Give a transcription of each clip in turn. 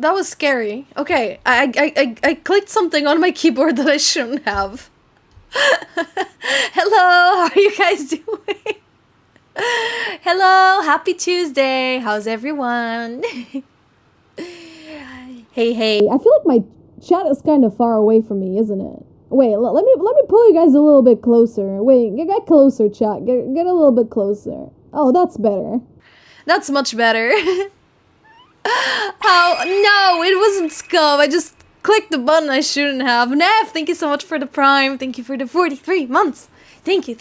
That was scary. Okay, I clicked something on my keyboard that I shouldn't have. Hello, how are you guys doing? Hello, happy Tuesday. How's everyone? Hey. I feel like my chat is kind of far away from me, isn't it? Wait, let me pull you guys a little bit closer. Wait, get closer, chat. Get a little bit closer. Oh, that's better. That's much better. How? No, it wasn't scum. I just clicked the button I shouldn't have. Nev, thank you so much for the Prime. Thank you for the 43 months. Thank you.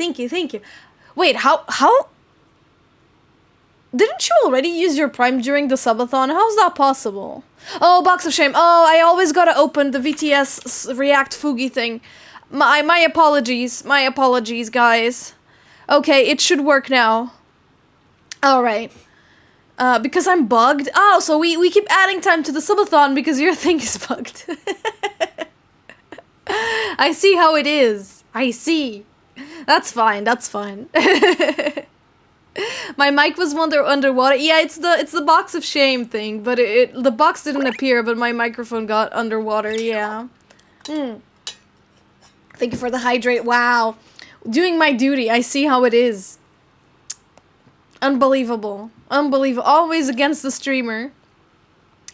Wait, how? Didn't you already use your Prime during the subathon? How's that possible? Oh, box of shame. Oh, I always gotta open the VTS React Fugi thing. My apologies. My apologies, guys. Okay, it should work now. Alright. Because I'm bugged? Oh, so we keep adding time to the subathon because your thing is bugged. I see how it is. I see. That's fine. My mic was underwater. Yeah, it's the box of shame thing, but the box didn't appear, but my microphone got underwater. Yeah. Thank you for the hydrate. Wow. Doing my duty. I see how it is. Unbelievable. Always against the streamer.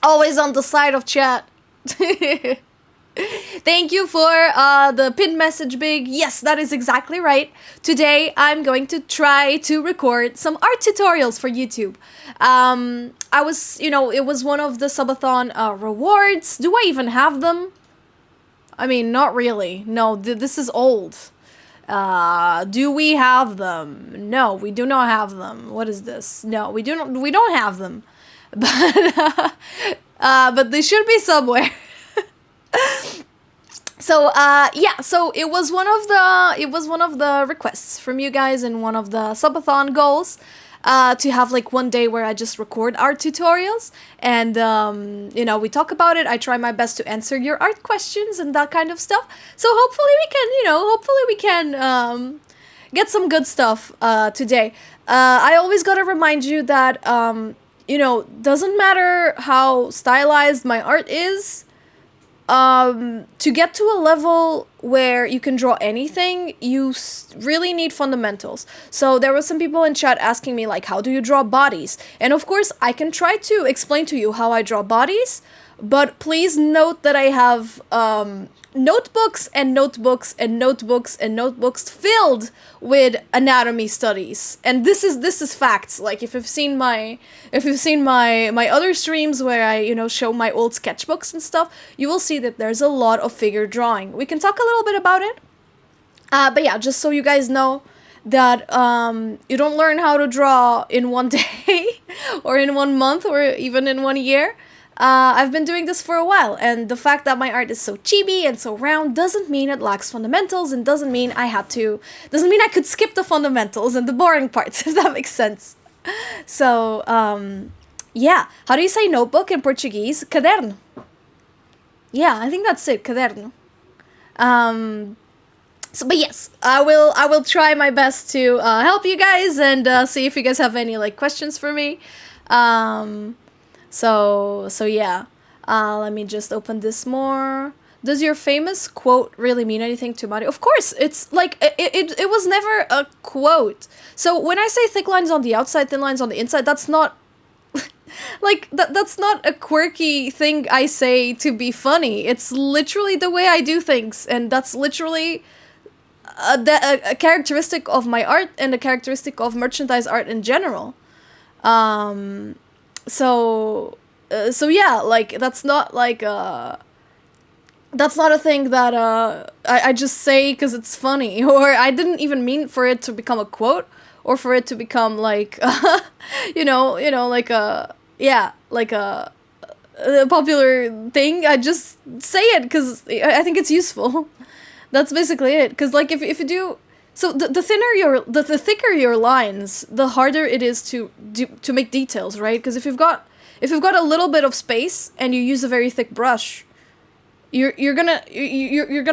Always on the side of chat. Thank you for the pinned message, Big. Yes, that is exactly right. Today, I'm going to try to record some art tutorials for YouTube. I was, it was one of the subathon rewards. Do I even have them? I mean, not really. No, this is old. Do we have them? No, we do not have them. What is this? No, we don't have them. But they should be somewhere. So so it was one of the requests from you guys and one of the subathon goals to have like one day where I just record art tutorials and we talk about it. I try my best to answer your art questions and that kind of stuff. So hopefully we can get some good stuff today. I always gotta remind you that doesn't matter how stylized my art is. To get to a level where you can draw anything, you really need fundamentals. So there were some people in chat asking me, like, how do you draw bodies? And of course, I can try to explain to you how I draw bodies, but please note that I have notebooks and notebooks and notebooks and notebooks filled with anatomy studies. And this is facts. Like if you've seen my other streams where I show my old sketchbooks and stuff, you will see that there's a lot of figure drawing. We can talk a little bit about it. But yeah, just so you guys know that you don't learn how to draw in one day or in 1 month or even in 1 year. I've been doing this for a while, and the fact that my art is so chibi and so round doesn't mean it lacks fundamentals, and doesn't mean I could skip the fundamentals and the boring parts, if that makes sense. So, yeah. How do you say notebook in Portuguese? Caderno. Yeah, I think that's it, caderno. But yes, I will try my best to help you guys and see if you guys have any questions for me. So yeah, let me just open this more. Does your famous quote really mean anything to Mario? Of course, it's like, it was never a quote. So when I say thick lines on the outside, thin lines on the inside, that's not, that's not a quirky thing I say to be funny. It's literally the way I do things, and that's literally a characteristic of my art and a characteristic of merchandise art in general. So yeah, that's not that's not a thing that I just say because it's funny, or I didn't even mean for it to become a quote, or for it to become a popular thing. I just say it because I think it's useful. That's basically it. Because if you do, so the thicker your lines, the harder it is to make details, right? Because if you've got a little bit of space and you use a very thick brush, you're gonna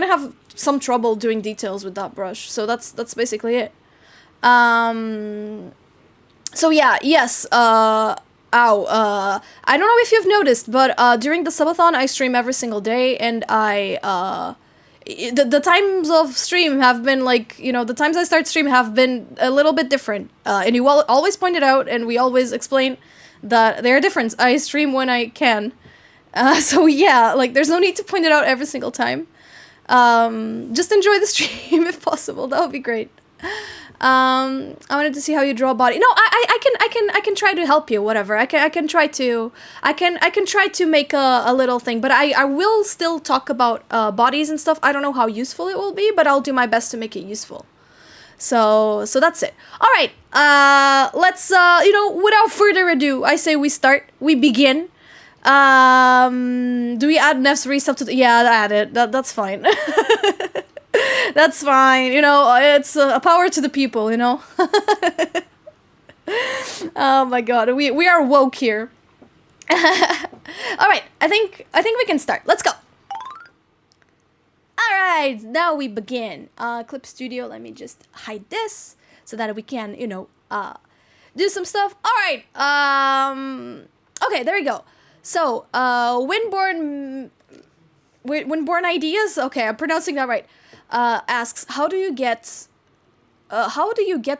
have some trouble doing details with that brush. So that's basically it. So yeah, yes. Ow, I don't know if you've noticed, but during the subathon I stream every single day, and the times of stream have been like, you know, the times I start stream have been a little bit different. And you always point it out, and we always explain that they're different. I stream when I can. So yeah, like there's no need to point it out every single time. Just enjoy the stream if possible. That would be great. I wanted to see how you draw a body. No, I can try to help you. Whatever. I can try to make a little thing. But I will still talk about bodies and stuff. I don't know how useful it will be, but I'll do my best to make it useful. So that's it. All right. Let's you know, without further ado, I say we begin. Do we add Nef's resub to yeah, add it. That's fine. That's fine, you know, it's a power to the people, you know. Oh my god, we are woke here. All right, I think we can start. Let's go. All right, now we begin. Clip Studio, let me just hide this so that we can, you know, do some stuff. All right. Okay, there we go. So, Windborn Ideas. Okay, I'm pronouncing that right. Asks, how do you get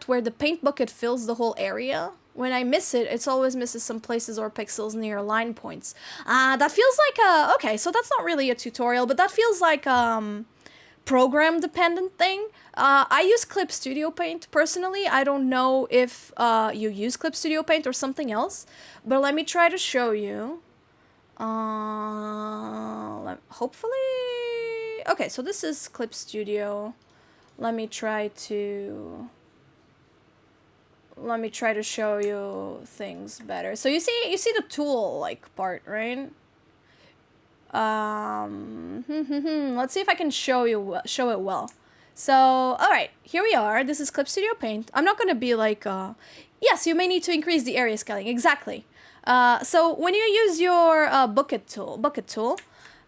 where the paint bucket fills the whole area? When I miss it, it always misses some places or pixels near line points. That feels like okay, so that's not really a tutorial, but that feels like program dependent thing. I use Clip Studio Paint personally. I don't know if you use Clip Studio Paint or something else, but let me try to show you. Hopefully. Okay, so this is Clip Studio. Let me try to show you things better. So you see the tool like part, right? Let's see if I can show it well. So, all right, here we are. This is Clip Studio Paint. I'm not going to be like yes, you may need to increase the area scaling. Exactly. So when you use your bucket tool,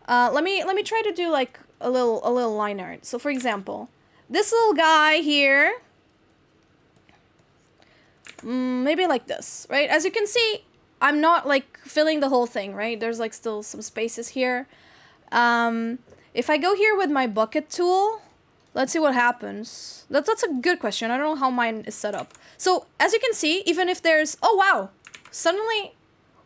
let me try to do like a little line art. So for example, this little guy here, maybe like this, right? As you can see, I'm not like filling the whole thing, right? There's like still some spaces here. If I go here with my bucket tool, let's see what happens. That's a good question. I don't know how mine is set up. So as you can see, even if there's, oh wow, suddenly,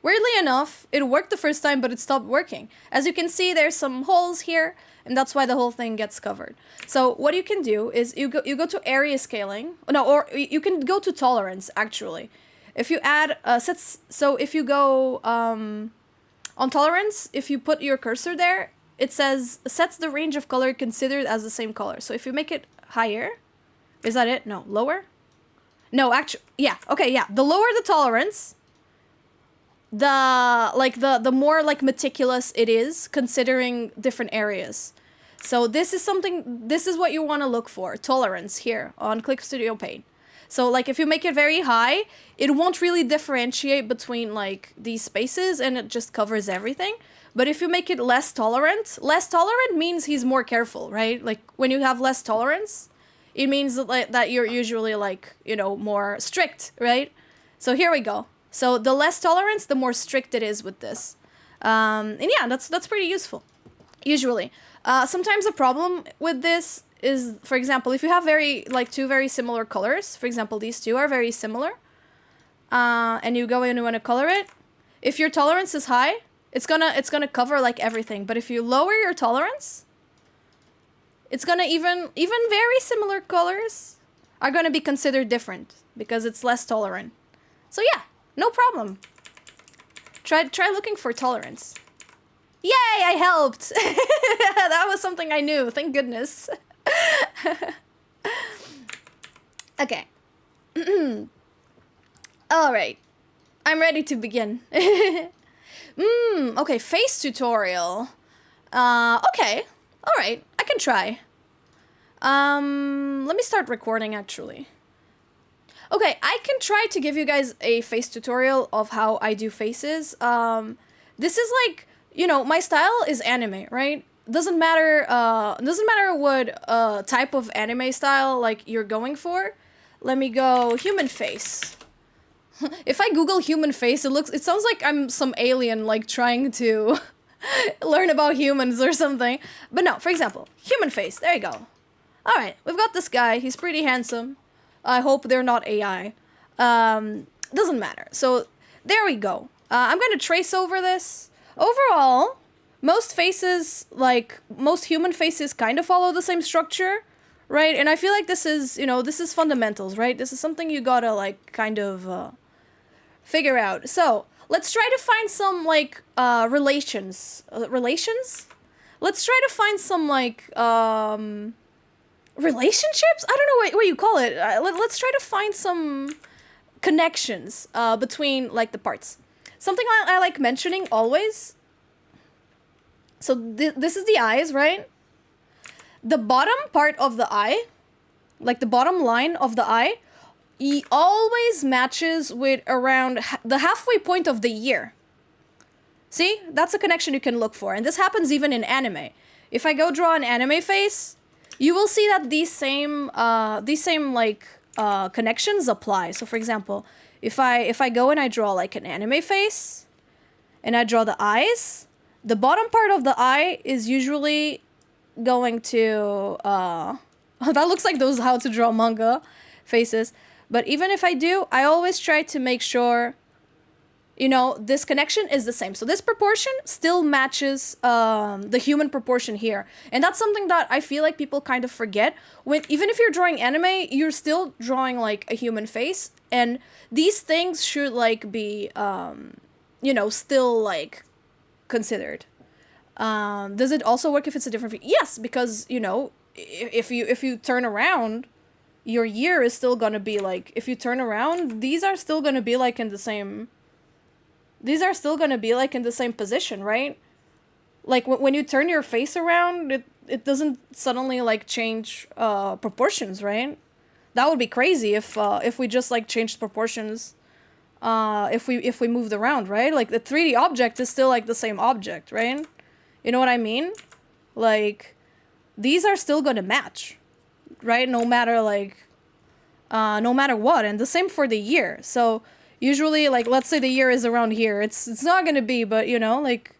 weirdly enough, it worked the first time, but it stopped working. As you can see, there's some holes here, and that's why the whole thing gets covered. So what you can do is you go to area scaling. No, or you can go to tolerance, actually. If you add sets, so if you go on tolerance, if you put your cursor there, it says sets the range of color considered as the same color. So if you make it higher, is that it? No, lower? No, actually, yeah, okay, yeah. The lower the tolerance, the more like meticulous it is considering different areas. So this is what you want to look for, tolerance here on Clip Studio Paint. So like if you make it very high, it won't really differentiate between like these spaces and it just covers everything. But if you make it less tolerant means he's more careful, right? Like when you have less tolerance, it means that you're usually like, you know, more strict, right? So here we go. So the less tolerance, the more strict it is with this. And yeah, that's pretty useful, usually. Sometimes the problem with this is, for example, if you have two very similar colors, for example, these two are very similar, and you go in and you want to color it, if your tolerance is high, it's gonna cover like everything. But if you lower your tolerance, it's gonna even very similar colors are gonna be considered different because it's less tolerant. So yeah. No problem. Try looking for tolerance. Yay, I helped! That was something I knew, thank goodness. Okay. Alright. I'm ready to begin. Okay, face tutorial. Okay. Alright, I can try. Let me start recording actually. Okay, I can try to give you guys a face tutorial of how I do faces. This is like, you know, my style is anime, right? Doesn't matter what type of anime style like you're going for. Let me go human face. If I Google human face, it sounds like I'm some alien, like, trying to learn about humans or something. But no, for example, human face, there you go. Alright, we've got this guy, he's pretty handsome. I hope they're not AI. Doesn't matter. So, there we go. I'm gonna trace over this. Overall, most faces, like, most human faces kind of follow the same structure, right? And I feel like this is, you know, this is fundamentals, right? This is something you gotta, like, kind of, figure out. So, let's try to find some, like, relations. Relations? Let's try to find some, like, relationships? I don't know what you call it. Let's try to find some connections, between, like, the parts. Something I like mentioning always. So, this is the eyes, right? The bottom part of the eye, like the bottom line of the eye, always matches with around the halfway point of the year. See? That's a connection you can look for. And this happens even in anime. If I go draw an anime face, you will see that these same like, connections apply. So for example, if I go and I draw like an anime face, and I draw the eyes, the bottom part of the eye is usually going to, that looks like those how to draw manga faces. But even if I do, I always try to make sure, you know, this connection is the same. So this proportion still matches the human proportion here. And that's something that I feel like people kind of forget. Even if you're drawing anime, you're still drawing like a human face. And these things should like be, you know, still like considered. Does it also work if it's a different view? Yes, because, you know, if you turn around, your year is still gonna be like, if you turn around, these are still gonna be like in the same, these are still gonna be like in the same position, right? Like when you turn your face around, it doesn't suddenly like change proportions, right? That would be crazy if we just like changed proportions, if we moved around, right? Like the 3D object is still like the same object, right? You know what I mean? Like these are still gonna match, right? No matter like, no matter what. And the same for the year. So usually, like, let's say the year is around here. It's not gonna be, but you know, like,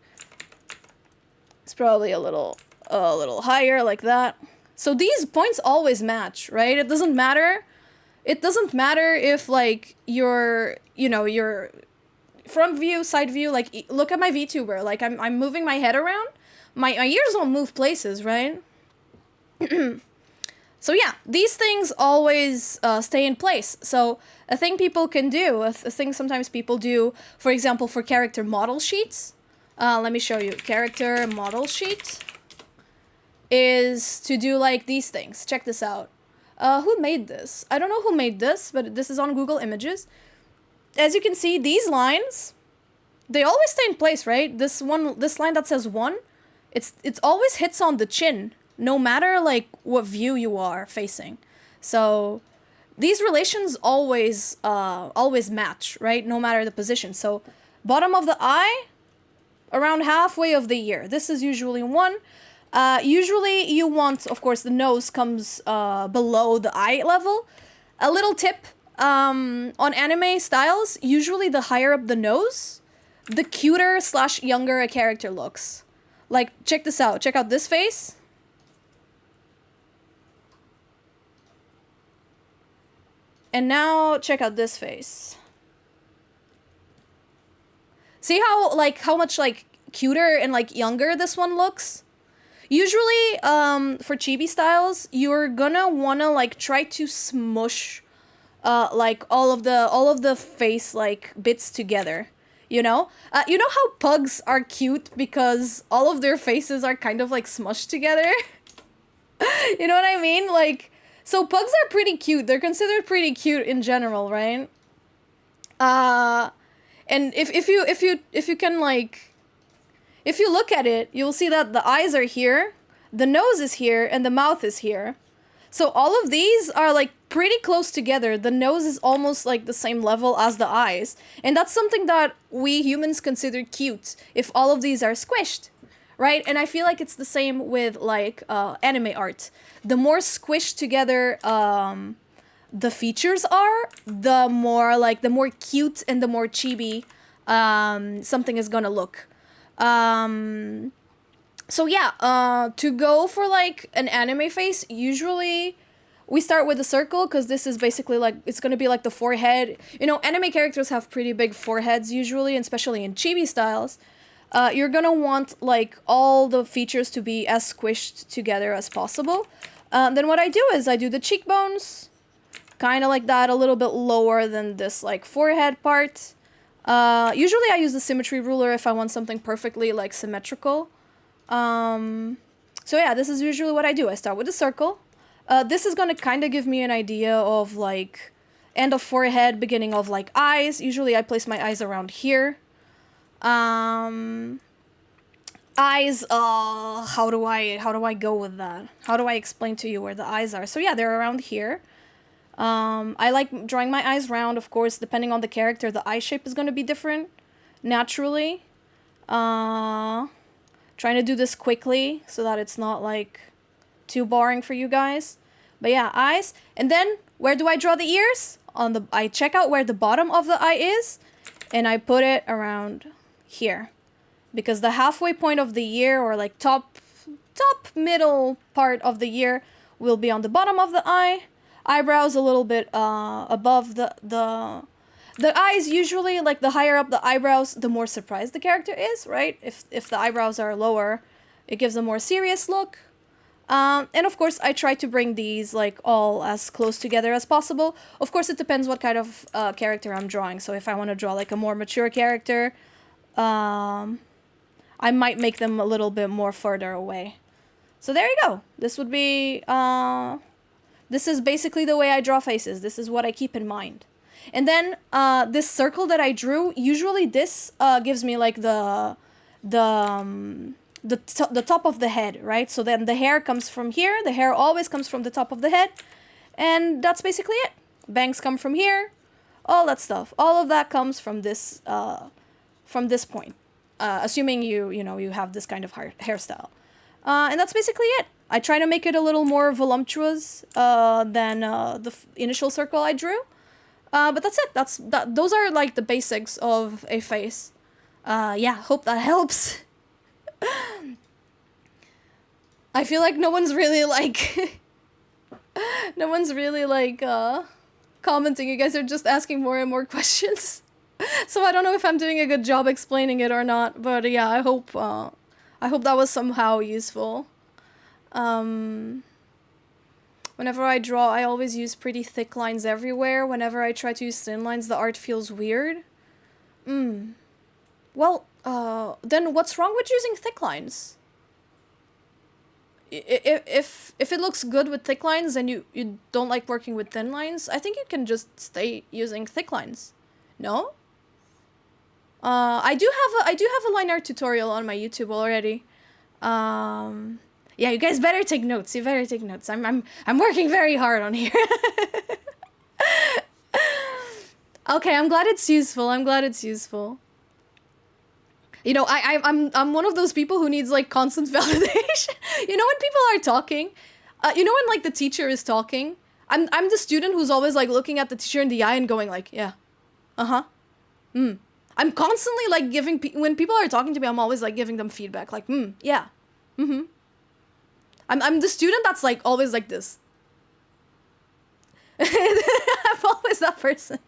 it's probably a little higher like that. So these points always match, right? It doesn't matter. It doesn't matter if like your, you know, your front view, side view, like look at my Vtuber. Like I'm moving my head around. My ears don't move places, right? So yeah, these things always stay in place. So a thing people can do, a thing sometimes people do, for example, for character model sheets. Let me show you. Character model sheet is to do like these things. Check this out. Who made this? I don't know who made this, but this is on Google Images. As you can see, these lines, they always stay in place, right? This line that says 1, it's always hits on the chin, no matter like what view you are facing. So these relations always match, right? No matter the position. So bottom of the eye, around halfway of the year. This is usually 1. Usually you want, of course, the nose comes below the eye level. A little tip, on anime styles, usually the higher up the nose, the cuter / younger a character looks. Like, check this out. Check out this face. And now check out this face. See how much like cuter and like younger this one looks? Usually, for chibi styles, you're gonna wanna like try to smush, like all of the face like bits together. You know how pugs are cute because all of their faces are kind of like smushed together. You know what I mean? Like, so pugs are pretty cute. They're considered pretty cute in general, right? And if you can like, if you look at it, you'll see that the eyes are here, the nose is here, and the mouth is here. So all of these are like pretty close together. The nose is almost like the same level as the eyes. And that's something that we humans consider cute if all of these are squished, right? And I feel like it's the same with like anime art. The more squished together the features are, the more cute and the more chibi something is gonna look. So yeah, to go for like an anime face, usually we start with a circle because this is basically like, it's gonna be like the forehead. You know, anime characters have pretty big foreheads usually, and especially in chibi styles. You're gonna want like all the features to be as squished together as possible. Then what I do is I do the cheekbones, kind of like that, a little bit lower than this like forehead part. Usually I use the symmetry ruler if I want something perfectly like symmetrical. So yeah, this is usually what I do. I start with a circle. This is gonna kind of give me an idea of like end of forehead, beginning of like eyes. Usually I place my eyes around here. Eyes, how do I go with that? How do I explain to you where the eyes are? So yeah, they're around here. I like drawing my eyes round, of course, depending on the character, the eye shape is going to be different, naturally. Trying to do this quickly so that it's not, like, too boring for you guys. But yeah, eyes. And then, where do I draw the ears? I check out where the bottom of the eye is, and I put it around here. Because the halfway point of the ear, or like top middle part of the ear, will be on the bottom of the eye. Eyebrows a little bit above the eyes. Usually, like, the higher up the eyebrows, the more surprised the character is, right? If the eyebrows are lower, it gives a more serious look. And of course, I try to bring these like all as close together as possible. Of course, it depends what kind of character I'm drawing. So if I want to draw like a more mature character, I might make them a little bit more further away. So there you go. This would be, this is basically the way I draw faces. This is what I keep in mind. And then this circle that I drew, usually this gives me like the top of the head, right? So then the hair comes from here. The hair always comes from the top of the head. And that's basically it. Bangs come from here. All that stuff. All of that comes from this point. Assuming you have this kind of hairstyle. And that's basically it. I try to make it a little more voluptuous than the initial circle I drew. But that's it. Those are like the basics of a face. Yeah, hope that helps. I feel like no one's really like commenting. You guys are just asking more and more questions. So I don't know if I'm doing a good job explaining it or not, but yeah, I hope that was somehow useful. Whenever I draw, I always use pretty thick lines everywhere. Whenever I try to use thin lines, the art feels weird. Well, then what's wrong with using thick lines? If it looks good with thick lines and you don't like working with thin lines, I think you can just stay using thick lines. No? I do have a line art tutorial on my YouTube already. Yeah, you guys better take notes. You better take notes. I'm working very hard on here. Okay, I'm glad it's useful. I'm glad it's useful. You know, I'm one of those people who needs like constant validation. You know, when people are talking, you know, when like the teacher is talking, I'm the student who's always like looking at the teacher in the eye and going like, yeah, I'm constantly like giving when people are talking to me, I'm always like giving them feedback, like, yeah, I'm the student that's like always like this. I'm always that person.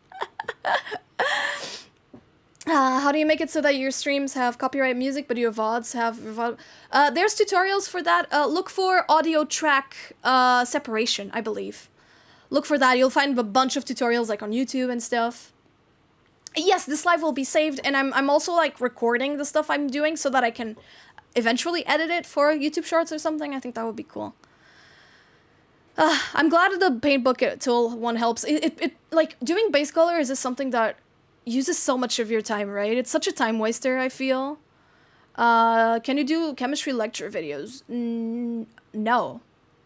How do you make it so that your streams have copyright music, but your VODs have... there's tutorials for that. Look for audio track separation, I believe. Look for that. You'll find a bunch of tutorials like on YouTube and stuff. Yes, this live will be saved, and I'm also like recording the stuff I'm doing so that I can eventually edit it for YouTube Shorts or something. I think that would be cool. I'm glad the paint bucket tool one helps. It like doing base colors is something that uses so much of your time, right? It's such a time waster, I feel. Can you do chemistry lecture videos? No.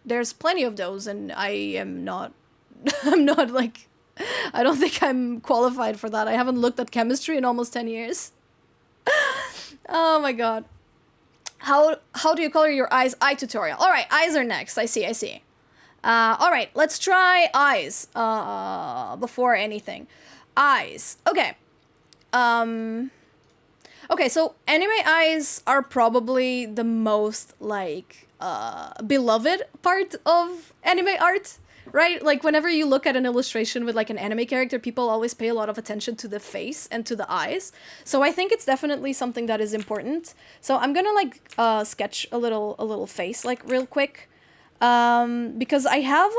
There's plenty of those, and I am not... I'm not, like... I don't think I'm qualified for that. I haven't looked at chemistry in almost 10 years. Oh my god. How do you color your eyes? Eye tutorial. Alright, eyes are next. I see. All right, let's try eyes before anything. Eyes. Okay. Okay, so anime eyes are probably the most like beloved part of anime art, right? Like whenever you look at an illustration with like an anime character, people always pay a lot of attention to the face and to the eyes. So I think it's definitely something that is important. So I'm gonna like sketch a little face like real quick, because I have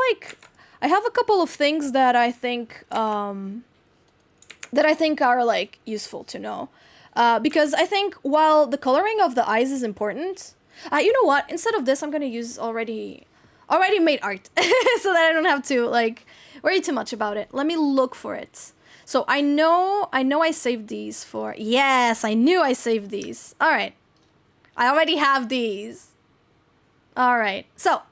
a couple of things that I think are like useful to know. Because I think while the coloring of the eyes is important, you know what? Instead of this, I'm gonna use already made art, so that I don't have to like worry too much about it. Let me look for it. So I know I saved these for. Yes, I knew I saved these. All right, I already have these. All right, so.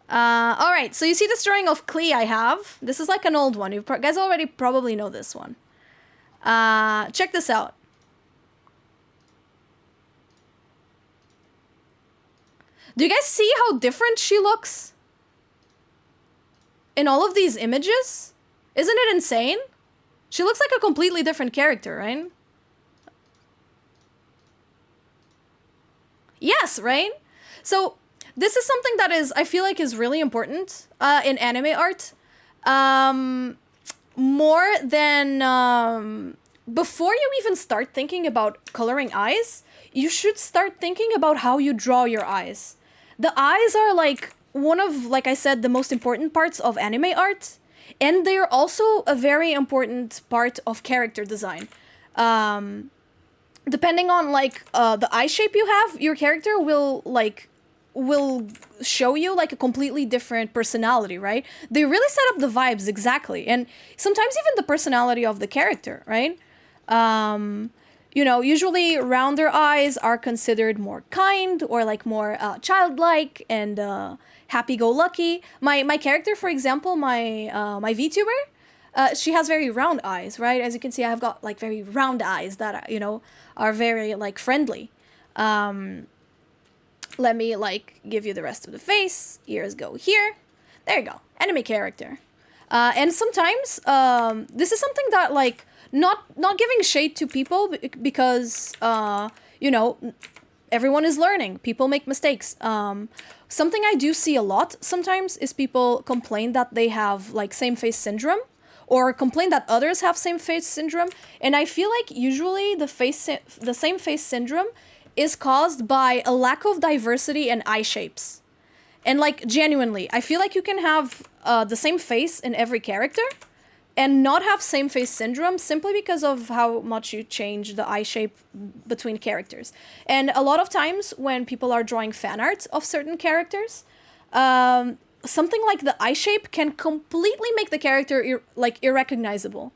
All right, so you see this drawing of Klee I have. This is like an old one. You guys already probably know this one. Check this out. Do you guys see how different she looks in all of these images? Isn't it insane? She looks like a completely different character, right? Yes, right? So this is something that I feel like is really important in anime art. More than before you even start thinking about coloring eyes, you should start thinking about how you draw your eyes. The eyes are like one of, like I said, the most important parts of anime art, and they're also a very important part of character design. Depending on like the eye shape you have, your character will show you like a completely different personality, right? They really set up the vibes exactly, and sometimes even the personality of the character, right? You know, usually rounder eyes are considered more kind or like more childlike and happy-go-lucky. My character, for example, my Vtuber, she has very round eyes, right? As you can see, I've got like very round eyes that are very like friendly. Let me like give you the rest of the face. Ears go here. There you go. Anime character. And sometimes this is something that like not giving shade to people because everyone is learning. People make mistakes. Something I do see a lot sometimes is people complain that they have like same face syndrome, or complain that others have same face syndrome. And I feel like usually the same face syndrome is caused by a lack of diversity in eye shapes. And like genuinely, I feel like you can have the same face in every character and not have same face syndrome simply because of how much you change the eye shape between characters. And a lot of times when people are drawing fan art of certain characters, something like the eye shape can completely make the character irrecognizable.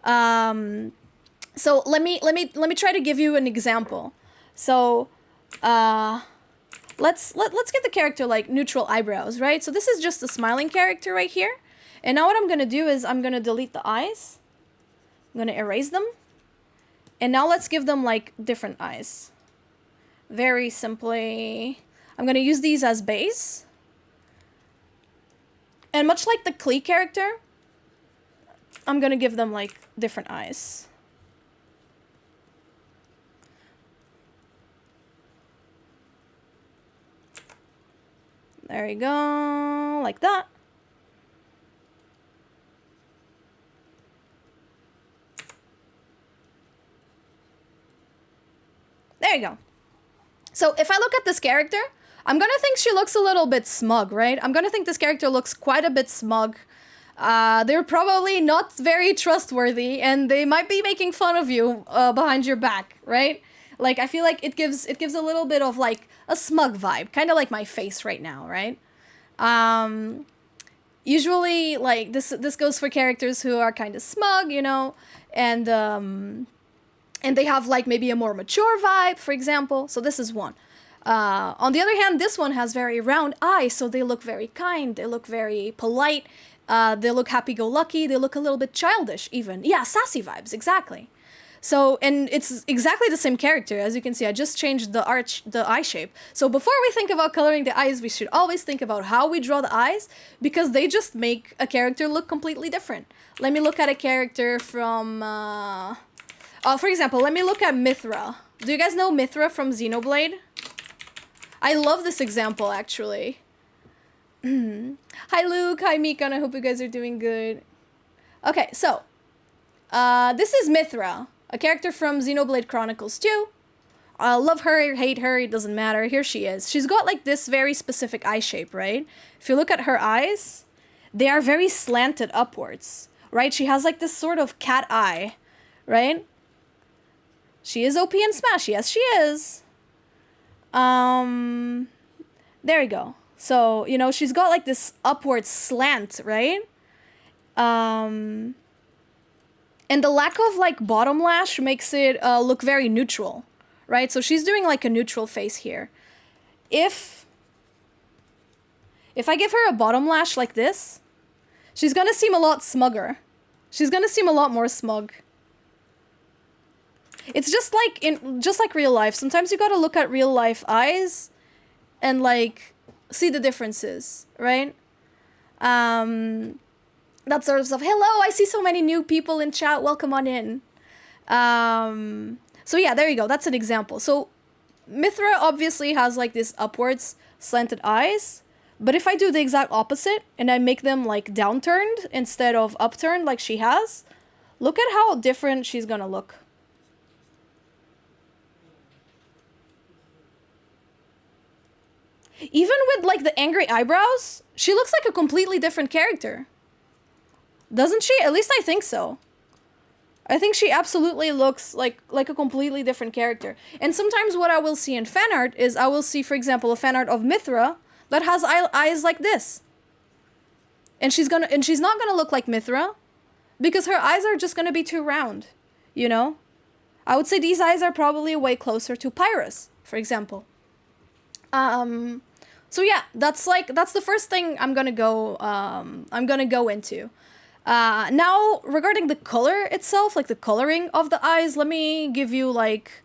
So let me try to give you an example. So let's give the character like neutral eyebrows, right? So this is just a smiling character right here. And now what I'm gonna do is I'm gonna delete the eyes. I'm gonna erase them. And now let's give them like different eyes. Very simply, I'm gonna use these as base. And much like the Klee character, I'm gonna give them like different eyes. There you go, like that. There you go. So if I look at this character, I'm gonna think she looks a little bit smug, right? I'm gonna think this character looks quite a bit smug. They're probably not very trustworthy, and they might be making fun of you behind your back, right? Like, I feel like it gives a little bit of like a smug vibe, kind of like my face right now, right? Usually, like this goes for characters who are kind of smug, and they have like maybe a more mature vibe, for example. So this is one. On the other hand, this one has very round eyes, so they look very kind, they look very polite, they look happy-go-lucky, they look a little bit childish even. Yeah, sassy vibes, exactly. So, and it's exactly the same character. As you can see, I just changed the eye shape. So before we think about coloring the eyes, we should always think about how we draw the eyes, because they just make a character look completely different. Let me look at a character from, for example, let me look at Mithra. Do you guys know Mithra from Xenoblade? I love this example, actually. Hi, Luke. Hi, Mika. And I hope you guys are doing good. Okay, so, this is Mithra, a character from Xenoblade Chronicles 2. I love her, hate her, it doesn't matter. Here she is. She's got like this very specific eye shape, right? If you look at her eyes, they are very slanted upwards, right? She has like this sort of cat eye, right? She is OP in Smash, yes she is. There we go. So, you know, she's got like this upward slant, right? And the lack of like bottom lash makes it look very neutral, right? So she's doing like a neutral face here. If I give her a bottom lash like this, she's gonna seem a lot smugger. She's gonna seem a lot more smug. It's just like real life. Sometimes you gotta look at real life eyes and like see the differences, right? That sort of stuff. Hello, I see so many new people in chat. Welcome on in. So yeah, there you go. That's an example. So Mithra obviously has like this upwards slanted eyes, but if I do the exact opposite and I make them like downturned instead of upturned like she has, look at how different she's gonna look. Even with like the angry eyebrows, she looks like a completely different character. Doesn't she? At least I think so. I think she absolutely looks like a completely different character. And sometimes what I will see in fan art is I will see, for example, a fan art of Mithra that has eyes like this. And she's not gonna look like Mithra because her eyes are just gonna be too round, you know? I would say these eyes are probably way closer to Pyrus, for example. So yeah, that's the first thing I'm gonna go into. Now, regarding the color itself, like the coloring of the eyes, let me give you like,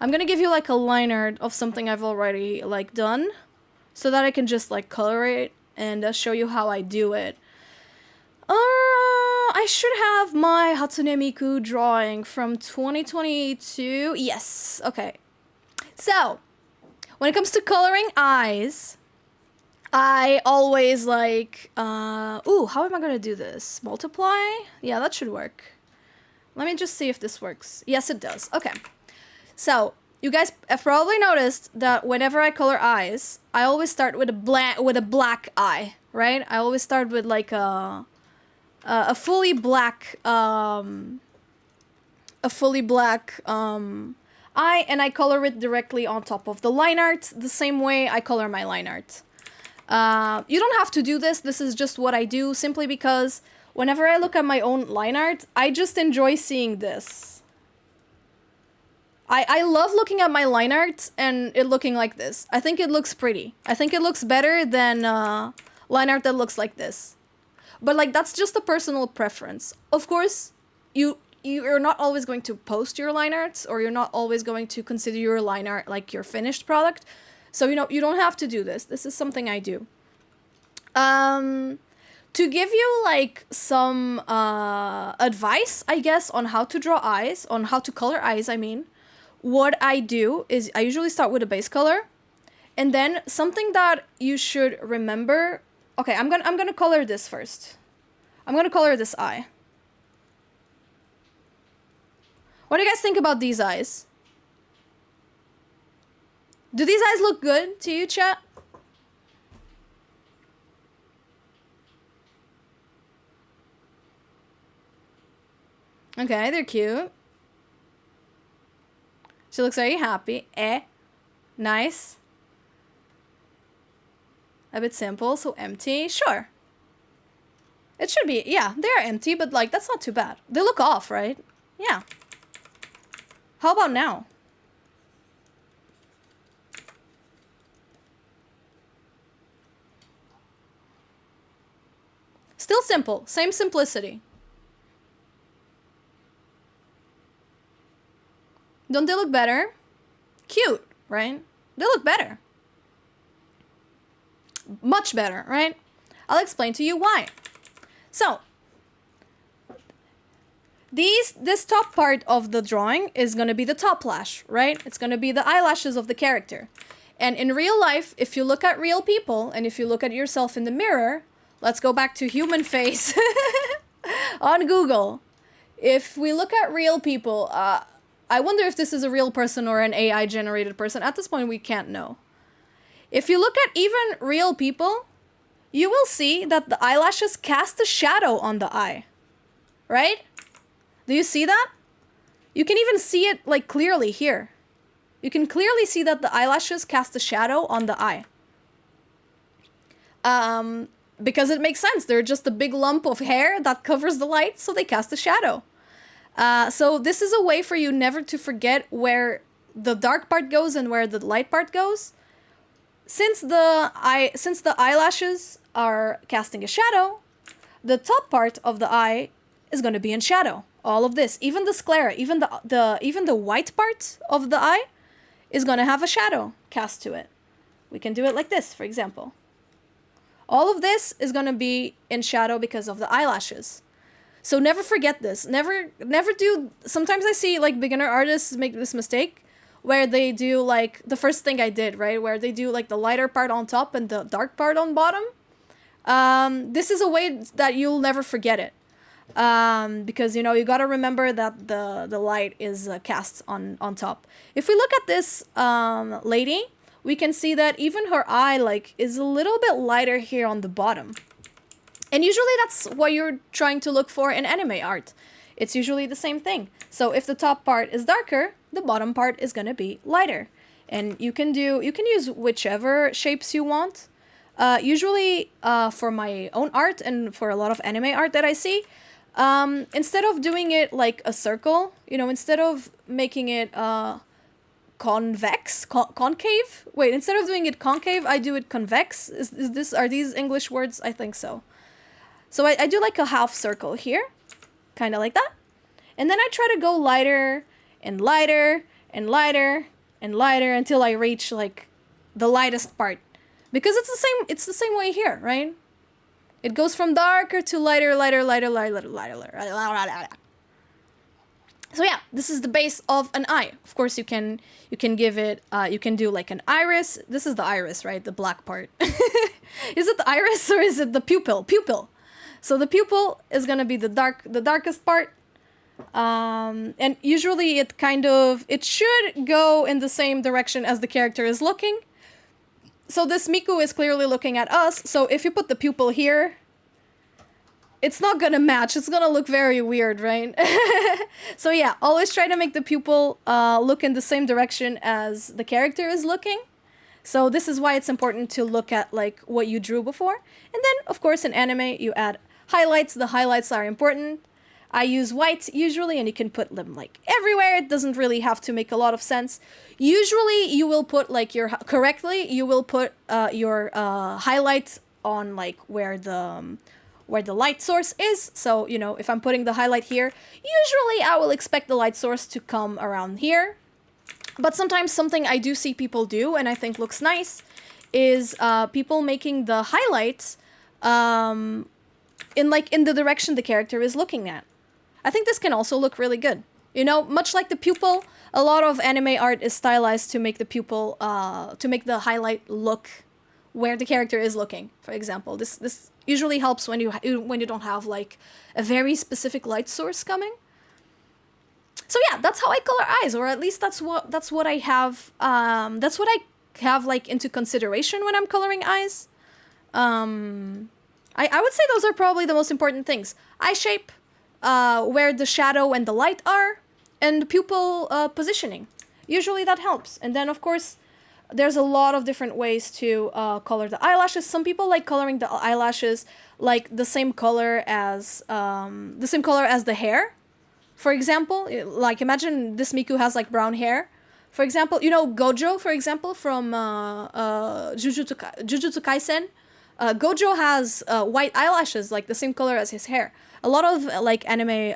I'm gonna give you like a line art of something I've already like done, so that I can just like color it and show you how I do it. I should have my Hatsune Miku drawing from 2022. Yes, okay. So, when it comes to coloring eyes, I always like, ooh, how am I gonna do this? Multiply? Yeah, that should work. Let me just see if this works. Yes, it does. Okay. So, you guys have probably noticed that whenever I color eyes, I always start with a black eye, right? I always start with like a fully black, eye, and I color it directly on top of the line art, the same way I color my line art. You don't have to do this. This is just what I do, simply because whenever I look at my own line art, I just enjoy seeing this. I love looking at my line art and it looking like this. I think it looks pretty. I think it looks better than line art that looks like this. But like, that's just a personal preference. Of course, you're not always going to post your line arts, or you're not always going to consider your line art like your finished product. So, you know, you don't have to do this. This is something I do. To give you like some advice, I guess, on how to draw eyes, on how to color eyes, I mean, what I do is I usually start with a base color, and then something that you should remember. Okay, I'm gonna color this first. I'm gonna color this eye. What do you guys think about these eyes? Do these eyes look good to you, chat? Okay, they're cute. She looks very happy. Nice. A bit simple, so empty. Sure. It should be, yeah, they are empty, but like, that's not too bad. They look off, right? Yeah. How about now? Still simple, same simplicity. Don't they look better? Cute, right? They look better. Much better, right? I'll explain to you why. So, this top part of the drawing is going to be the top lash, right? It's going to be the eyelashes of the character. And in real life, if you look at real people and if you look at yourself in the mirror, let's go back to human face on Google. If we look at real people, I wonder if this is a real person or an AI generated person. At this point, we can't know. If you look at even real people, you will see that the eyelashes cast a shadow on the eye, right? Do you see that? You can even see it like clearly here. You can clearly see that the eyelashes cast a shadow on the eye. Because it makes sense. They're just a big lump of hair that covers the light, so they cast a shadow. So this is a way for you never to forget where the dark part goes and where the light part goes. Since the eyelashes are casting a shadow, the top part of the eye is going to be in shadow. All of this, even the sclera, even the white part of the eye is going to have a shadow cast to it. We can do it like this, for example. All of this is going to be in shadow because of the eyelashes. So never forget this. Never do. Sometimes I see like beginner artists make this mistake where they do like the first thing I did, right? Where they do like the lighter part on top and the dark part on bottom. This is a way that you'll never forget it. Because, you know, you got to remember that the light is cast on top. If we look at this lady, we can see that even her eye like is a little bit lighter here on the bottom. And usually that's what you're trying to look for in anime art. It's usually the same thing. So if the top part is darker, the bottom part is going to be lighter. And you can use whichever shapes you want. Usually for my own art and for a lot of anime art that I see, instead of doing it like a circle, you know, instead of making it concave. Wait, instead of doing it concave, I do it convex. Are these English words? I think so. So I do like a half circle here, kind of like that. And then I try to go lighter and lighter and lighter and lighter until I reach like the lightest part. Because it's the same way here, right? It goes from darker to lighter, lighter, lighter, lighter, lighter, lighter. So yeah, this is the base of an eye. Of course, you can give it, you can do like an iris. This is the iris, right? The black part. Is it the iris or is it the pupil? Pupil. So the pupil is gonna be the darkest part. And usually it should go in the same direction as the character is looking. So this Miku is clearly looking at us. So if you put the pupil here, it's not gonna match. It's gonna look very weird, right? So yeah, always try to make the pupil look in the same direction as the character is looking. So this is why it's important to look at like what you drew before. And then, of course, in anime, you add highlights. The highlights are important. I use white usually, and you can put them like everywhere. It doesn't really have to make a lot of sense. Usually, you will put like your highlights on like where the light source is. So, you know, if I'm putting the highlight here, usually I will expect the light source to come around here. But sometimes something I do see people do and I think looks nice is people making the highlights in the direction the character is looking at. I think this can also look really good. You know, much like the pupil, a lot of anime art is stylized to make the pupil, to make the highlight look where the character is looking. For example, this usually helps when you don't have like a very specific light source coming. So yeah, that's how I color eyes, or at least that's what I have. That's what I have like into consideration when I'm coloring eyes. I would say those are probably the most important things: eye shape, where the shadow and the light are, and pupil positioning. Usually that helps. And then of course, there's a lot of different ways to color the eyelashes. Some people like coloring the eyelashes like the same color as the hair. For example, like imagine this Miku has like brown hair. For example, you know Gojo, for example, from Jujutsu Kaisen. Gojo has white eyelashes, like the same color as his hair. A lot of like anime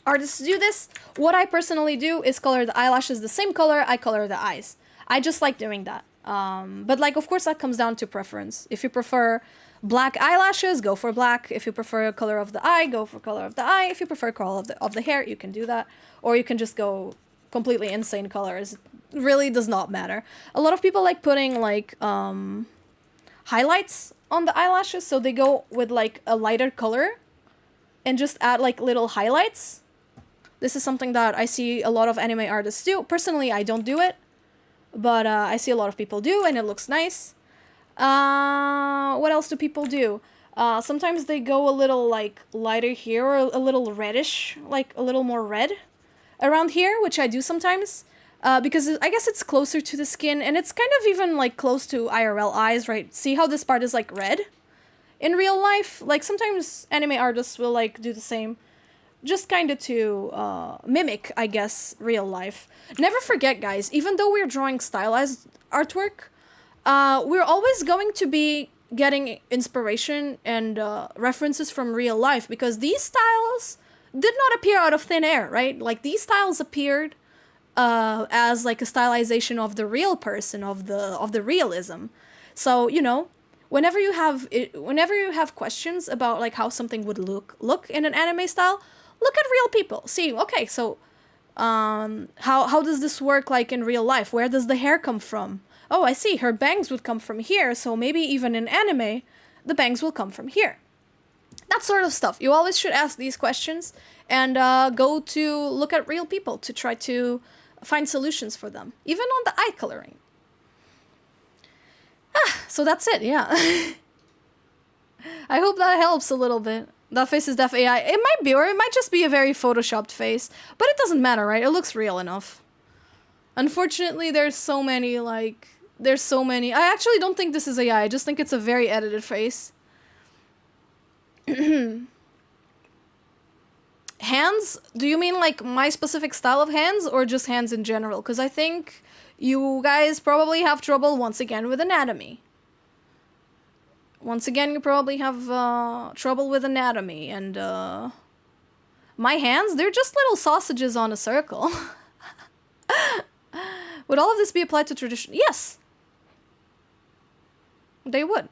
artists do this. What I personally do is color the eyelashes the same color I color the eyes. I just like doing that. But like, of course, that comes down to preference. If you prefer black eyelashes, go for black. If you prefer color of the eye, go for color of the eye. If you prefer color of the hair, you can do that. Or you can just go completely insane colors. It really does not matter. A lot of people like putting like highlights on the eyelashes, so they go with like a lighter color and just add like little highlights. This is something that I see a lot of anime artists do. Personally, I don't do it, but I see a lot of people do, and it looks nice. What else do people do? Sometimes they go a little like lighter here, or a little reddish, like a little more red around here, which I do sometimes. Because I guess it's closer to the skin, and it's kind of even like close to IRL eyes, right? See how this part is like red? In real life, like sometimes anime artists will like do the same, just kind of to mimic, I guess, real life. Never forget, guys, even though we're drawing stylized artwork, we're always going to be getting inspiration and references from real life, because these styles did not appear out of thin air, right? Like, these styles appeared as like a stylization of the real person, of the realism. So, you know, whenever you have questions about like how something would look in an anime style, look at real people. See, okay, so how does this work like in real life? Where does the hair come from? Oh, I see, her bangs would come from here, so maybe even in anime, the bangs will come from here. That sort of stuff. You always should ask these questions and go to look at real people to try to find solutions for them, even on the eye coloring. So that's it, yeah. I hope that helps a little bit. That face is def AI. It might be, or it might just be a very photoshopped face, but it doesn't matter, right? It looks real enough. Unfortunately, there's so many. I actually don't think this is AI. I just think it's a very edited face. Hands? Do you mean like my specific style of hands, or just hands in general? Because I think you guys probably have trouble once again with anatomy. Once again, you probably have trouble with anatomy, and my hands, they're just little sausages on a circle. Would all of this be applied to tradition? Yes. They would.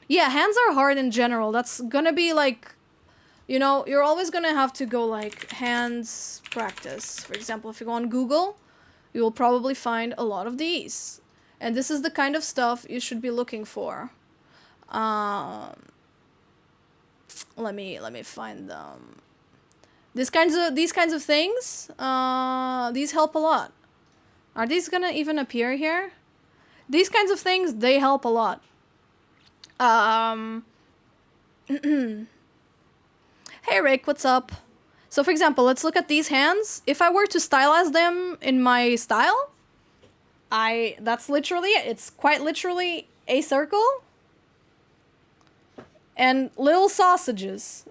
Yeah, hands are hard in general. That's gonna be like, you know, you're always gonna have to go like hands practice. For example, if you go on Google, you will probably find a lot of these. And this is the kind of stuff you should be looking for. Let me find them. These kinds of things, these help a lot. Are these gonna even appear here? These kinds of things, they help a lot. Hey Rick, what's up? So for example, let's look at these hands. If I were to stylize them in my style, that's literally it. It's quite literally a circle and little sausages.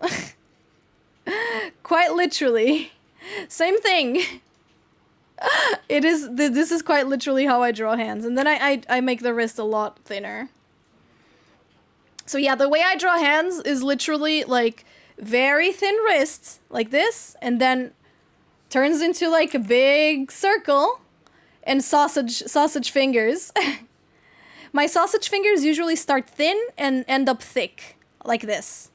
Quite literally. Same thing. This is quite literally how I draw hands. And then I make the wrist a lot thinner. So yeah, the way I draw hands is literally like very thin wrists, like this, and then turns into like a big circle and sausage fingers. My sausage fingers usually start thin and end up thick, like this.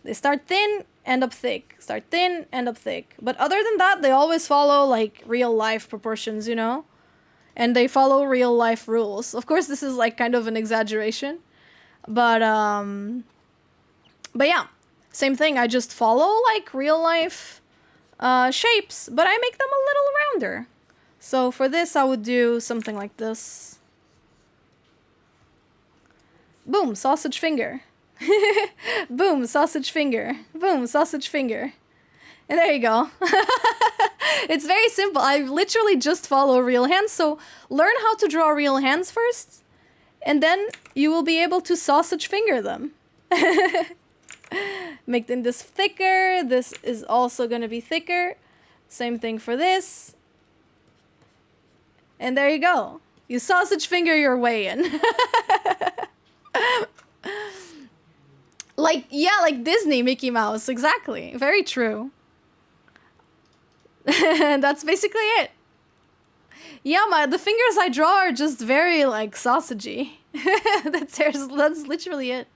They start thin, end up thick. Start thin, end up thick. But other than that, they always follow like real life proportions, you know? And they follow real life rules. Of course, this is like kind of an exaggeration. But yeah, same thing. I just follow like real life shapes, but I make them a little rounder. So for this, I would do something like this. Boom, sausage finger. Boom, sausage finger. Boom, sausage finger. And there you go. It's very simple. I literally just follow real hands. So learn how to draw real hands first, and then you will be able to sausage finger them. Make them this thicker. This is also going to be thicker. Same thing for this. And there you go. You sausage finger your way in. Like, yeah, like Disney Mickey Mouse. Exactly. Very true. That's basically it. Yeah, the fingers I draw are just very, like, sausagey. That's literally it.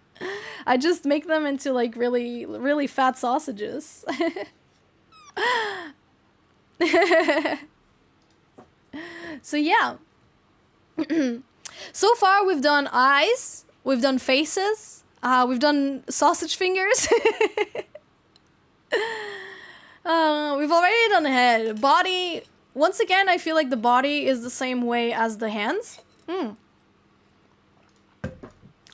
I just make them into, like, really, really fat sausages. So, yeah. So far, we've done eyes, we've done faces, we've done sausage fingers. We've already done head. Body, once again, I feel like the body is the same way as the hands.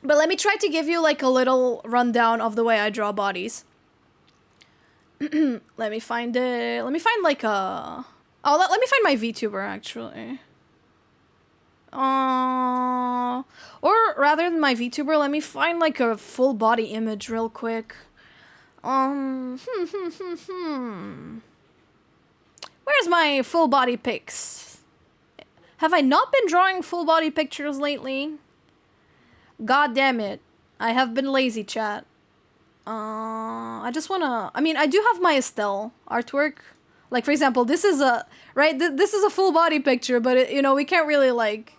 But let me try to give you like a little rundown of the way I draw bodies. Let me find it. Let me find like a... Oh, let me find my VTuber, actually. Or rather than my VTuber, let me find like a full body image real quick. Where's my full body pics? Have I not been drawing full body pictures lately? God damn it. I have been lazy, chat. I just wanna... I mean, I do have my Estelle artwork. Like, for example, this is a... Right? This is a full body picture, but, it, you know, we can't really, like...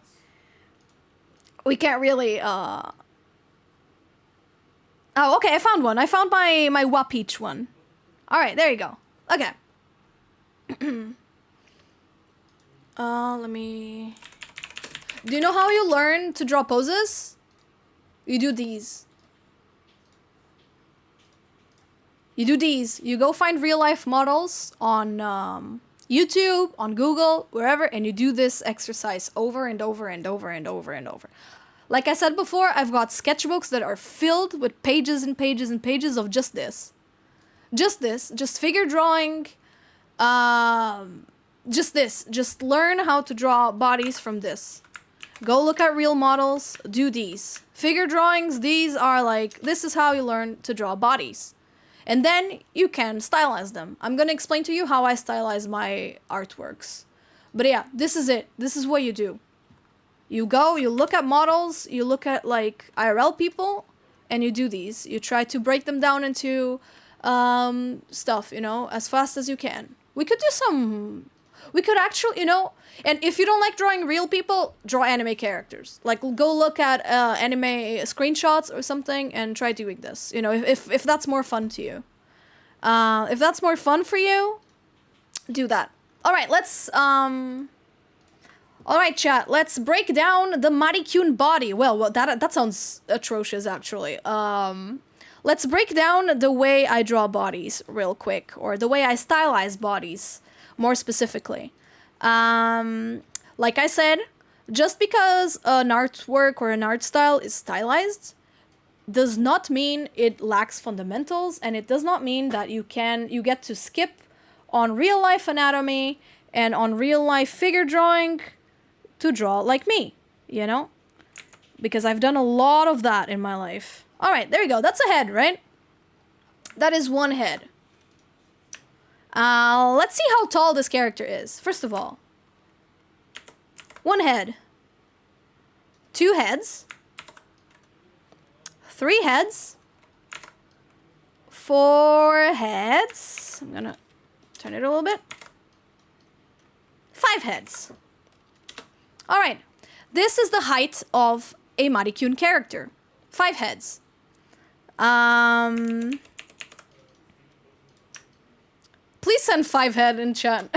We can't really, Oh, okay, I found one. I found my Wapeach one. Alright, there you go. Okay. Let me... Do you know how you learn to draw poses? You do these. You do these. You go find real-life models on YouTube, on Google, wherever, and you do this exercise over and over and over and over and over. Like I said before, I've got sketchbooks that are filled with pages and pages and pages of just this. Just this. Just figure drawing. Just this. Just learn how to draw bodies from this. Go look at real models. Do these. Figure drawings, these are like... This is how you learn to draw bodies. And then you can stylize them. I'm gonna explain to you how I stylize my artworks. But yeah, this is it. This is what you do. You go, you look at models, you look at like IRL people, and you do these. You try to break them down into stuff, you know, as fast as you can. We could do some... We could actually, you know... And if you don't like drawing real people, draw anime characters. Like, go look at anime screenshots or something and try doing this. You know, if that's more fun to you. If that's more fun for you, do that. Alright, let's... Alright, chat, let's break down the Marikyuun body. Well, that sounds atrocious, actually. Let's break down the way I draw bodies real quick. Or the way I stylize bodies, more specifically. Like I said, just because an artwork or an art style is stylized does not mean it lacks fundamentals, and it does not mean that you get to skip on real life anatomy and on real life figure drawing to draw like me, you know? Because I've done a lot of that in my life. Alright, there you go. That's a head, right? That is one head. Let's see how tall this character is. First of all, one head, two heads, three heads, four heads. I'm gonna turn it a little bit. Five heads. All right, this is the height of a Marikyuun character. 5 heads. Please send 5 head in chat,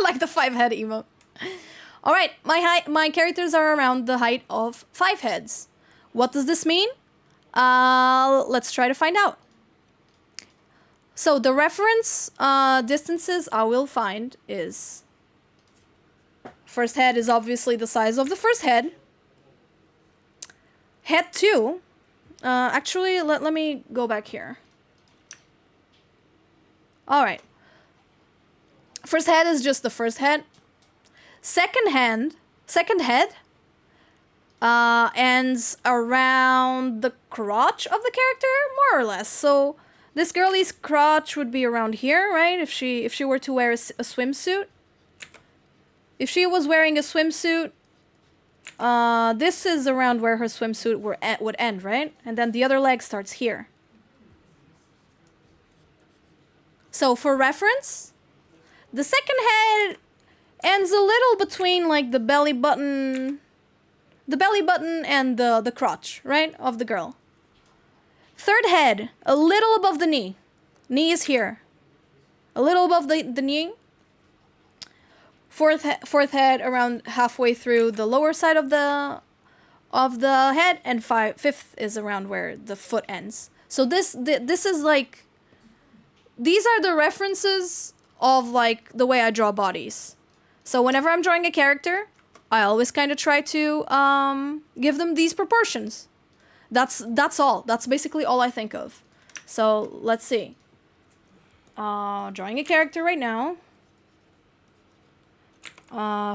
like the 5 head emote. All right, my characters are around the height of 5 heads. What does this mean? Let's try to find out. So the reference distances I will find is... First head is obviously the size of the first head. Head 2. Actually, let me go back here. All right. First head is just the first head. Second head ends around the crotch of the character, more or less. So this girlie's crotch would be around here, right? If she were to wear a swimsuit. If she was wearing a swimsuit, this is around where her swimsuit would end, right? And then the other leg starts here. So for reference, the second head ends a little between like the belly button and the crotch, right, of the girl. Third head, a little above the knee. Knee is here. A little above the knee. Fourth head around halfway through the lower side of the head, and fifth is around where the foot ends. So this is like, these are the references of like the way I draw bodies. So whenever I'm drawing a character, I always kind of try to give them these proportions. That's all. That's basically all I think of. So let's see. Drawing a character right now.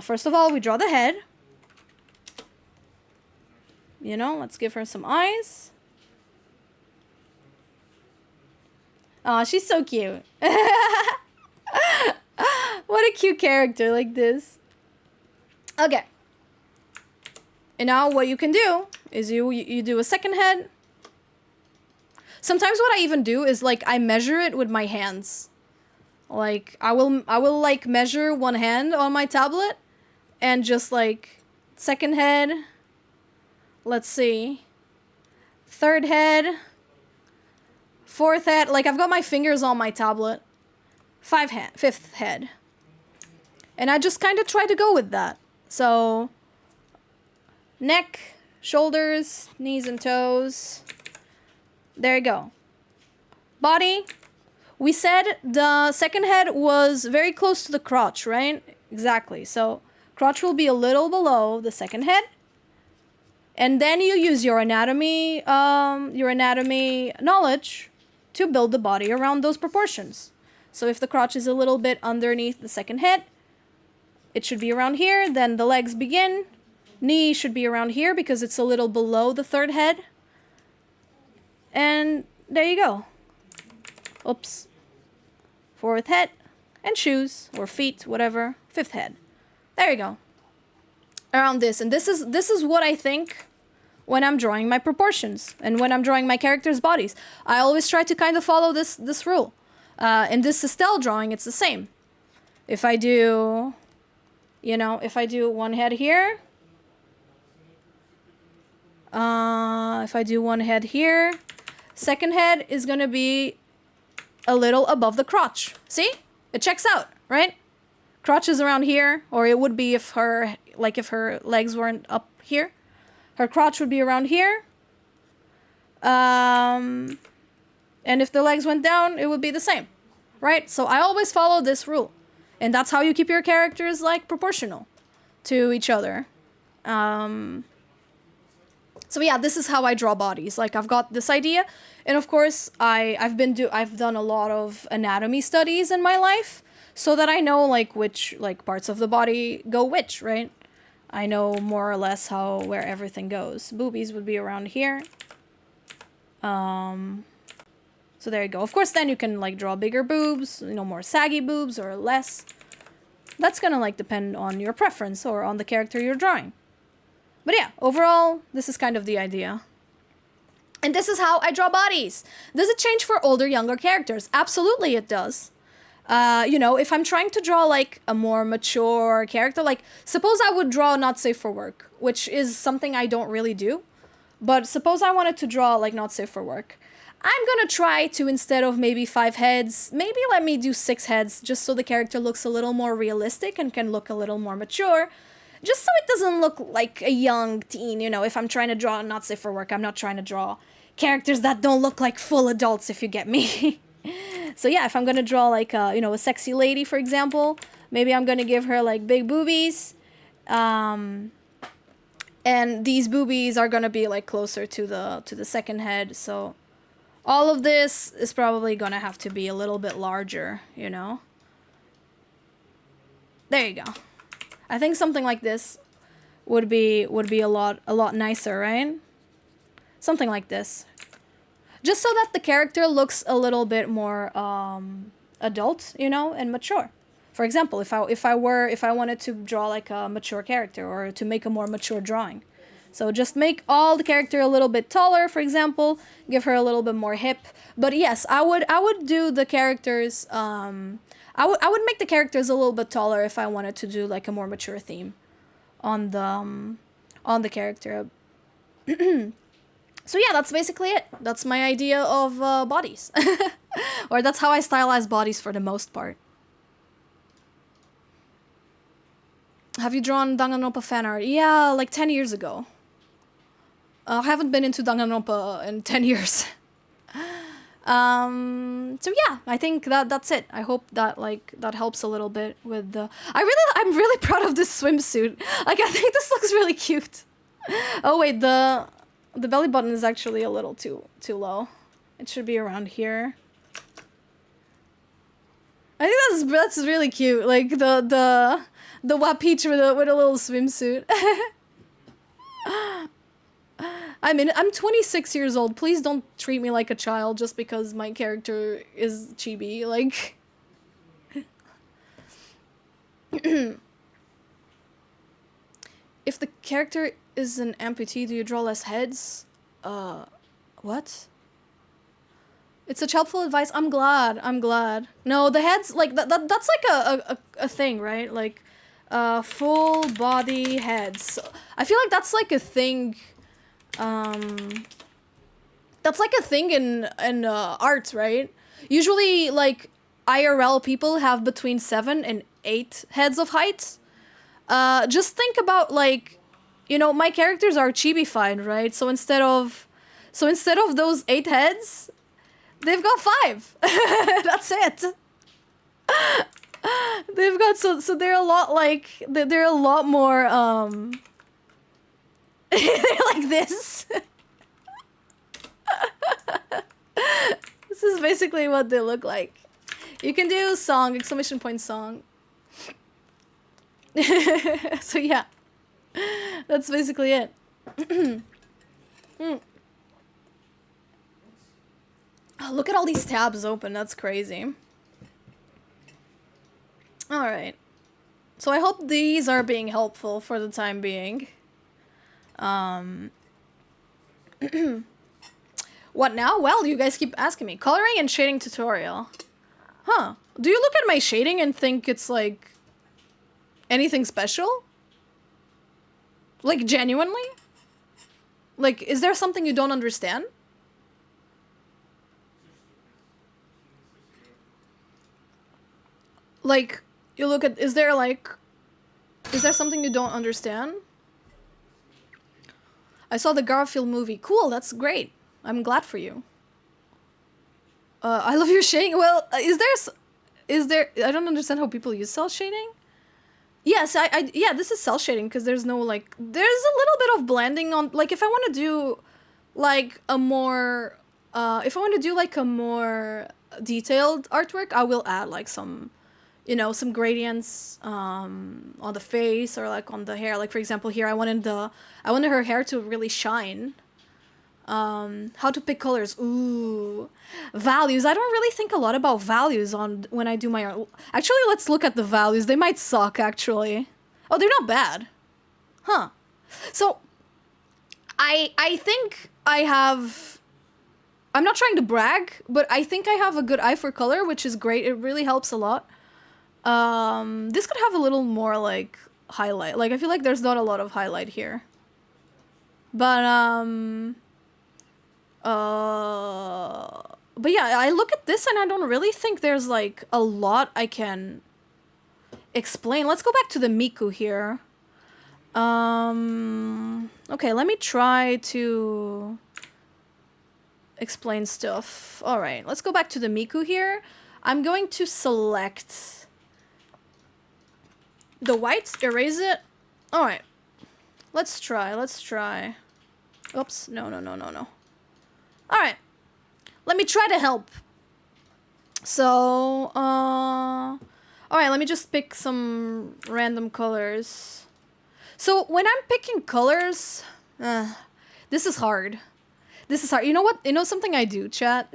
First of all, we draw the head. You know, let's give her some eyes. Oh, she's so cute. What a cute character like this. Okay. And now what you can do is you do a second head. Sometimes what I even do is like I measure it with my hands. Like I will like measure one hand on my tablet and just like second head. Let's see. Third head. Fourth head. Like I've got my fingers on my tablet. Fifth head. And I just kind of try to go with that. So neck, shoulders, knees and toes. There you go. Body. We said the second head was very close to the crotch, right? Exactly. So crotch will be a little below the second head. And then you use your anatomy knowledge to build the body around those proportions. So if the crotch is a little bit underneath the second head, it should be around here. Then the legs begin. Knee should be around here because it's a little below the third head. And there you go. Oops. Fourth head. And shoes or feet, whatever. Fifth head. There you go. Around this. And this is what I think when I'm drawing my proportions and when I'm drawing my characters' bodies. I always try to kind of follow this rule. In this Estelle drawing, it's the same. If I do, you know, if I do one head here, if I do one head here, second head is going to be a little above the crotch. See? It checks out, right? Crotch is around here, or it would be if her legs weren't up here. Her crotch would be around here. And if the legs went down, it would be the same, right? So I always follow this rule. And that's how you keep your characters, like, proportional to each other. So yeah, this is how I draw bodies. Like, I've got this idea. And of course, I've done a lot of anatomy studies in my life so that I know, like, which, like, parts of the body go which, right? I know more or less where everything goes. Boobies would be around here. So there you go. Of course, then you can like draw bigger boobs, you know, more saggy boobs or less. That's gonna like depend on your preference or on the character you're drawing. But yeah, overall, this is kind of the idea. And this is how I draw bodies. Does it change for older, younger characters? Absolutely it does. You know, if I'm trying to draw like a more mature character, like suppose I would draw Not Safe for Work, which is something I don't really do. But suppose I wanted to draw like Not Safe for Work. I'm gonna try to, instead of maybe 5 heads, maybe let me do 6 heads, just so the character looks a little more realistic and can look a little more mature. Just so it doesn't look like a young teen, you know. If I'm trying to draw Not Safe for Work, I'm not trying to draw characters that don't look like full adults, if you get me. So yeah, if I'm gonna draw like a, you know, a sexy lady, for example, maybe I'm gonna give her like big boobies. And these boobies are gonna be like closer to the second head, so all of this is probably gonna have to be a little bit larger, you know. There you go. I think something like this would be a lot nicer, right? Something like this. Just so that the character looks a little bit more adult, you know, and mature. For example, if I wanted to draw like a mature character or to make a more mature drawing. So just make all the character a little bit taller, for example, give her a little bit more hip. But yes, I would do the characters. I would make the characters a little bit taller if I wanted to do like a more mature theme on the character. So yeah, that's basically it. That's my idea of bodies. Or that's how I stylize bodies for the most part. Have you drawn Danganronpa fan art? Yeah, like 10 years ago. I haven't been into Danganronpa in 10 years. So yeah, I think that's it. I hope that like that helps a little bit with the I'm really proud of this swimsuit. Like I think this looks really cute. Oh wait, the belly button is actually a little too low. It should be around here. I think that's really cute. Like the Wapeach with a little swimsuit. I mean, I'm 26 years old. Please don't treat me like a child just because my character is chibi. Like, if the character is an amputee, do you draw less heads? What? It's such helpful advice. I'm glad. No, the heads, like, that's like a thing, right? Like, full body heads. I feel like that's like a thing. That's like a thing in art, right? Usually, like, IRL people have between 7 and 8 heads of height. Just think about, like, you know, my characters are chibi-fied, right? So instead of those 8 heads, they've got 5. That's it. They've got so they're a lot like they're a lot more like this. This is basically what they look like. You can do song, exclamation point song. So yeah, that's basically it. Oh, look at all these tabs open. That's crazy. All right. So I hope these are being helpful for the time being. What now? Well, you guys keep asking me. Coloring and shading tutorial. Huh. Do you look at my shading and think it's like anything special? Like genuinely? Like, is there something you don't understand? Like, you look at, is there something you don't understand? I saw the Garfield movie. Cool, that's great. I'm glad for you. I love your shading. Well, is there, I don't understand how people use cell shading. Yes, yeah, this is cell shading because there's no, like, there's a little bit of blending on, like, if I want to do, like, a more detailed artwork, I will add, like, some, you know, some gradients on the face or like on the hair. Like for example, here I wanted her hair to really shine. How to pick colors? Ooh, values. I don't really think a lot about values on when I do my art. Actually, let's look at the values. They might suck actually. Oh, they're not bad. Huh. So I think I have, I'm not trying to brag, but I think I have a good eye for color, which is great. It really helps a lot. This could have a little more, like, highlight. Like, I feel like there's not a lot of highlight here. But yeah, I look at this and I don't really think there's, like, a lot I can explain. Let's go back to the Miku here. Okay, let me try to explain stuff. Alright, let's go back to the Miku here. I'm going to select the white, erase it. Alright. Let's try. Oops. No. Alright. Let me try to help. So, alright, let me just pick some random colors. So, when I'm picking colors, this is hard. You know what? You know something I do, chat?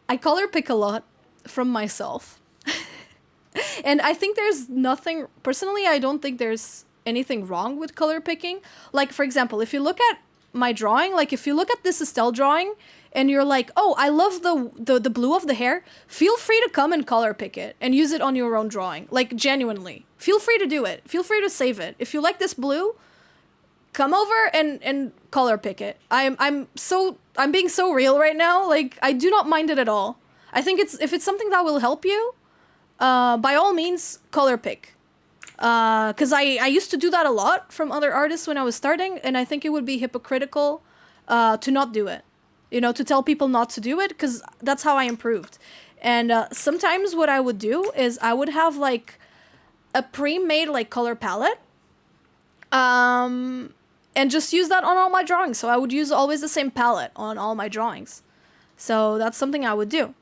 I color pick a lot from myself. And I think there's nothing, personally, I don't think there's anything wrong with color picking. Like, for example, if you look at my drawing, like if you look at this Estelle drawing and you're like, oh, I love the blue of the hair, feel free to come and color pick it and use it on your own drawing. Like, genuinely. Feel free to do it. Feel free to save it. If you like this blue, come over and color pick it. I'm being so real right now. Like, I do not mind it at all. I think if it's something that will help you, by all means, color pick. Because I used to do that a lot from other artists when I was starting, and I think it would be hypocritical to not do it. You know, to tell people not to do it, because that's how I improved. And sometimes what I would do is I would have, like, a pre-made, like, color palette, and just use that on all my drawings. So I would use always the same palette on all my drawings. So that's something I would do.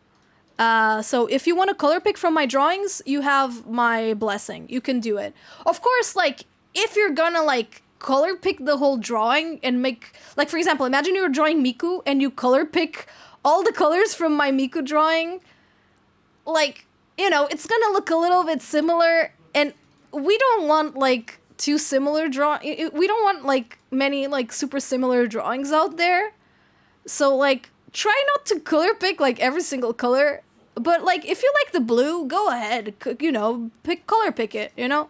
So if you want to color pick from my drawings, you have my blessing. You can do it. Of course, like, if you're gonna, like, color pick the whole drawing and make, like, for example, imagine you're drawing Miku and you color pick all the colors from my Miku drawing. Like, you know, it's gonna look a little bit similar, and we don't want, like, too similar we don't want, like, many, like, super similar drawings out there. So, like, try not to color pick, like, every single color. But, like, if you like the blue, go ahead. You know, color pick it, you know?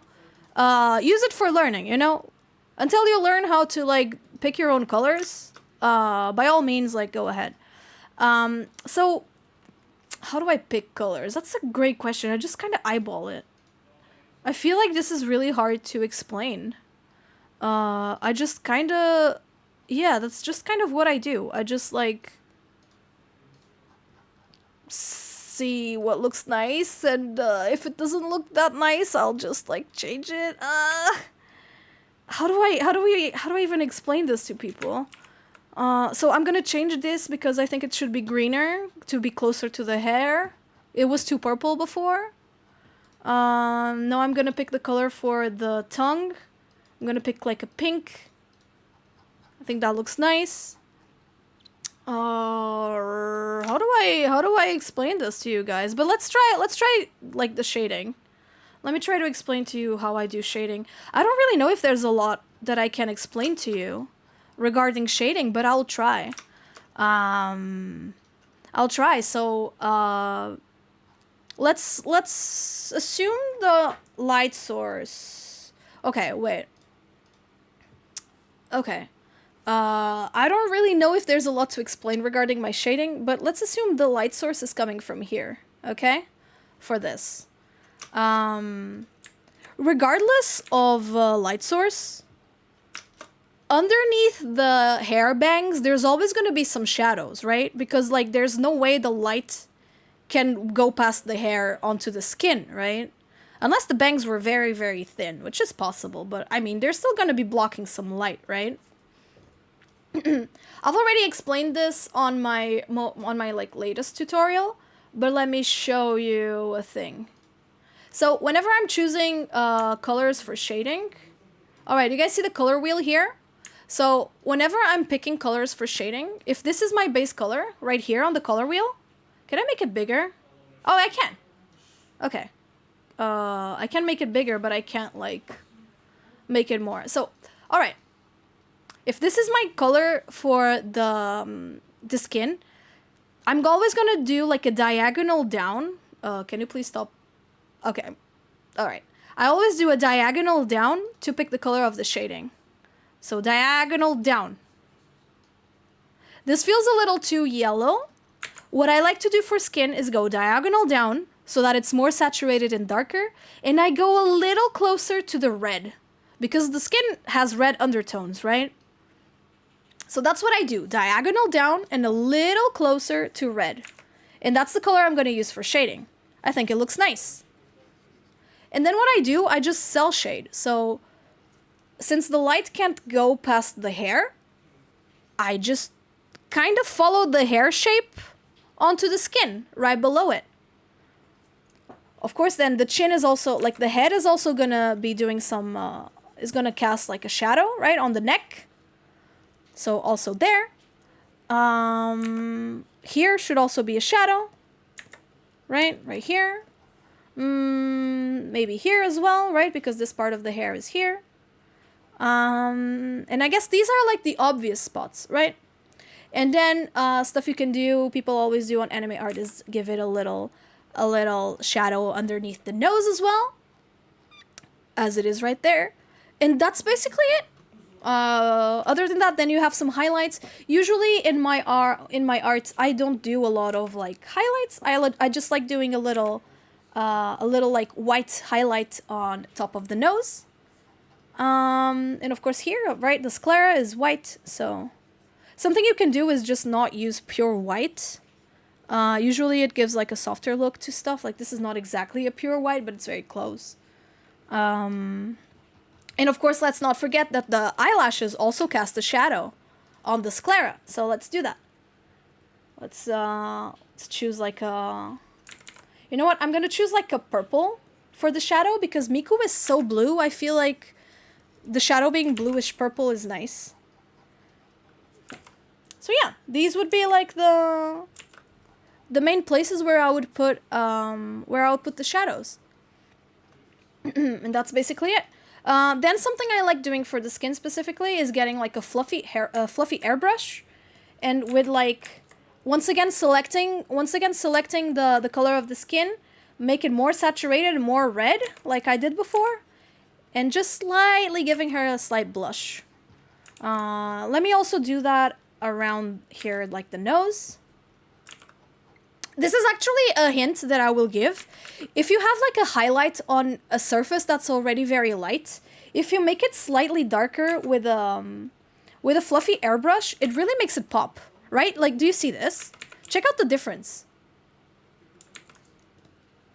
Use it for learning, you know? Until you learn how to, like, pick your own colors, by all means, like, go ahead. So, how do I pick colors? That's a great question. I just kind of eyeball it. I feel like this is really hard to explain. I just kind of... Yeah, that's just kind of what I do. I just, like... see what looks nice, and if it doesn't look that nice, I'll just, like, change it. How do I even explain this to people? So I'm gonna change this because I think it should be greener to be closer to the hair. It was too purple before. Now I'm gonna pick the color for the tongue. I'm gonna pick, like, a pink. I think that looks nice. How do I explain this to you guys? But let's try like the shading. Let me try to explain to you how I do shading. I don't really know if there's a lot that I can explain to you regarding shading, but I'll try. I'll try. So, let's assume the light source. Okay, wait. Okay. I don't really know if there's a lot to explain regarding my shading, but let's assume the light source is coming from here, okay? For this. Regardless of light source, underneath the hair bangs, there's always going to be some shadows, right? Because, like, there's no way the light can go past the hair onto the skin, right? Unless the bangs were very, very thin, which is possible, but, I mean, they're still going to be blocking some light, right? I've already explained this on my like latest tutorial, but let me show you a thing. So whenever I'm choosing colors for shading, all right, you guys see the color wheel here? So whenever I'm picking colors for shading, if this is my base color right here on the color wheel, can I make it bigger? Oh, I can. Okay. I can make it bigger, but I can't, like, make it more. So, all right. If this is my color for the skin, I'm always going to do, like, a diagonal down. Can you please stop? Okay. All right. I always do a diagonal down to pick the color of the shading. So, diagonal down. This feels a little too yellow. What I like to do for skin is go diagonal down so that it's more saturated and darker. And I go a little closer to the red because the skin has red undertones, right? So that's what I do. Diagonal down and a little closer to red. And that's the color I'm going to use for shading. I think it looks nice. And then what I do, I just cell shade. So since the light can't go past the hair, I just kind of follow the hair shape onto the skin right below it. Of course, then the chin is also, like, the head is also going to be doing some, is going to cast, like, a shadow, right, on the neck. So also there. Here should also be a shadow. Right here. Maybe here as well, right? Because this part of the hair is here. And I guess these are like the obvious spots, right? And then stuff you can do, people always do on anime art, is give it a little shadow underneath the nose as well, as it is right there. And that's basically it. Other than that, then you have some highlights. Usually in my arts, I don't do a lot of like highlights. I just like doing a little like white highlight on top of the nose. And of course here, right, the sclera is white, so something you can do is just not use pure white. Usually it gives like a softer look to stuff. Like this is not exactly a pure white, but it's very close. And of course, let's not forget that the eyelashes also cast a shadow on the sclera. So let's do that. Let's choose like a... You know what? I'm gonna choose like a purple for the shadow because Miku is so blue. I feel like the shadow being bluish purple is nice. So yeah, these would be like the main places where I would put the shadows. And that's basically it. Then something I like doing for the skin specifically is getting like a fluffy airbrush, and with like once again selecting the color of the skin, make it more saturated and more red like I did before, and just slightly giving her a slight blush. Let me also do that around here, like the nose. This is actually a hint that I will give. If you have like a highlight on a surface that's already very light, if you make it slightly darker with a fluffy airbrush, it really makes it pop, right? Like, do you see this? Check out the difference.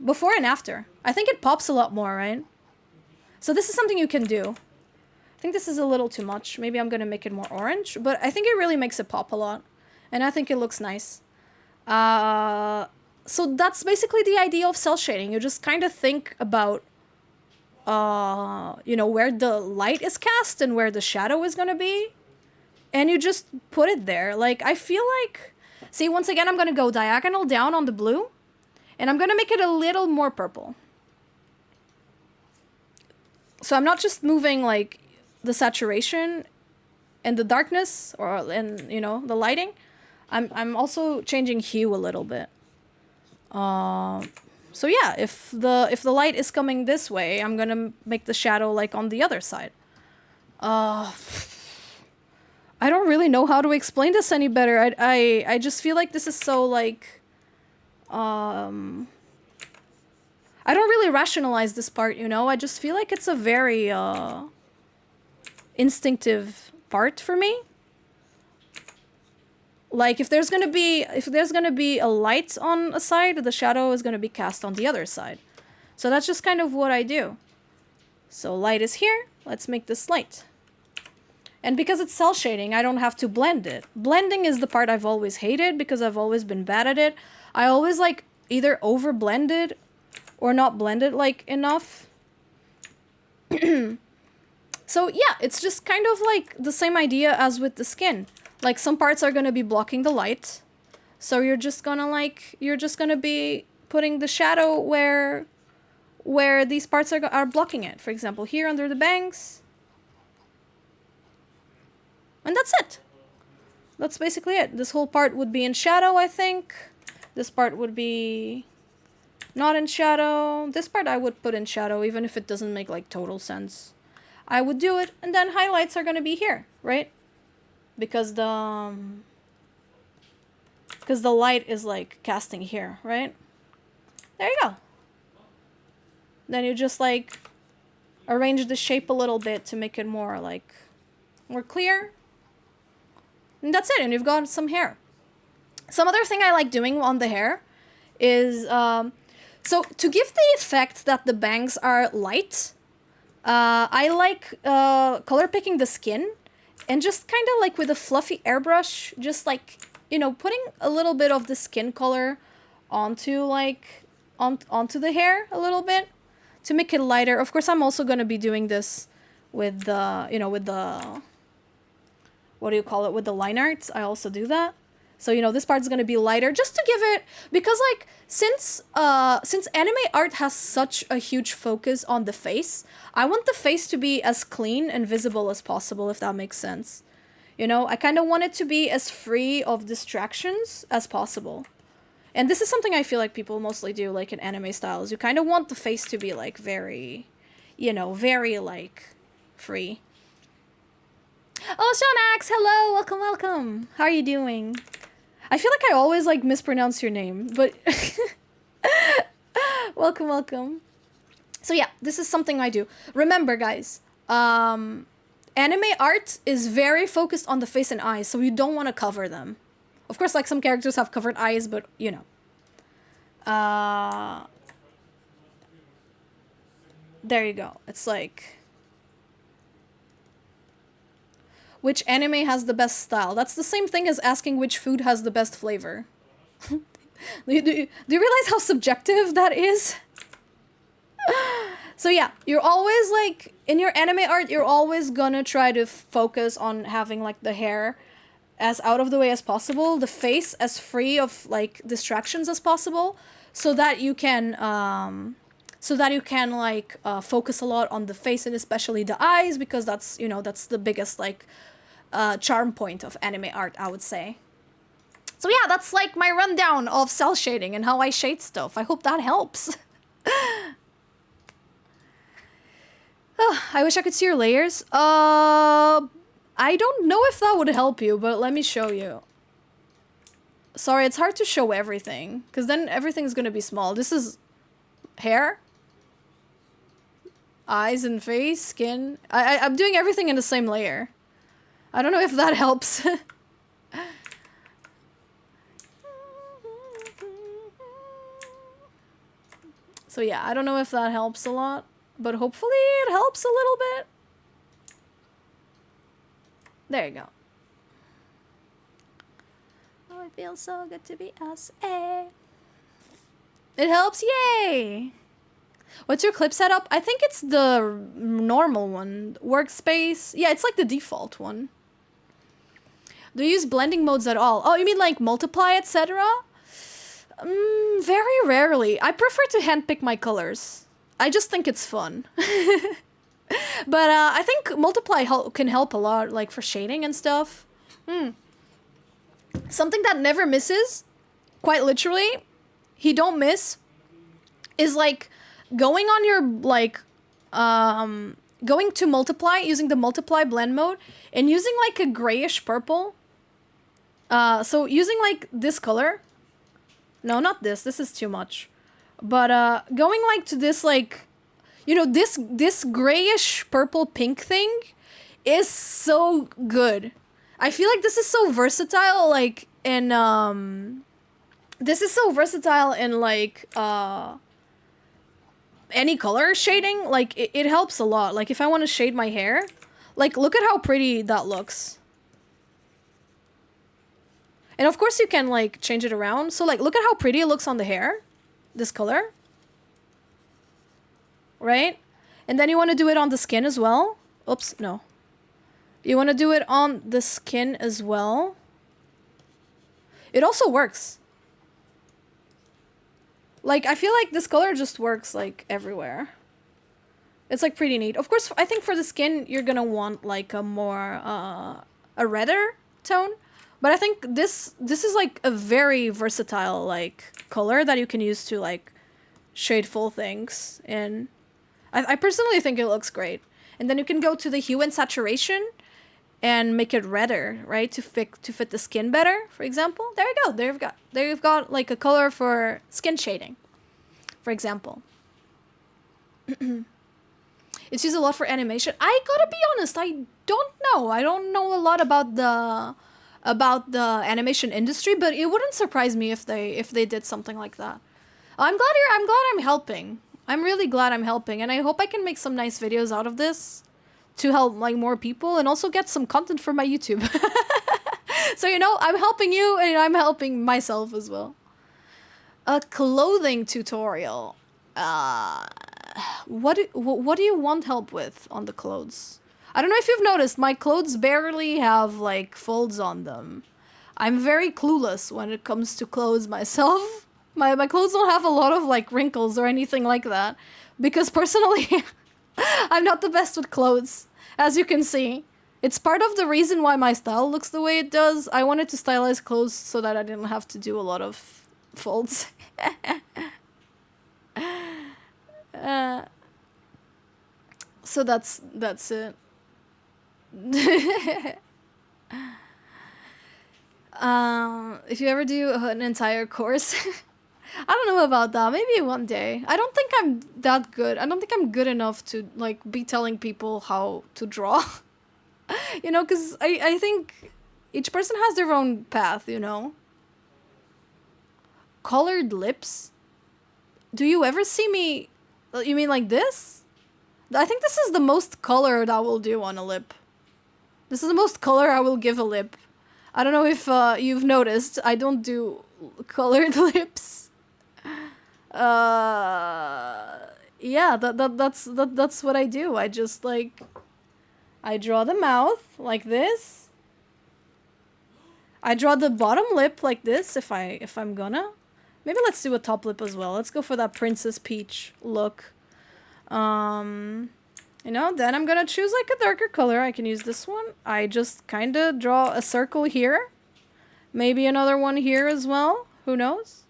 Before and after. I think it pops a lot more, right? So this is something you can do. I think this is a little too much. Maybe I'm gonna make it more orange, but I think it really makes it pop a lot. And I think it looks nice. So that's basically the idea of cell shading. You just kind of think about, you know, where the light is cast and where the shadow is going to be. And you just put it there. Like, I feel like... See, once again, I'm going to go diagonal down on the blue. And I'm going to make it a little more purple. So I'm not just moving, like, the saturation and the darkness, and you know, the lighting. I'm also changing hue a little bit. So yeah, if the light is coming this way, I'm gonna make the shadow like on the other side. I don't really know how to explain this any better. I just feel like this is so like... I don't really rationalize this part, you know? I just feel like it's a very instinctive part for me. Like, if there's gonna be a light on a side, the shadow is gonna be cast on the other side. So that's just kind of what I do. So light is here. Let's make this light. And because it's cell shading, I don't have to blend it. Blending is the part I've always hated because I've always been bad at it. I always like either over blended or not blended like enough. So yeah, it's just kind of like the same idea as with the skin. Like, some parts are gonna be blocking the light, so you're just gonna be putting the shadow where these parts are blocking it. For example, here under the bangs, and that's it. That's basically it. This whole part would be in shadow, I think. This part would be not in shadow. This part I would put in shadow, even if it doesn't make like total sense. I would do it, and then highlights are gonna be here, right? Because the light is like casting here, right? There you go. Then you just like arrange the shape a little bit to make it more like more clear. And that's it, and you've got some hair. Some other thing I like doing on the hair is so to give the effect that the bangs are light, I like color picking the skin. And just kind of like with a fluffy airbrush, just like, you know, putting a little bit of the skin color onto like, onto the hair a little bit to make it lighter. Of course, I'm also going to be doing this with the, you know, with the, what do you call it? With the line arts. I also do that. So, you know, this part's gonna be lighter just to give it, because like, since anime art has such a huge focus on the face, I want the face to be as clean and visible as possible, if that makes sense. You know, I kind of want it to be as free of distractions as possible. And this is something I feel like people mostly do, like in anime styles. You kind of want the face to be like very, you know, very like free. Oh, Shonax, hello, welcome, welcome. How are you doing? I feel like I always like mispronounce your name, but welcome, welcome. So yeah, this is something I do. Remember, guys, anime art is very focused on the face and eyes, so you don't want to cover them. Of course, like some characters have covered eyes, but you know. There you go. It's like, which anime has the best style? That's the same thing as asking which food has the best flavor. do you realize how subjective that is? So yeah, you're always like, in your anime art, you're always gonna try to focus on having like the hair as out of the way as possible, the face as free of like distractions as possible, so that you can like focus a lot on the face and especially the eyes, because that's, you know, that's the biggest like charm point of anime art, I would say. So yeah, that's like my rundown of cell shading and how I shade stuff. I hope that helps. Oh, I wish I could see your layers. I don't know if that would help you, but let me show you. Sorry, it's hard to show everything, because then everything's gonna be small. This is hair, eyes and face, skin. I'm doing everything in the same layer. I don't know if that helps. So yeah, I don't know if that helps a lot, but hopefully it helps a little bit. There you go. Oh, it feels so good to be us. Eh. It helps, yay! What's your clip setup? I think it's the normal one. Workspace. Yeah, it's like the default one. Do you use blending modes at all? Oh, you mean like multiply, etc.? Very rarely. I prefer to handpick my colors. I just think it's fun. But I think multiply can help a lot, like for shading and stuff. Something that never misses, quite literally, he don't miss, is like going on your like going to multiply, using the multiply blend mode, and using like a grayish purple. So using like this color. No, not this. This is too much. But going like to this like, you know, this grayish purple pink thing is so good. I feel like this is so versatile, like in this is so versatile in like any color shading. Like it helps a lot. Like if I want to shade my hair, like look at how pretty that looks. And of course you can like change it around. So like look at how pretty it looks on the hair, this color. Right? And then you want to do it on the skin as well. Oops, no. You want to do it on the skin as well. It also works. Like, I feel like this color just works, like, everywhere. It's, like, pretty neat. Of course, I think for the skin, you're gonna want, like, a more, a redder tone. But I think this is, like, a very versatile, like, color that you can use to, like, shade full things in. I personally think it looks great. And then you can go to the hue and saturation and make it redder, right? To fit the skin better, for example. There you go. There you've got like a color for skin shading, for example. It's used a lot for animation. I gotta be honest, I don't know. I don't know a lot about the animation industry, but it wouldn't surprise me if they did something like that. I'm glad I'm helping. I'm really glad I'm helping, and I hope I can make some nice videos out of this to help like more people and also get some content for my YouTube. So, you know, I'm helping you and I'm helping myself as well. A clothing tutorial. What do you want help with on the clothes? I don't know if you've noticed, my clothes barely have like folds on them. I'm very clueless when it comes to clothes myself. My clothes don't have a lot of like wrinkles or anything like that. Because personally, I'm not the best with clothes, as you can see. It's part of the reason why my style looks the way it does. I wanted to stylize clothes so that I didn't have to do a lot of folds. So that's it. If you ever do an entire course, I don't know about that. Maybe one day. I don't think I'm that good. I don't think I'm good enough to like be telling people how to draw. You know, because I think each person has their own path, you know? Colored lips? Do you ever see me... You mean like this? I think this is the most color that I will do on a lip. This is the most color I will give a lip. I don't know if you've noticed, I don't do colored lips. Yeah, that's what I do. I just like... I draw the mouth like this. I draw the bottom lip like this if I'm gonna. Maybe let's do a top lip as well. Let's go for that Princess Peach look. You know, then I'm gonna choose like a darker color. I can use this one. I just kind of draw a circle here. Maybe another one here as well. Who knows?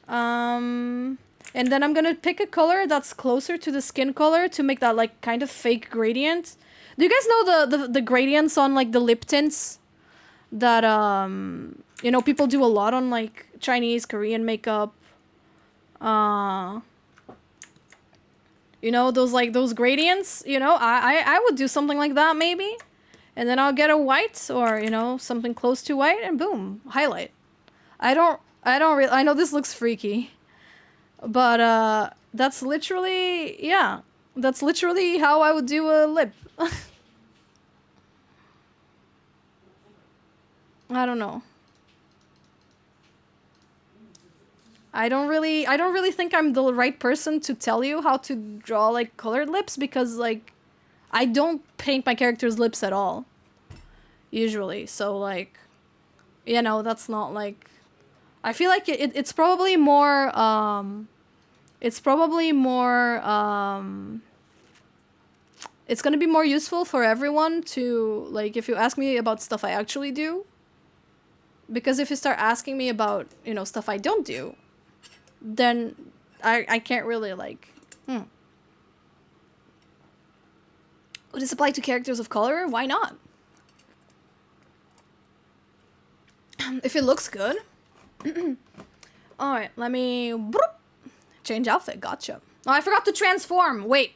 And then I'm gonna pick a color that's closer to the skin color to make that like kind of fake gradient. Do you guys know the gradients on like the lip tints that you know, people do a lot on like Chinese, Korean makeup? You know, those gradients, you know, I would do something like that maybe. And then I'll get a white or, you know, something close to white and boom, highlight. I know this looks freaky, but that's literally, yeah, that's literally how I would do a lip. I don't know. I don't really think I'm the right person to tell you how to draw like colored lips because like I don't paint my character's lips at all usually. So like, you know, that's not like, I feel like it's probably more it's gonna be more useful for everyone to like, if you ask me about stuff I actually do, because if you start asking me about, you know, stuff I don't do, then I can't really like, Would this apply to characters of color? Why not? If it looks good. Alright, let me... change outfit, gotcha. Oh, I forgot to transform! Wait.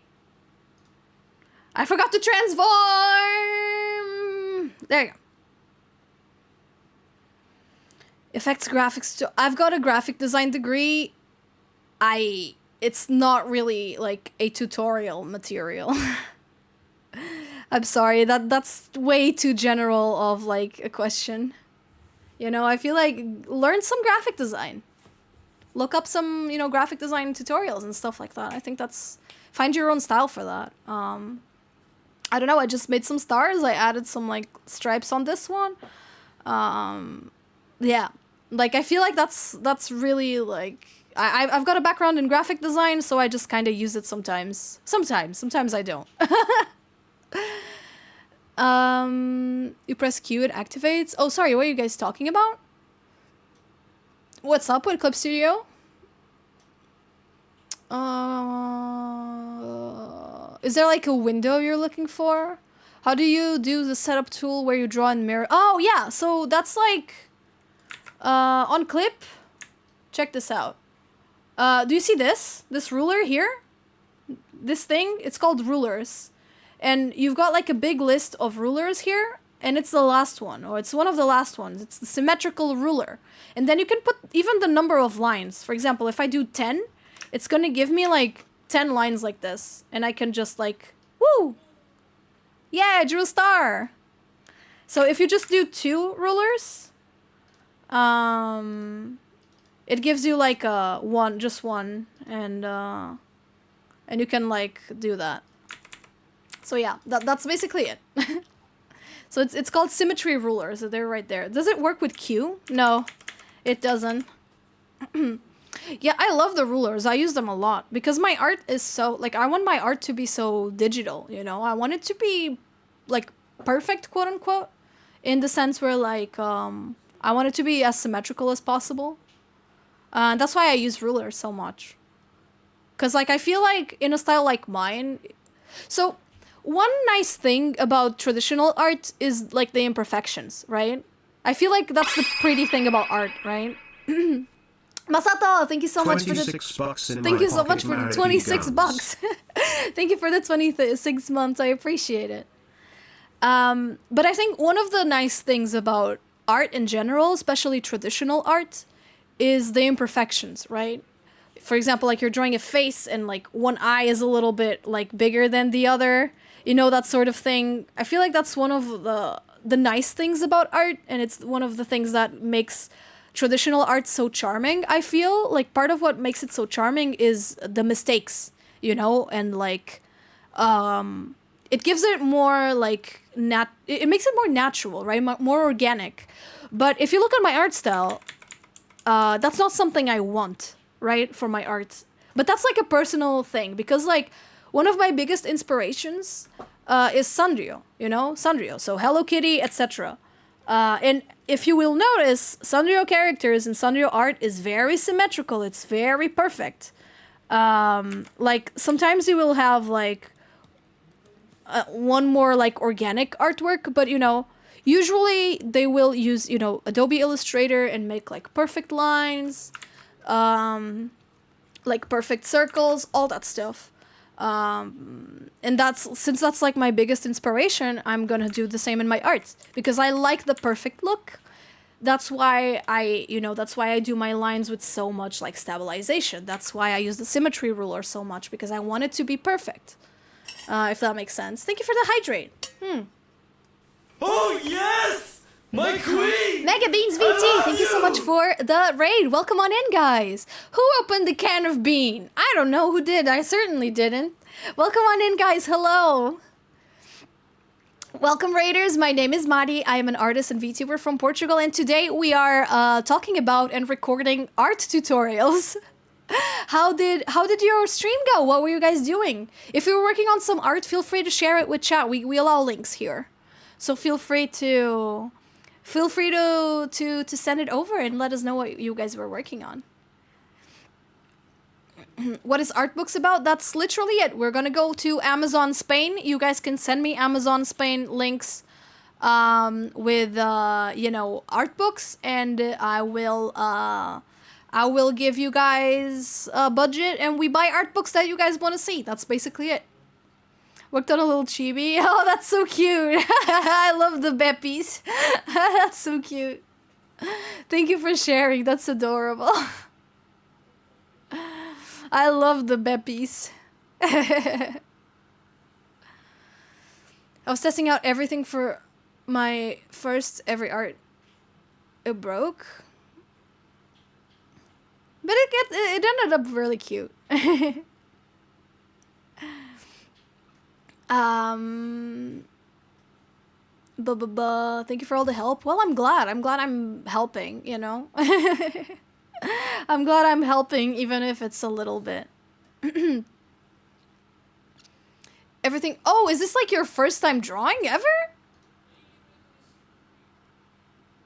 I forgot to transform! There you go. Effects, graphics... I've got a graphic design degree. It's not really, like, a tutorial material. I'm sorry, that's way too general of, like, a question. You know, I feel like, learn some graphic design. Look up some, you know, graphic design tutorials and stuff like that. I think that's... Find your own style for that. I don't know, I just made some stars. I added some, like, stripes on this one. Yeah. Like, I feel like that's really, like... I've got a background in graphic design, so I just kind of use it sometimes. Sometimes I don't. You press Q, it activates. Oh, sorry, what are you guys talking about? What's up with Clip Studio? Is there like a window you're looking for? How do you do the setup tool where you draw in mirror? Oh, yeah, so that's like... on Clip, check this out. Do you see this? This ruler here? This thing? It's called rulers. And you've got like a big list of rulers here, and it's the last one, or it's one of the last ones. It's the symmetrical ruler. And then you can put even the number of lines. For example, if I do 10, it's gonna give me like 10 lines like this. And I can just like, woo! Yeah, I drew a star! So if you just do 2 rulers, it gives you like just one, and you can like do that. So yeah, that's basically it. So it's called symmetry ruler. So they're right there. Does it work with Q? No, it doesn't. Yeah, I love the rulers. I use them a lot because my art is so, like, I want my art to be so digital, you know? I want it to be, like, perfect, quote unquote, in the sense where, like, I want it to be as symmetrical as possible. That's why I use rulers so much. Because, like, I feel like in a style like mine... So, one nice thing about traditional art is, like, the imperfections, right? I feel like that's the pretty thing about art, right? Masato, thank you so much for the... Thank you so much for the 26 bucks. Thank you for the 26 months. I appreciate it. But I think one of the nice things about art in general, especially traditional art, is the imperfections, right? For example, like you're drawing a face and like one eye is a little bit like bigger than the other, you know, that sort of thing. I feel like that's one of the nice things about art, and it's one of the things that makes traditional art so charming. I feel like part of what makes it so charming is the mistakes, you know, and like it gives it more like it makes it more natural, right? More organic. But if you look at my art style, that's not something I want, right, for my art. But that's like a personal thing, because like one of my biggest inspirations is Sanrio, you know, Sanrio. So Hello Kitty, etc. And if you will notice, Sanrio characters and Sanrio art is very symmetrical. It's very perfect. Like sometimes you will have like one more like organic artwork, but you know, usually they will use, you know, Adobe Illustrator and make like perfect lines, like perfect circles, all that stuff. And since that's like my biggest inspiration, I'm gonna do the same in my art because I like the perfect look. That's why I do my lines with so much like stabilization. That's why I use the symmetry ruler so much, because I want it to be perfect. If that makes sense. Thank you for the hydrate. Oh yes! My queen! Mega Beans VT, thank you so much for the raid. Welcome on in, guys. Who opened the can of bean? I don't know who did. I certainly didn't. Welcome on in, guys. Hello. Welcome, raiders. My name is Mari. I am an artist and VTuber from Portugal, and today we are talking about and recording art tutorials. How did your stream go? What were you guys doing? If you were working on some art, feel free to share it with chat. We allow links here, so feel free to send it over and let us know what you guys were working on. What is art books about? That's literally it. We're gonna go to Amazon Spain. You guys can send me Amazon Spain links with you know, art books, and I will give you guys a budget and we buy art books that you guys want to see. That's basically it. Worked on a little chibi. Oh, that's so cute. I love the Beppies. That's so cute. Thank you for sharing. That's adorable. I love the Beppies. I was testing out everything for my first ever art. It broke. But it ended up really cute. Thank you for all the help. Well, I'm glad I'm helping, you know. I'm glad I'm helping, even if it's a little bit. Everything. Oh, is this like your first time drawing ever?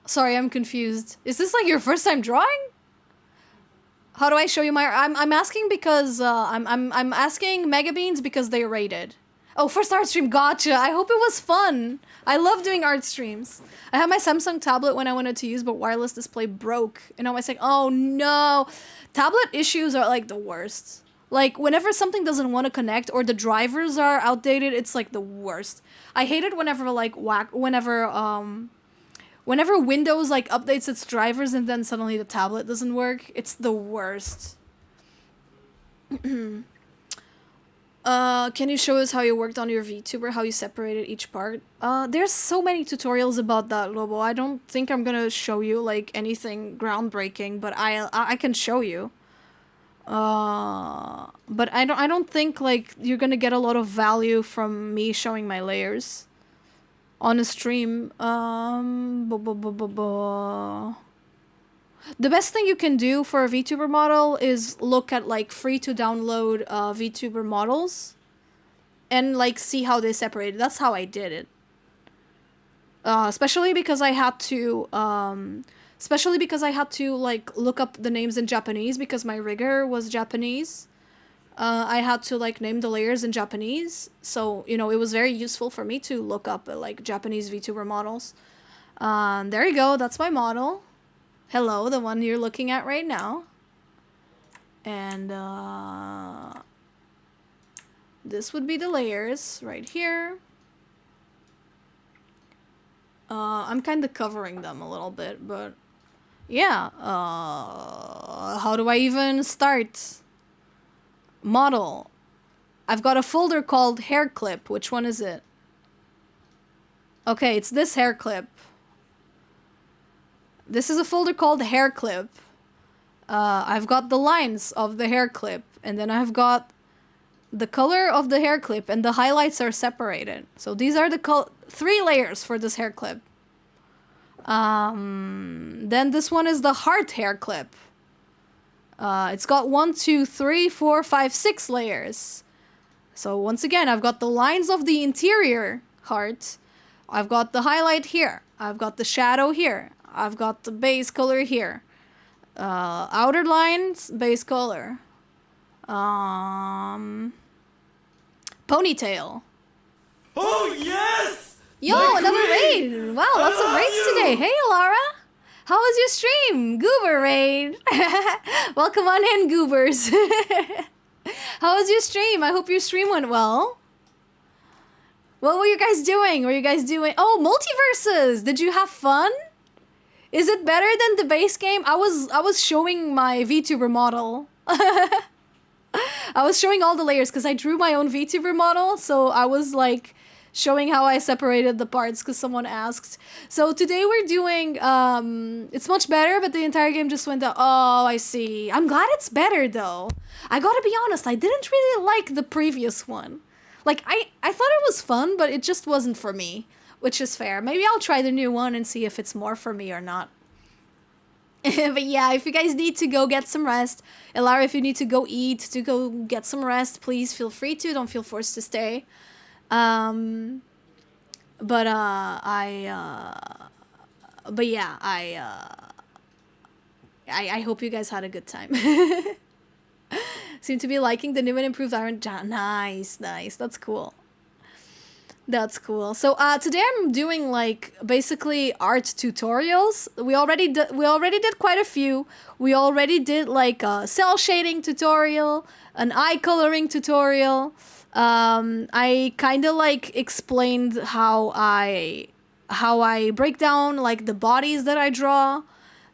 Sorry, I'm confused. Is this like your first time drawing? How do I show you my... I'm asking because... I'm asking Mega Beans because they rated. Oh, first art stream, gotcha. I hope it was fun. I love doing art streams. I had my Samsung tablet when I wanted to use, but wireless display broke. And I was like, oh no. Tablet issues are like the worst. Like, whenever something doesn't want to connect or the drivers are outdated, it's like the worst. I hate it whenever like whenever Windows like updates its drivers and then suddenly the tablet doesn't work. It's the worst. Can you show us how you worked on your VTuber, how you separated each part? There's so many tutorials about that, Lobo. I don't think I'm gonna show you like anything groundbreaking, but I can show you. But I don't think like you're gonna get a lot of value from me showing my layers. on a stream. The best thing you can do for a VTuber model is look at like free to download VTuber models and like see how they separated. That's how I did it. Especially because I had to like look up the names in Japanese because my rigger was Japanese. I had to like name the layers in Japanese, so you know it was very useful for me to look up like Japanese VTuber models. There you go. That's my model. Hello, the one you're looking at right now. And this would be the layers right here. I'm kind of covering them a little bit, but yeah. How do I even start? Model. I've got a folder called hair clip. Which one is it? Okay, it's this hair clip. This is a folder called hair clip. I've got the lines of the hair clip, and then I've got the color of the hair clip, and the highlights are separated. So these are the 3 layers for this hair clip. Then this one is the heart hair clip. It's got 1, 2, 3, 4, 5, 6 layers. So once again, I've got the lines of the interior heart. I've got the highlight here. I've got the shadow here. I've got the base color here. Outer lines, base color. Ponytail. Oh yes! Yo, My another queen! raid! Wow, lots of love raids you! today. Hey, Lara! How was your stream? Goober raid! Welcome on in, goobers! How was your stream? I hope your stream went well. What were you guys doing? Oh, multiverses! Did you have fun? Is it better than the base game? I was showing my VTuber model. I was showing all the layers because I drew my own VTuber model, so I was like showing how I separated the parts because someone asked. So today we're doing, it's much better, but the entire game just went down. Oh, I see. I'm glad it's better though. I gotta be honest, I didn't really like the previous one. Like, I thought it was fun, but it just wasn't for me, which is fair. Maybe I'll try the new one and see if it's more for me or not. But yeah, if you guys need to go get some rest, Elara, if you need to go eat, to go get some rest, please feel free to. Don't feel forced to stay. But yeah, I hope you guys had a good time. Seem to be liking the new and improved Iron. Nice. That's cool. That's cool. So today I'm doing like basically art tutorials. We already did quite a few. We already did like a cell shading tutorial, an eye coloring tutorial. I kind of like explained how I break down like the bodies that I draw,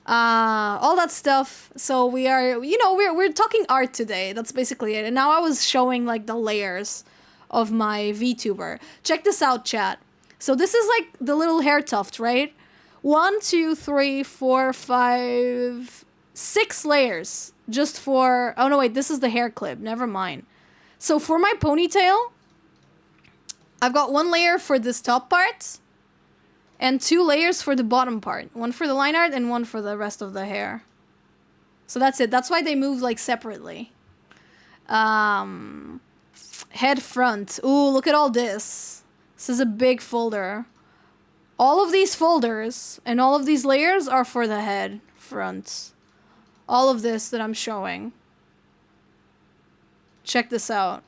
all that stuff. So we are, we're talking art today. That's basically it. And now I was showing like the layers of my VTuber. Check this out, chat. So this is like the little hair tuft, right? 1, 2, 3, 4, 5, 6 layers just for, oh no, wait, this is the hair clip. Never mind. So for my ponytail, I've got 1 layer for this top part and 2 layers for the bottom part. 1 for the line art and 1 for the rest of the hair. So that's it. That's why they move like separately. Head front. Ooh, look at all this. This is a big folder. All of these folders and all of these layers are for the head front. All of this that I'm showing. Check this out.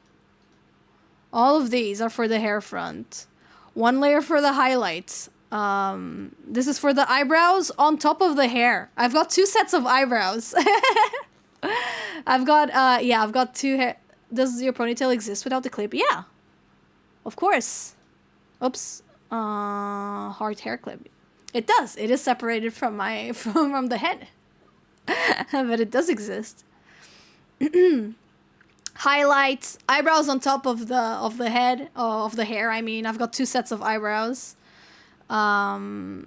All of these are for the hair front. 1 layer for the highlights. This is for the eyebrows on top of the hair. I've got 2 sets of eyebrows. I've got 2 hair. Does your ponytail exist without the clip? Yeah. Of course. Oops. Heart hair clip. It does. It is separated from my from the head. But it does exist. Highlights, eyebrows on top of the head, of the hair. I mean, I've got 2 sets of eyebrows. Hair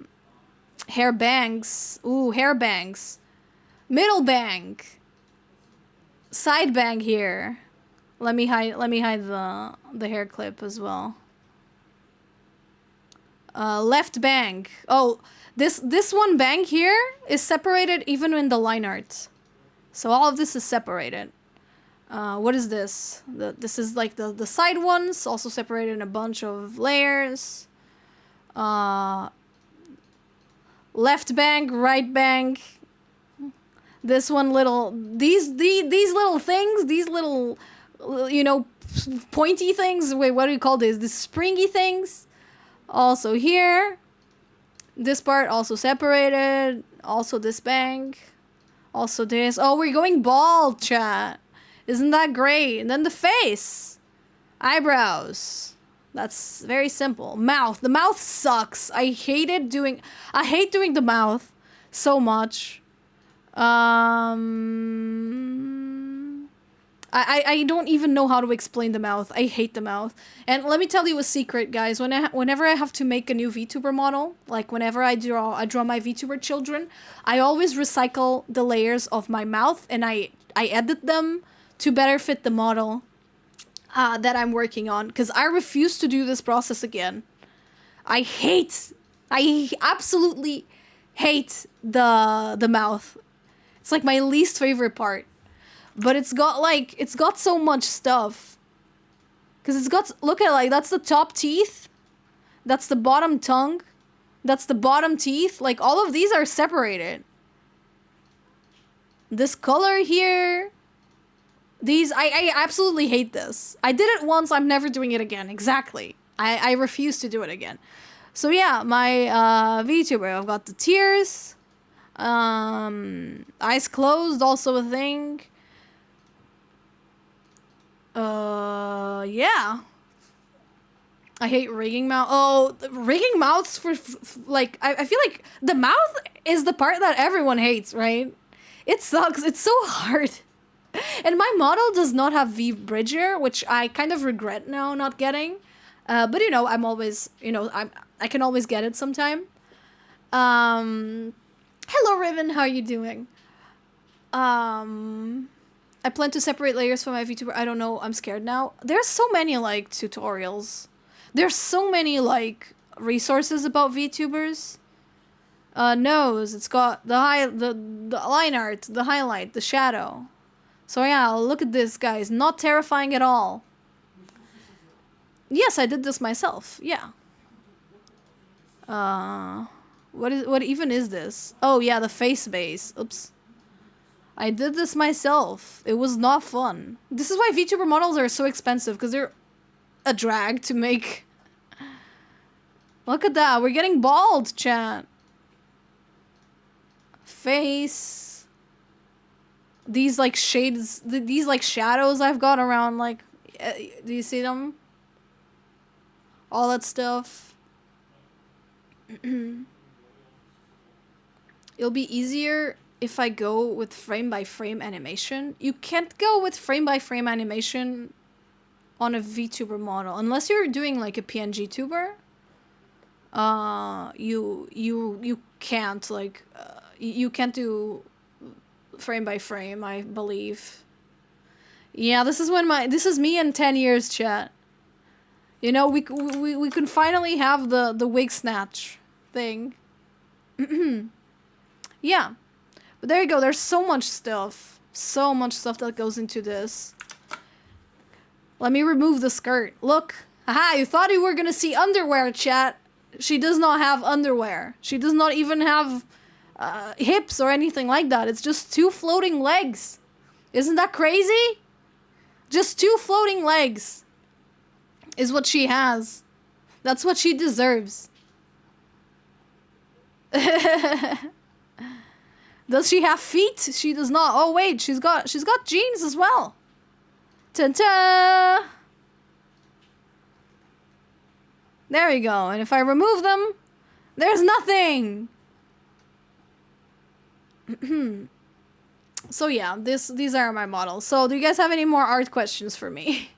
bangs. Ooh, hair bangs. Middle bang. Side bang here. Let me hide the hair clip as well. Left bang. Oh, this one bang here is separated even in the line art. So all of this is separated. What is this? This is like the side ones, also separated in a bunch of layers. Left bang, right bang. This one little, these little things, these little, you know, pointy things. Wait, what do you call this? The springy things. Also here. This part also separated. Also this bang. Also this. Oh, we're going bald, chat. Isn't that great? And then the face. Eyebrows. That's very simple. Mouth. The mouth sucks. I hate doing the mouth so much. I don't even know how to explain the mouth. I hate the mouth. And let me tell you a secret, guys. Whenever I have to make a new VTuber model, like whenever I draw my VTuber children, I always recycle the layers of my mouth and I edit them to better fit the model that I'm working on. Because I refuse to do this process again. I absolutely hate the mouth. It's like my least favorite part. But it's got so much stuff. Cause it's got, look at, like, that's the top teeth. That's the bottom tongue. That's the bottom teeth. Like, all of these are separated. This color here. These, I absolutely hate this. I did it once, I'm never doing it again. Exactly. I refuse to do it again. So yeah, my VTuber, I've got the tears. Eyes closed, also a thing. Yeah. I hate rigging mouth. Oh, rigging mouths for like, I feel like the mouth is the part that everyone hates, right? It sucks. It's so hard. And my model does not have V-bridger, which I kind of regret now not getting. But you know, I'm always, you know, I can always get it sometime. Hello, Riven. How are you doing? I plan to separate layers for my VTuber. I don't know. I'm scared now. There's so many, like, tutorials. There's so many, like, resources about VTubers. Nose. It's got the line art, the highlight, the shadow. So yeah, look at this, guys. Not terrifying at all. Yes, I did this myself. Yeah. What even is this? Oh yeah, the face base. Oops. I did this myself. It was not fun. This is why VTuber models are so expensive, because they're a drag to make. Look at that. We're getting bald, chat. Face. These, like, shades. These, like, shadows I've got around, like. Do you see them? All that stuff. It'll be easier if I go with frame-by-frame animation. You can't go with frame-by-frame animation on a VTuber model. Unless you're doing, like, a PNG tuber. You can't, like... you can't do frame-by-frame, I believe. Yeah, this is me in 10 years, chat. You know, we can finally have the wig snatch thing. Yeah. But there you go. There's so much stuff. So much stuff that goes into this. Let me remove the skirt. Look. Haha, you thought you were gonna see underwear, chat. She does not have underwear. She does not even have hips or anything like that. It's just 2 floating legs. Isn't that crazy? Just 2 floating legs is what she has. That's what she deserves. Does she have feet? She does not. Oh wait, she's got jeans as well. Ta-ta! There we go. And if I remove them, there's nothing. So yeah, these are my models. So do you guys have any more art questions for me?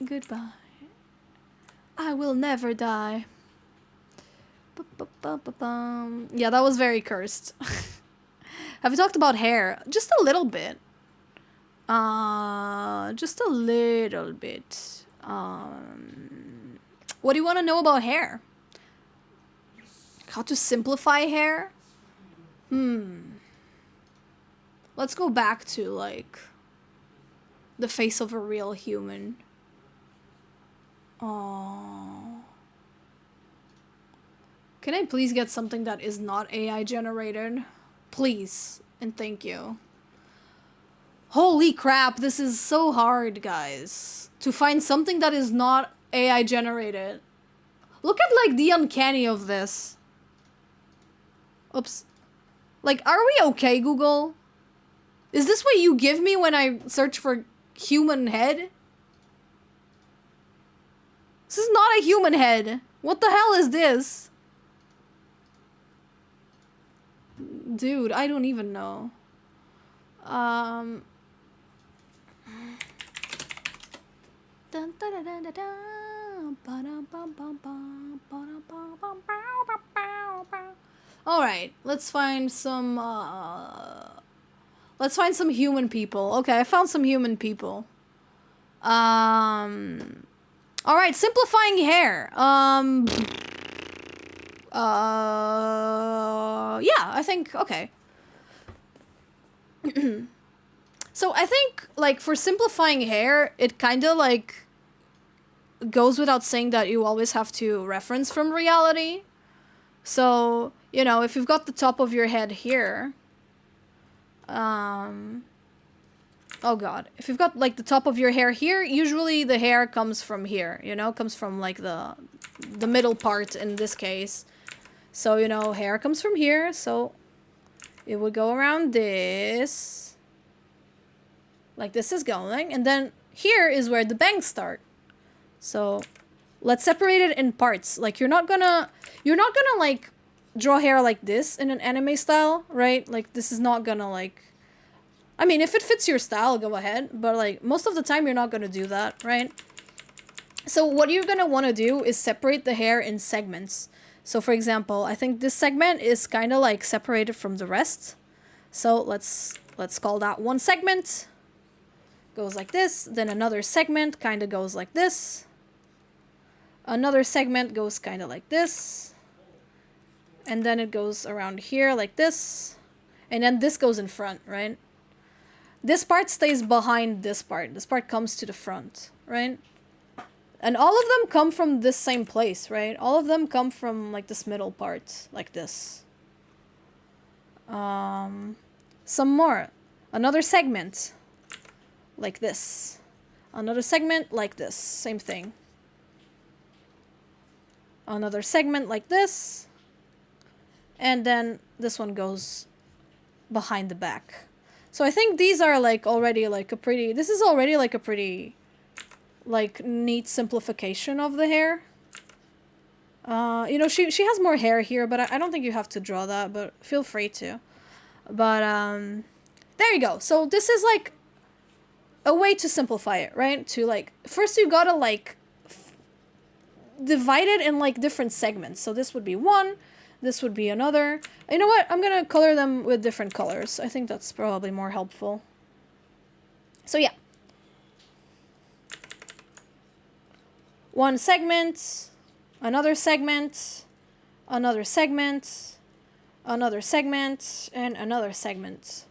Goodbye. I will never die. Yeah, that was very cursed. Have you talked about hair? Just a little bit. Just a little bit. What do you want to know about hair? How to simplify hair? Let's go back to, like, the face of a real human. Oh. Can I please get something that is not AI generated? Please. And thank you. Holy crap, this is so hard, guys. To find something that is not AI generated. Look at, like, the uncanny of this. Oops. Like, are we okay, Google? Is this what you give me when I search for human head? This is not a human head. What the hell is this? Dude, I don't even know. Alright, let's find some human people. Okay, I found some human people. Alright, simplifying hair. Yeah, I think, okay. So I think, like, for simplifying hair, it kind of, like, goes without saying that you always have to reference from reality. So, you know, if you've got the top of your head here, oh god, if you've got, like, the top of your hair here, usually the hair comes from here, you know, comes from, like, the middle part in this case. So, you know, hair comes from here, so it would go around this, like this is going, and then here is where the bangs start. So let's separate it in parts. Like, you're not gonna like draw hair like this in an anime style, right? Like, this is not gonna, like, I mean, if it fits your style, go ahead, but, like, most of the time you're not gonna do that, right? So what you're gonna want to do is separate the hair in segments. So, for example, I think this segment is kind of, like, separated from the rest. So let's call that one segment. Goes like this. Then another segment kind of goes like this. Another segment goes kind of like this. And then it goes around here like this. And then this goes in front, right? This part stays behind this part. This part comes to the front, right? And all of them come from this same place, right? All of them come from, like, this middle part, like this. Some more. Another segment, like this. Another segment, like this. Same thing. Another segment, like this. And then this one goes behind the back. So I think these are, like, already, like, a pretty... This is already, like, a pretty... like, neat simplification of the hair. You know, she has more hair here, but I don't think you have to draw that, but feel free to. But, there you go. So this is, like, a way to simplify it, right? To, like, first you gotta, like, divide it in, like, different segments. So this would be one, this would be another. You know what? I'm gonna color them with different colors. I think that's probably more helpful. So yeah. One segment, another segment, another segment, another segment, and another segment.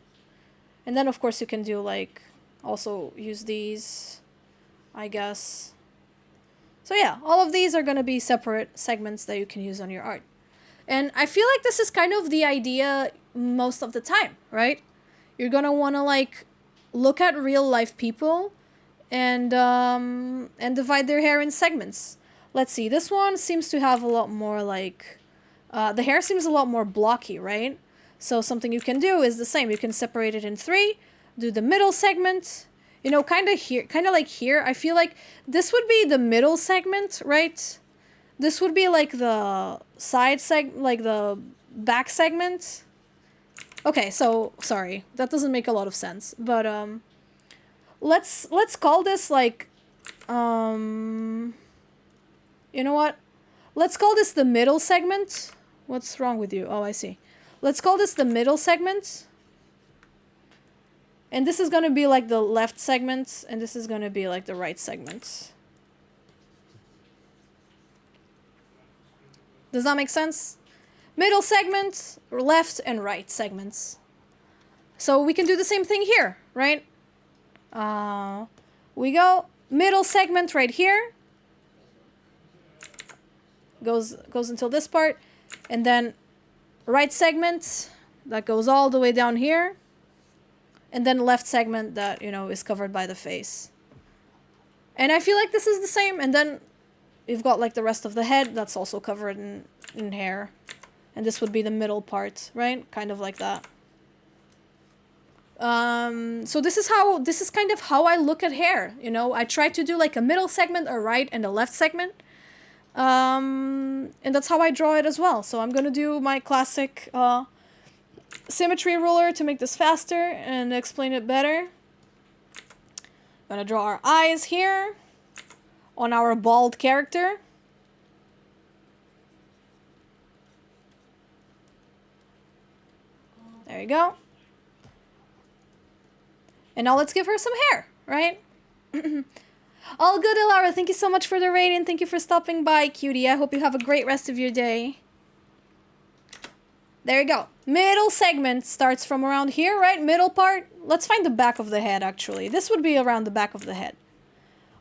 And then, of course, you can do, like, also use these, I guess. So yeah, all of these are going to be separate segments that you can use on your art. And I feel like this is kind of the idea most of the time, right? You're going to want to, like, look at real life people and divide their hair in segments. Let's see, this one seems to have a lot more, like, the hair seems a lot more blocky, right? So something you can do is the same. You can separate it in 3, do the middle segment, you know, kind of here, kind of like here. I feel like this would be the middle segment, right? This would be like the side like the back segment. Okay, so sorry, that doesn't make a lot of sense, but let's call this, like, you know what? Let's call this the middle segment. What's wrong with you? Oh, I see. Let's call this the middle segment. And this is going to be like the left segment, and this is going to be like the right segment. Does that make sense? Middle segment, left and right segments. So we can do the same thing here, right? We go middle segment right here. Goes until this part. And then right segment that goes all the way down here. And then left segment that, you know, is covered by the face. And I feel like this is the same. And then you've got like the rest of the head that's also covered in hair. And this would be the middle part, right? Kind of like that. So this is kind of how I look at hair, you know. I try to do like a middle segment, a right, and a left segment. And that's how I draw it as well. So I'm gonna do my classic symmetry ruler to make this faster and explain it better. I'm gonna draw our eyes here on our bald character. There you go. And now let's give her some hair, right? All good, Ilara. Thank you so much for the raid and thank you for stopping by, cutie. I hope you have a great rest of your day. There you go. Middle segment starts from around here, right? Middle part. Let's find the back of the head, actually. This would be around the back of the head.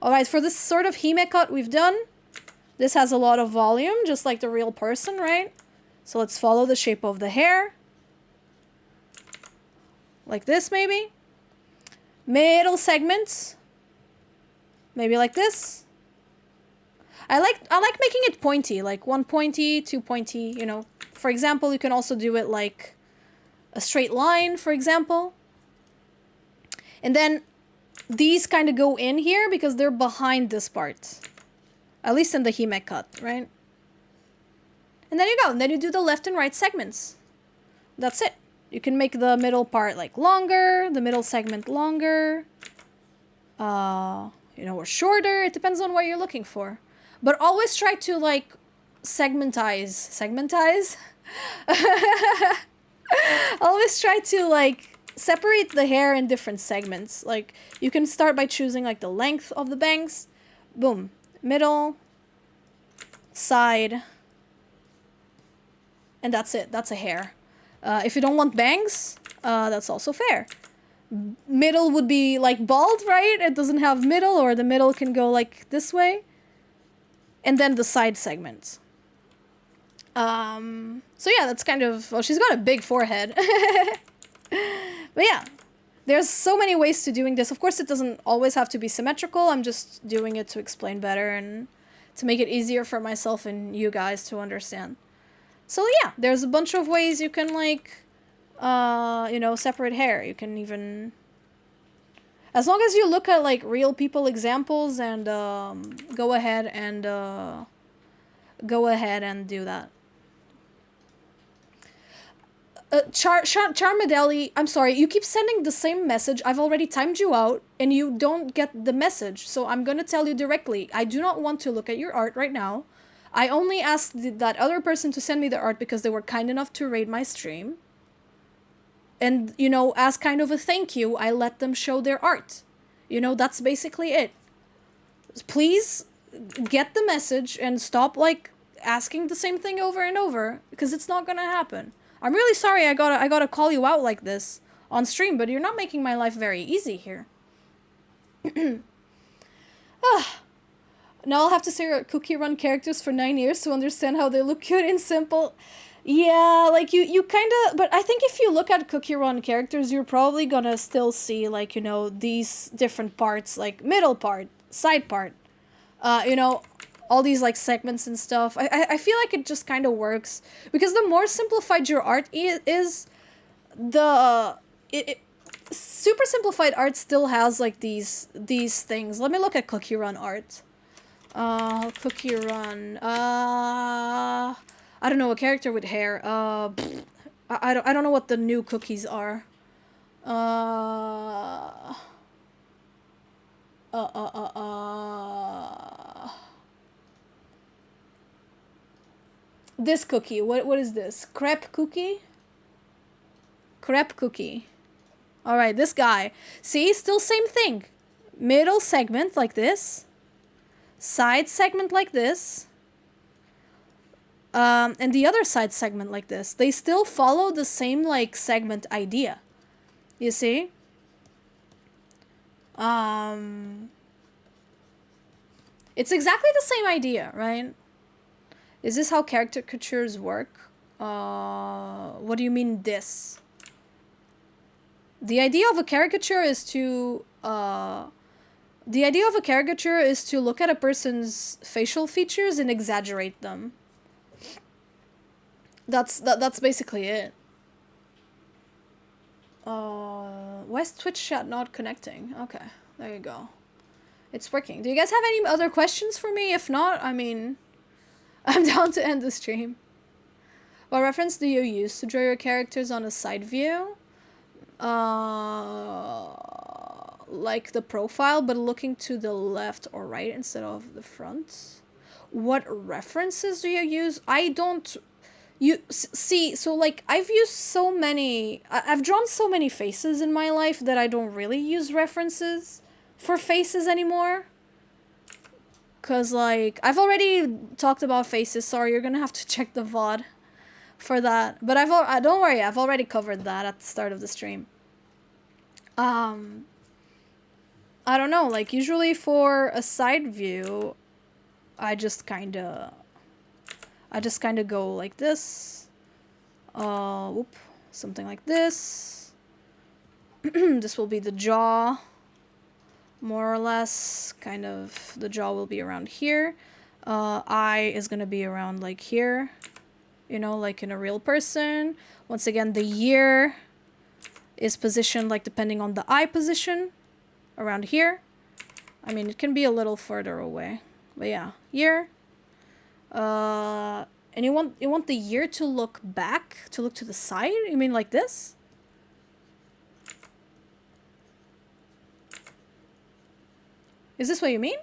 Alright, for this sort of hime cut we've done, this has a lot of volume, just like the real person, right? So let's follow the shape of the hair. Like this, maybe. Middle segments. Maybe like this. I like making it pointy, like one pointy, two pointy, you know. For example, you can also do it like a straight line, for example. And then these kind of go in here because they're behind this part. At least in the hime cut, right? And then you go. And then you do the left and right segments. That's it. You can make the middle part like longer, the middle segment longer, you know, or shorter. It depends on what you're looking for. But always try to like segmentize? Always try to like separate the hair in different segments. Like you can start by choosing like the length of the bangs. Boom. Middle, side, and that's it. That's a hair. If you don't want bangs, that's also fair. Middle would be like bald, right? It doesn't have middle, or the middle can go like this way. And then the side segments. So yeah, that's kind of... Well, she's got a big forehead. But yeah, there's so many ways to doing this. Of course, it doesn't always have to be symmetrical. I'm just doing it to explain better and to make it easier for myself and you guys to understand. So yeah, there's a bunch of ways you can like, you know, separate hair. You can even, as long as you look at like real people examples and go ahead and do that. Charmadelli, I'm sorry, you keep sending the same message. I've already timed you out and you don't get the message. So I'm gonna tell you directly, I do not want to look at your art right now. I only asked that other person to send me the art because they were kind enough to raid my stream. And, you know, as kind of a thank you, I let them show their art. You know, that's basically it. Please get the message and stop, like, asking the same thing over and over, because it's not gonna happen. I'm really sorry I gotta call you out like this on stream, but you're not making my life very easy here. Now I'll have to stare at Cookie Run characters for 9 years to understand how they look cute and simple. Yeah, like, you kind of... But I think if you look at Cookie Run characters, you're probably gonna still see, like, you know, these different parts, like, middle part, side part. You know, all these, like, segments and stuff. I feel like it just kind of works. Because the more simplified your art is, the... super simplified art still has, like, these things. Let me look at Cookie Run art. Cookie Run. I don't know, a character with hair. I don't know what the new cookies are. This cookie. What is this? Crepe cookie? Crepe cookie. Alright, this guy. See, still same thing. Middle segment like this. Side segment like this. and the other side segment like this. They still follow the same like segment idea. You see? It's exactly the same idea, right? Is this how caricatures work? What do you mean this? The idea of a caricature is to look at a person's facial features and exaggerate them. That's basically it. Why is Twitch chat not connecting? Okay, there you go. It's working. Do you guys have any other questions for me? If not, I mean, I'm down to end the stream. What reference do you use to draw your characters on a side view? Like the profile, but looking to the left or right instead of the front. What references do you use? I don't... see, so like I've used so many... I've drawn so many faces in my life that I don't really use references for faces anymore. Because like, I've already talked about faces. Sorry, you're gonna have to check the VOD for that. But don't worry, I've already covered that at the start of the stream. I don't know, like usually for a side view, I just kind of go like this. Something like this. This will be the jaw, more or less. Kind of, the jaw will be around here. Eye is gonna be around like here, you know, like in a real person. Once again, the ear is positioned like depending on the eye position, around here. I mean, it can be a little further away, but yeah, ear. And you want the ear to look back, to look to the side? You mean like this? Is this what you mean?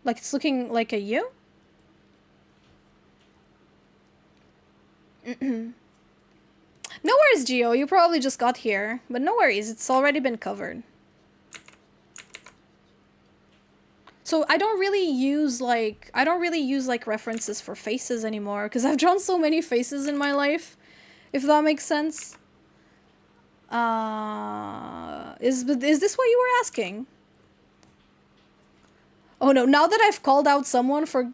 Like it's looking like a U? No worries, Gio. You probably just got here. But no worries, it's already been covered. So I don't really use like references for faces anymore because I've drawn so many faces in my life, if that makes sense. Is this what you were asking? Oh no, now that I've called out someone for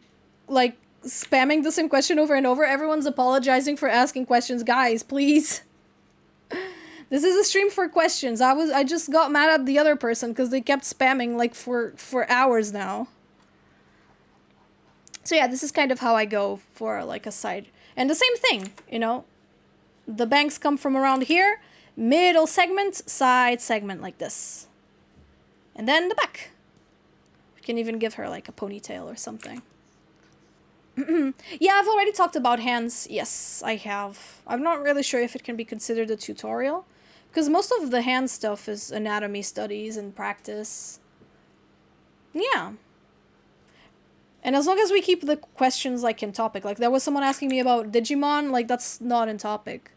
like spamming the same question over and over, everyone's apologizing for asking questions. Guys, please. This is a stream for questions. I just got mad at the other person because they kept spamming like for hours now. So yeah, this is kind of how I go for like a side. And the same thing, you know. The bangs come from around here, middle segment, side segment like this. And then the back. You can even give her like a ponytail or something. Yeah, I've already talked about hands. Yes, I have. I'm not really sure if it can be considered a tutorial. Because most of the hand stuff is anatomy studies and practice. Yeah. And as long as we keep the questions like in topic. Like there was someone asking me about Digimon. Like that's not in topic.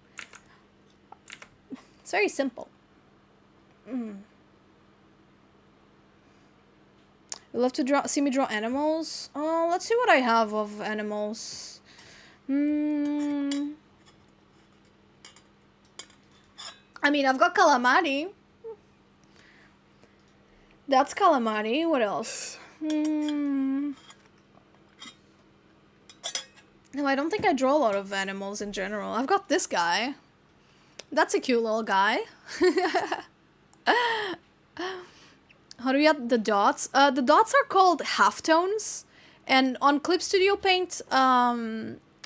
It's very simple. You love to see me draw animals? Oh, let's see what I have of animals. I mean, I've got calamari. That's calamari. What else? No, I don't think I draw a lot of animals in general. I've got this guy. That's a cute little guy. How do you get the dots? The dots are called halftones. And on Clip Studio Paint,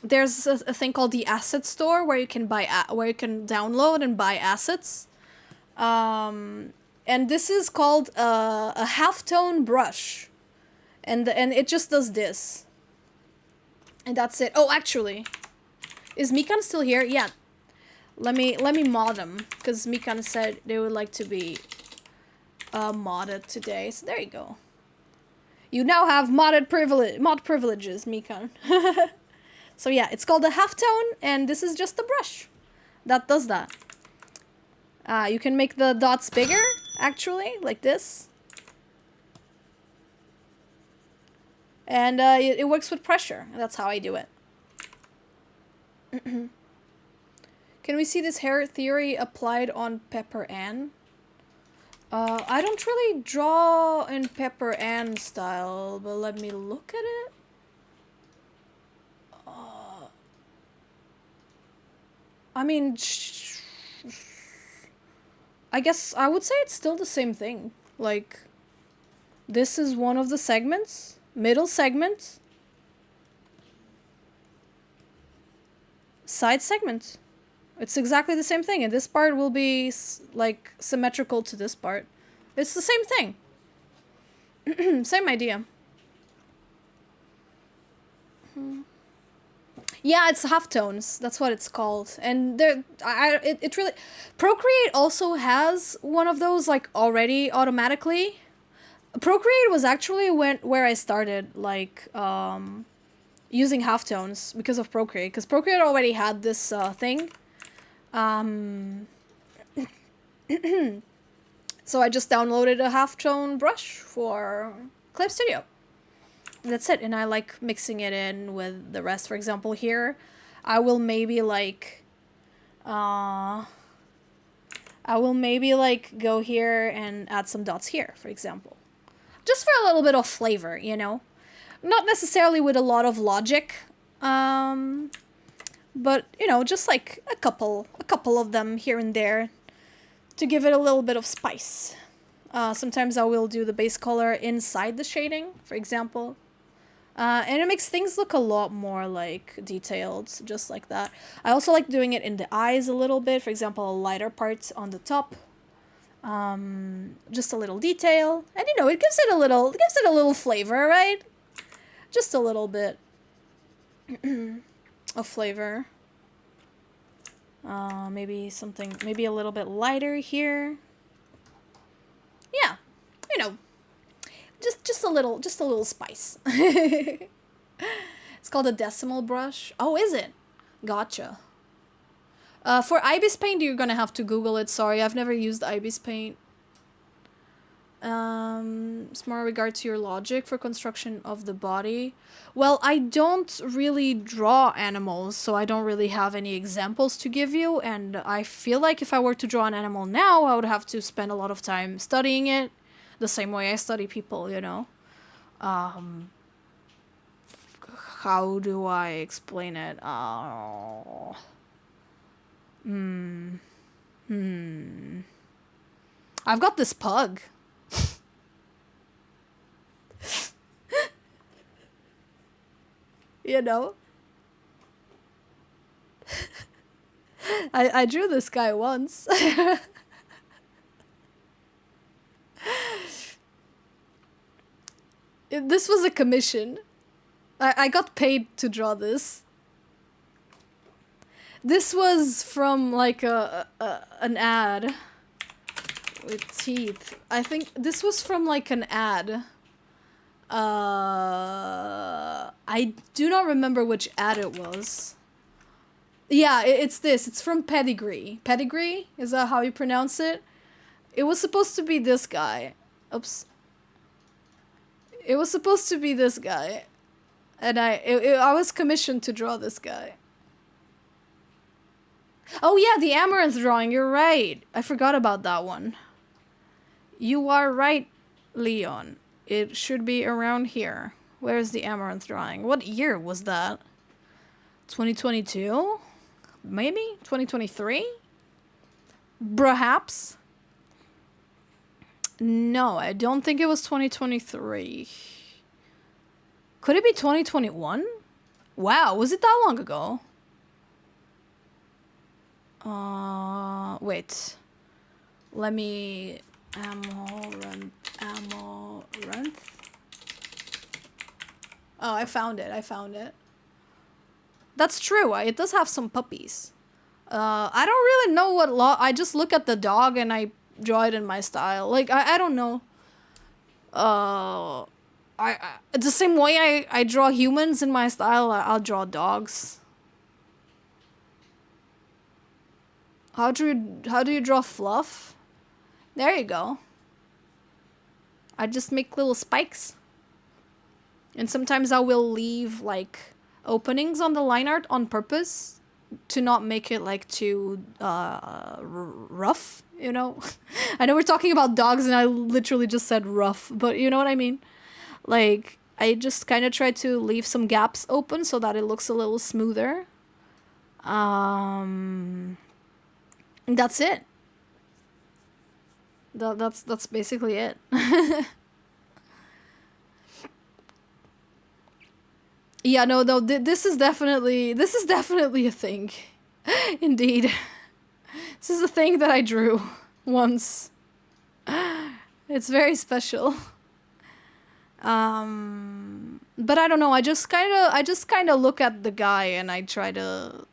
there's a thing called the asset store where you can download and buy assets. And this is called a halftone brush. And it just does this. And that's it. Oh, actually, is Mikan still here? Yeah. Let me mod them because Mikan said they would like to be modded today. So there you go. You now have mod privileges, Mikan. So yeah, it's called a halftone, and this is just a brush that does that. You can make the dots bigger, actually, like this. And it works with pressure. That's how I do it. Can we see this hair theory applied on Pepper Ann? I don't really draw in Pepper Ann style, but let me look at it. I mean, I guess I would say it's still the same thing. Like, this is one of the segments, middle segment, side segment. It's exactly the same thing, and this part will be like symmetrical to this part. It's the same thing. Same idea. Yeah, it's halftones. That's what it's called. And it really, Procreate also has one of those like already automatically. Procreate was actually where I started like using halftones because of Procreate, because Procreate already had this thing. So I just downloaded a halftone brush for Clip Studio. That's it, and I like mixing it in with the rest. For example, here, I will maybe like go here and add some dots here, for example. Just for a little bit of flavor, you know? Not necessarily with a lot of logic, but, you know, just like a couple of them here and there to give it a little bit of spice. Sometimes I will do the base color inside the shading, for example. And it makes things look a lot more like detailed, just like that. I also like doing it in the eyes a little bit. For example, lighter parts on the top. Just a little detail, and you know, it gives it a little flavor, right? Just a little bit of flavor. Maybe a little bit lighter here. Yeah, you know. Just a little spice. It's called a decimal brush. Oh, is it? Gotcha. For Ibis Paint, you're gonna have to Google it. Sorry, I've never used Ibis Paint. Smart regard to your logic for construction of the body. Well, I don't really draw animals, so I don't really have any examples to give you, and I feel like if I were to draw an animal now, I would have to spend a lot of time studying it. The same way I study people, you know. How do I explain it? I've got this pug. You know? I drew this guy once. This was a commission. I got paid to draw this. This was from like an ad with teeth. I think this was from like an ad. I do not remember which ad it was. Yeah, it's this. It's from Pedigree. Pedigree? Is that how you pronounce it? It was supposed to be this guy. Oops. It was supposed to be this guy. And I was commissioned to draw this guy. Oh yeah, the amaranth drawing, you're right. I forgot about that one. You are right, Leon. It should be around here. Where's the amaranth drawing? What year was that? 2022? Maybe? 2023? Perhaps? No, I don't think it was 2023. Could it be 2021? Wow, was it that long ago? Wait. Let me... Amaranth. Oh, I found it. That's true, it does have some puppies. I don't really know what I just look at the dog and I draw it in my style. Like, I don't know. The same way I draw humans in my style, I'll draw dogs. How do you draw fluff? There you go. I just make little spikes. And sometimes I will leave like openings on the line art on purpose to not make it like too rough, you know? I know we're talking about dogs and I literally just said rough, but you know what I mean? Like, I just kind of try to leave some gaps open so that it looks a little smoother. That's it. That's basically it. Yeah, no, this is definitely a thing. Indeed. This is a thing that I drew once. It's very special. But I don't know, I just kind of look at the guy and I try to,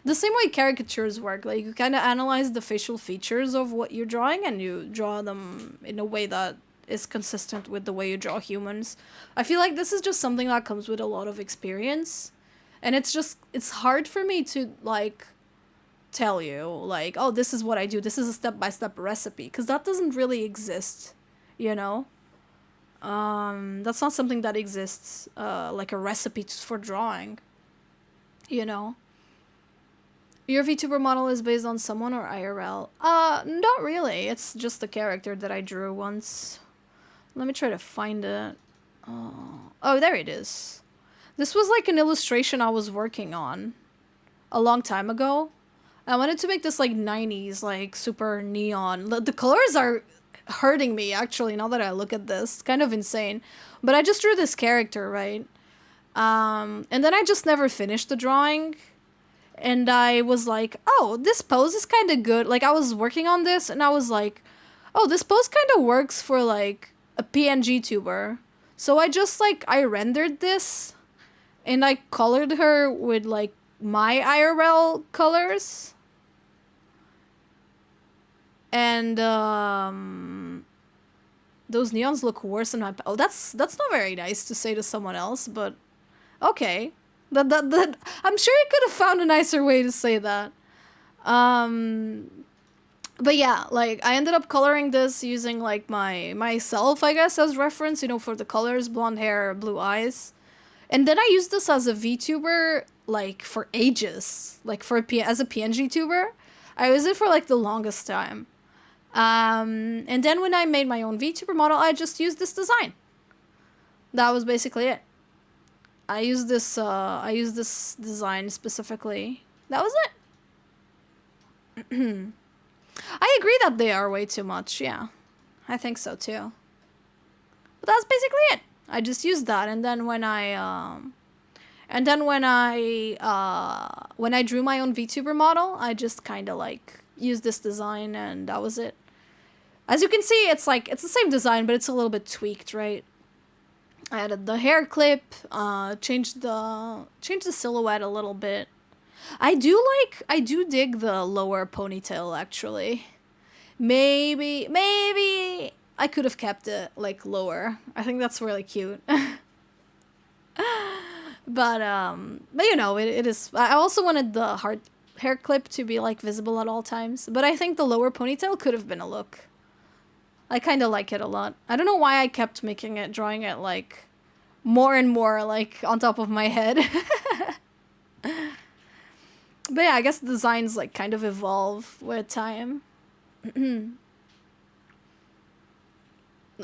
the same way caricatures work, like you kind of analyze the facial features of what you're drawing and you draw them in a way that is consistent with the way you draw humans. I feel like this is just something that comes with a lot of experience, and it's hard for me to like tell you like, oh, this is what I do, this is a step-by-step recipe, because that doesn't really exist, you know. That's not something that exists, like a recipe for drawing, you know. Your VTuber model is based on someone or IRL? Not really. It's just a character that I drew once. Let me try to find it. Oh, there it is. This was like an illustration I was working on a long time ago. I wanted to make this like 90s, like super neon. The colors are hurting me actually now that I look at this. It's kind of insane. But I just drew this character, right? And then I just never finished the drawing. And I was like, oh, this pose is kind of good. Like, I was working on this, and I was like, oh, this pose kind of works for, like, a PNG tuber. So I just, like, I rendered this, and I colored her with, like, my IRL colors. And, those neons look worse than my... Oh, that's not very nice to say to someone else, but okay. That I'm sure you could have found a nicer way to say that. But yeah, like, I ended up coloring this using, like, myself, I guess, as reference, you know, for the colors, blonde hair, blue eyes. And then I used this as a VTuber, like, for ages. Like, as a PNG tuber. I used it for, like, the longest time. And then when I made my own VTuber model, I just used this design. That was basically it. I used this design specifically. That was it. I agree that they are way too much, yeah. I think so too. But that's basically it. I just used that, and then when I drew my own VTuber model, I just kind of like used this design, and that was it. As you can see, it's like, it's the same design, but it's a little bit tweaked, right? I added the hair clip, changed the silhouette a little bit. I do dig the lower ponytail, actually. Maybe I could have kept it, like, lower. I think that's really cute. But you know, it is... I also wanted the hair clip to be, like, visible at all times. But I think the lower ponytail could have been a look. I kind of like it a lot. I don't know why I kept drawing it, like, more and more, like, on top of my head. But yeah, I guess the designs, like, kind of evolve with time. The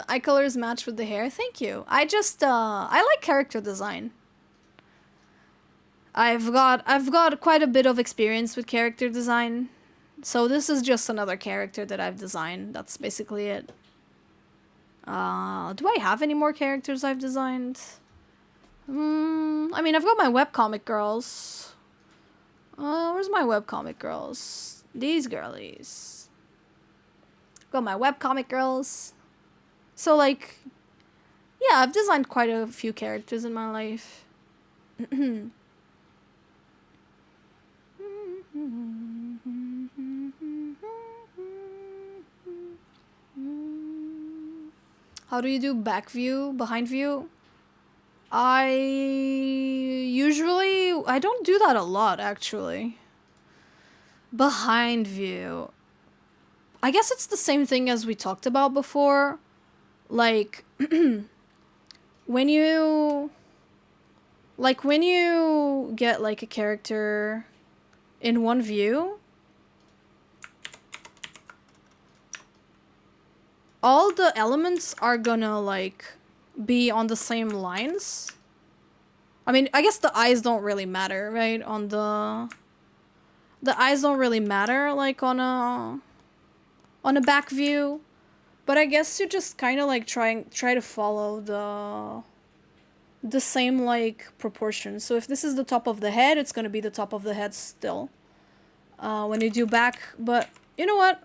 eye colors match with the hair. Thank you. I like character design. I've got quite a bit of experience with character design. So this is just another character that I've designed. That's basically it. Do I have any more characters I've designed? I mean, I've got my webcomic girls. Where's my webcomic girls? These girlies. Got my webcomic girls. So, like, yeah, I've designed quite a few characters in my life. How do you do back view, behind view? I don't do that a lot, actually. Behind view. I guess it's the same thing as we talked about before. Like, when you Like when you get like a character in one view, all the elements are gonna like be on the same lines. I mean, I guess the eyes don't really matter, right? On the eyes don't really matter like on a back view, but I guess you just kind of like try to follow the same like proportions. So if this is the top of the head, it's gonna be the top of the head still. When you do back, but you know what?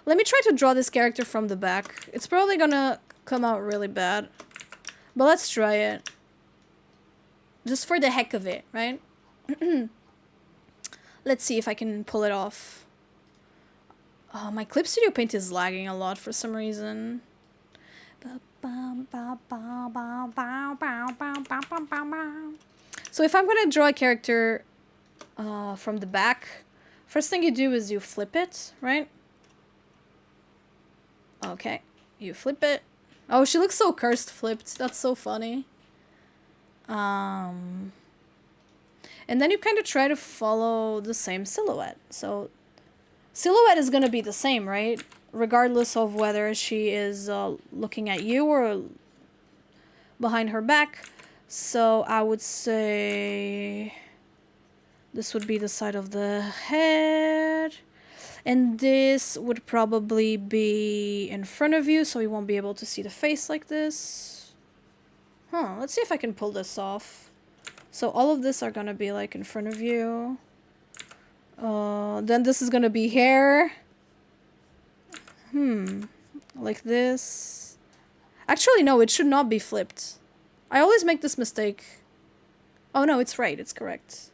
Let me try to draw this character from the back. It's probably gonna come out really bad, but let's try it. Just for the heck of it, right? Let's see if I can pull it off. My Clip Studio Paint is lagging a lot for some reason. So if I'm gonna draw a character from the back, first thing you do is you flip it, right? Okay, you flip it. Oh, she looks so cursed flipped. That's so funny. And then you kind of try to follow the same silhouette. So silhouette is going to be the same, right? Regardless of whether she is looking at you or behind her back. So I would say this would be the side of the head. And this would probably be in front of you, so you won't be able to see the face like this. Huh, let's see if I can pull this off. So all of this are gonna be like in front of you. Then this is gonna be hair. Like this. Actually, no, it should not be flipped. I always make this mistake. Oh no, it's right, it's correct.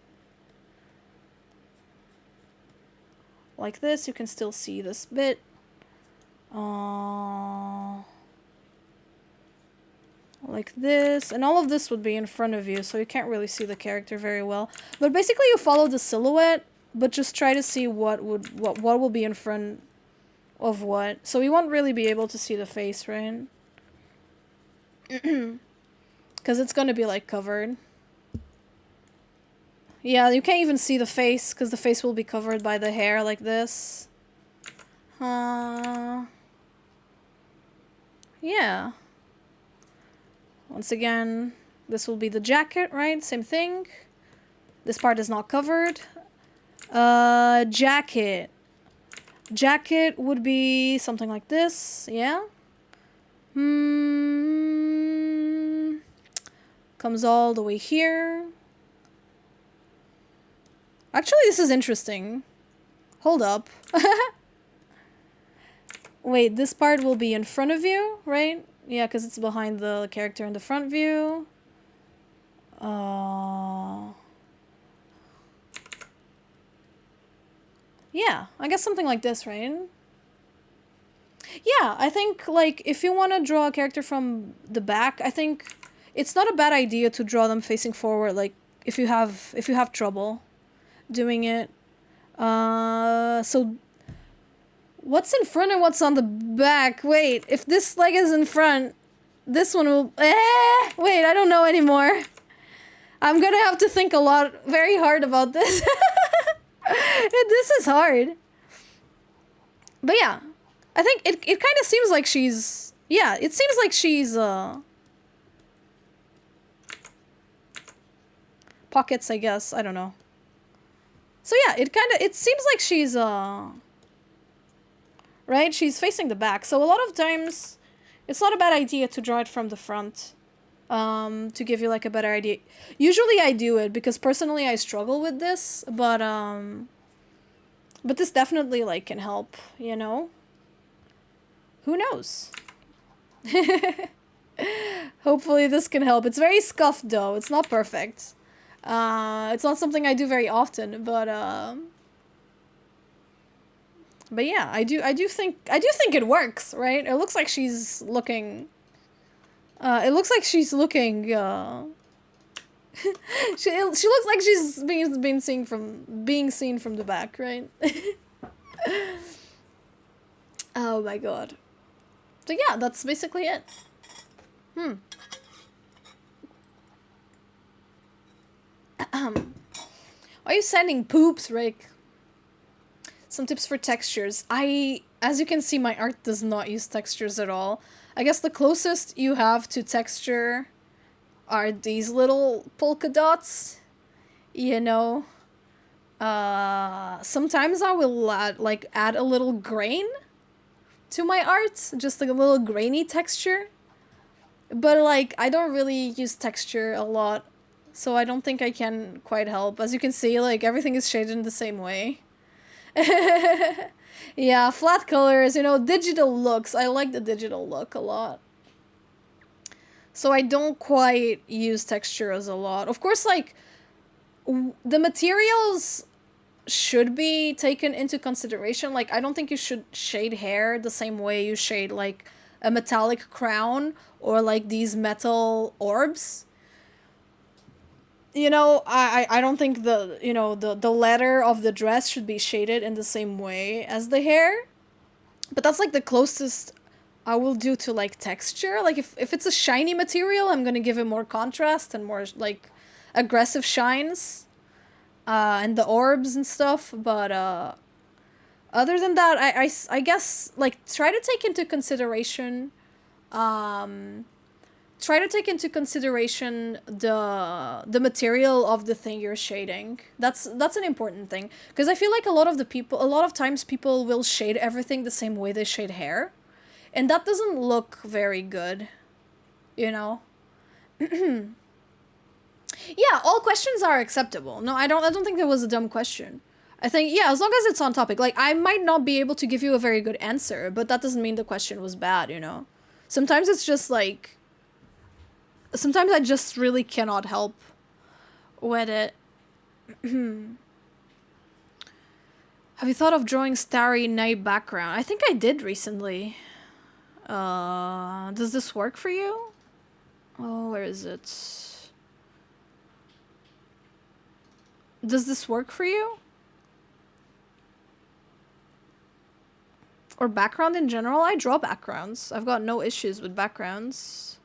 Like this, you can still see this bit. Like this, and all of this would be in front of you, so you can't really see the character very well. But basically, you follow the silhouette, but just try to see what will be in front of what. So you won't really be able to see the face, right? Because it's gonna be like covered. Yeah, you can't even see the face, because the face will be covered by the hair like this. Yeah. Once again, this will be the jacket, right? Same thing. This part is not covered. Jacket. Jacket would be something like this, yeah? Comes all the way here. Actually, this is interesting. Hold up. Wait, this part will be in front of you, right? Yeah, because it's behind the character in the front view. Yeah, I guess something like this, right? Yeah, I think, like, if you want to draw a character from the back, I think it's not a bad idea to draw them facing forward, like, if you have trouble doing it. So what's in front and what's on the back? Wait, if this leg is in front, this one will... Wait, I don't know anymore. I'm gonna have to think very hard about this. This is hard. But yeah, I think it kind of seems like she's... Yeah, it seems like she's... Pockets, I guess. I don't know. So yeah, it seems like she's... Right? She's facing the back. So a lot of times, it's not a bad idea to draw it from the front. To give you like a better idea. Usually I do it because personally I struggle with this, but this definitely like can help, you know? Who knows? Hopefully this can help. It's very scuffed though. It's not perfect. It's not something I do very often, but yeah, I do think it works, right? It looks like she's looking... it looks like she's looking, she looks like she's being seen from the back, right? Oh my god. So yeah, that's basically it. Are you sending poops, Rick? Some tips for textures. As you can see, my art does not use textures at all. I guess the closest you have to texture are these little polka dots. You know, sometimes I will add a little grain to my art, just like a little grainy texture. But like, I don't really use texture a lot, so I don't think I can quite help. As you can see, like, everything is shaded in the same way. Yeah, flat colors, you know, digital looks. I like the digital look a lot. So I don't quite use textures a lot. Of course, like, the materials should be taken into consideration. Like, I don't think you should shade hair the same way you shade, like, a metallic crown or, like, these metal orbs. You know, I don't think the leather of the dress should be shaded in the same way as the hair. But that's, like, the closest I will do to, like, texture. Like, if it's a shiny material, I'm gonna give it more contrast and more, like, aggressive shines. And the orbs and stuff. But, other than that, I guess, like, try to take into consideration, the material of the thing you're shading. That's an important thing, because I feel like a lot of times people will shade everything the same way they shade hair, and that doesn't look very good, you know. Yeah, all questions are acceptable. No, I don't think that was a dumb question. I think, yeah, as long as it's on topic. Like, I might not be able to give you a very good answer, but that doesn't mean the question was bad, you know. Sometimes it's just like, sometimes I just really cannot help with it. Have you thought of drawing Starry Night background? I think I did recently. Does this work for you? Oh, where is it? Does this work for you? Or background in general? I draw backgrounds. I've got no issues with backgrounds.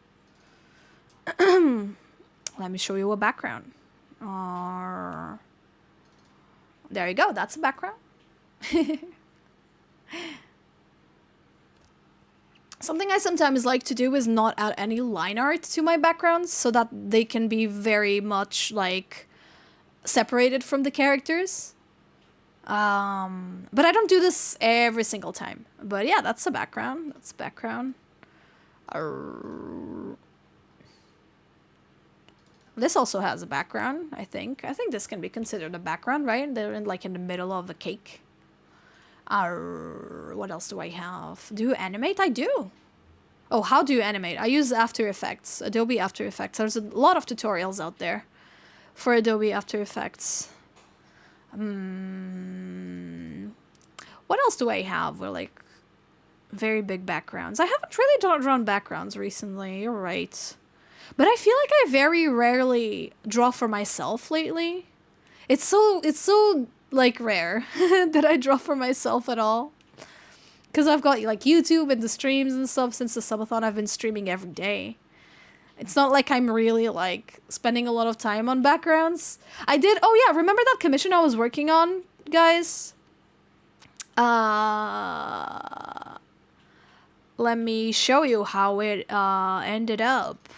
Let me show you a background. There you go. That's a background. Something I sometimes like to do is not add any line art to my backgrounds so that they can be very much, like, separated from the characters. But I don't do this every single time. But yeah, that's a background. That's a background. This also has a background, I think. I think this can be considered a background, right? They're in, like, in the middle of the cake. What else do I have? Do you animate? I do. Oh, how do you animate? I use After Effects, Adobe After Effects. There's a lot of tutorials out there for Adobe After Effects. What else do I have? We're like very big backgrounds. I haven't really drawn backgrounds recently. You're right. But I feel like I very rarely draw for myself lately. It's so like rare that I draw for myself at all. Because I've got like YouTube and the streams and stuff. Since the subathon, I've been streaming every day. It's not like I'm really like spending a lot of time on backgrounds. Oh yeah, remember that commission I was working on, guys? Let me show you how it ended up.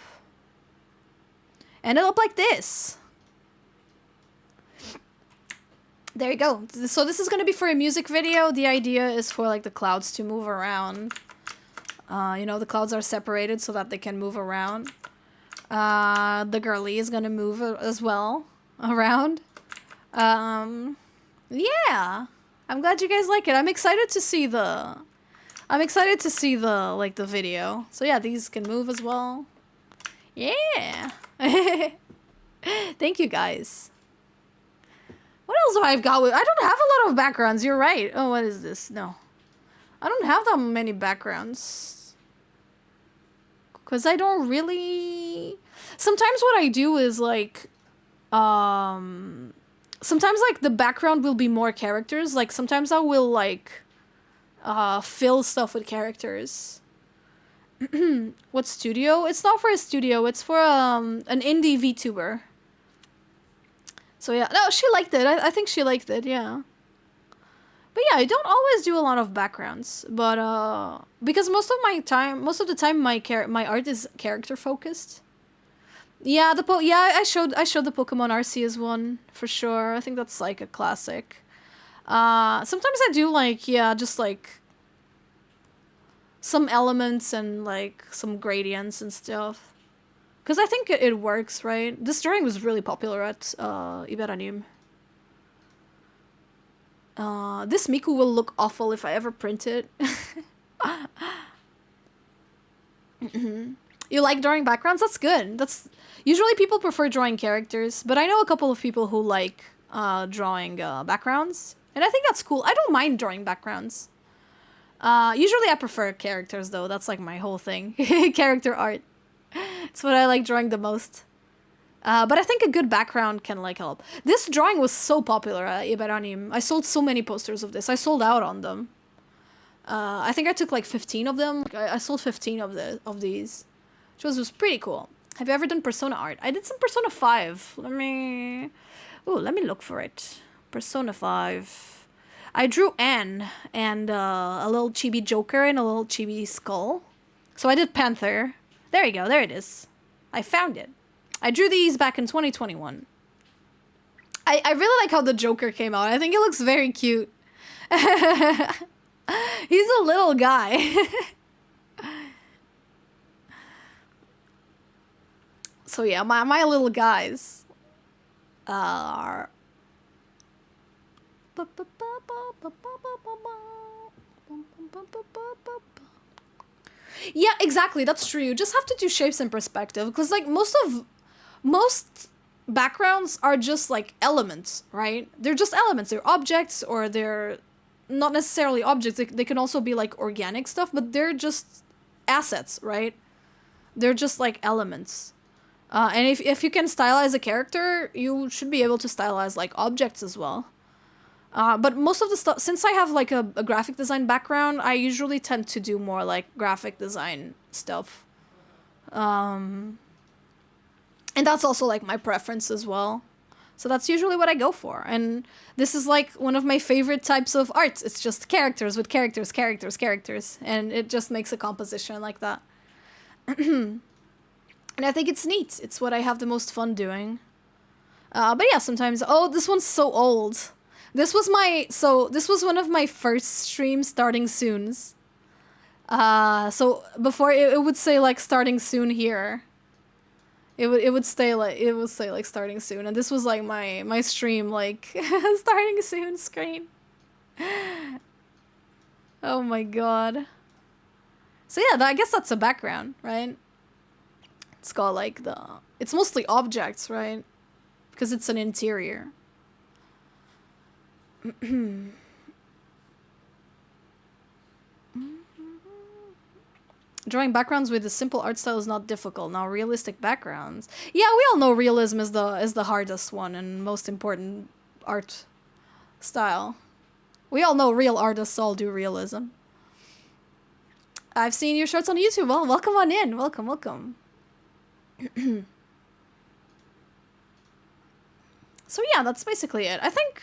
Ended up like this. There you go. So this is going to be for a music video. The idea is for like the clouds to move around. You know, the clouds are separated so that they can move around. The girly is going to move as well around. Yeah. I'm glad you guys like it. I'm excited to see the like the video. So yeah, these can move as well. Yeah. Thank you guys. What else do I've got? I don't have a lot of backgrounds. You're right. Oh, what is this? No. I don't have that many backgrounds. Because I don't really... Sometimes what I do is like... Sometimes like the background will be more characters. Like sometimes I will like... fill stuff with characters. What studio? It's not for a studio. It's for an indie VTuber. So yeah, no, she liked it. I think she liked it, yeah. But yeah, I don't always do a lot of backgrounds, but because most of the time my art is character focused. Yeah, I showed the Pokemon Arceus one for sure. I think that's like a classic. Sometimes I do like, yeah, just like some elements and like some gradients and stuff. Because I think it works, right? This drawing was really popular at Iberanim. This Miku will look awful if I ever print it. You like drawing backgrounds? That's good. That's usually people prefer drawing characters, but I know a couple of people who like drawing backgrounds, and I think that's cool. I don't mind drawing backgrounds. Usually I prefer characters though. That's like my whole thing. Character art. It's what I like drawing the most. But I think a good background can like help. This drawing was so popular at Iberanim. I sold so many posters of this. I sold out on them. I think I took like 15 of them. I sold 15 of these, which was pretty cool. Have you ever done Persona art? I did some Persona 5. Let me look for it. Persona 5. I drew Anne and a little chibi Joker and a little chibi skull. So I did Panther. There you go. There it is. I found it. I drew these back in 2021. I really like how the Joker came out. I think it looks very cute. He's a little guy. So yeah, my little guys are... Yeah, exactly. That's true. You just have to do shapes and perspective, because like most backgrounds are just like elements, right? They're just elements. They're objects, or they're not necessarily objects. They can also be like organic stuff, but they're just assets, right? They're just like elements. And if you can stylize a character, you should be able to stylize like objects as well. But most of the stuff, since I have like a graphic design background, I usually tend to do more like graphic design stuff. And that's also like my preference as well. So that's usually what I go for. And this is like one of my favorite types of art. It's just characters with characters. And it just makes a composition like that. And I think it's neat. It's what I have the most fun doing. But yeah, sometimes... Oh, this one's so old. This was one of my first stream starting soons. So before it would say like starting soon here. It would say like starting soon, and this was like my stream like starting soon screen. Oh my god. So yeah, I guess that's a background, right? It's got like it's mostly objects, right? Because it's an interior. Drawing backgrounds with a simple art style is not difficult. Now realistic backgrounds. Yeah, we all know realism is the hardest one and most important art style. We all know real artists all do realism. I've seen your shorts on YouTube. Well, welcome on in. Welcome. So yeah, that's basically it. I think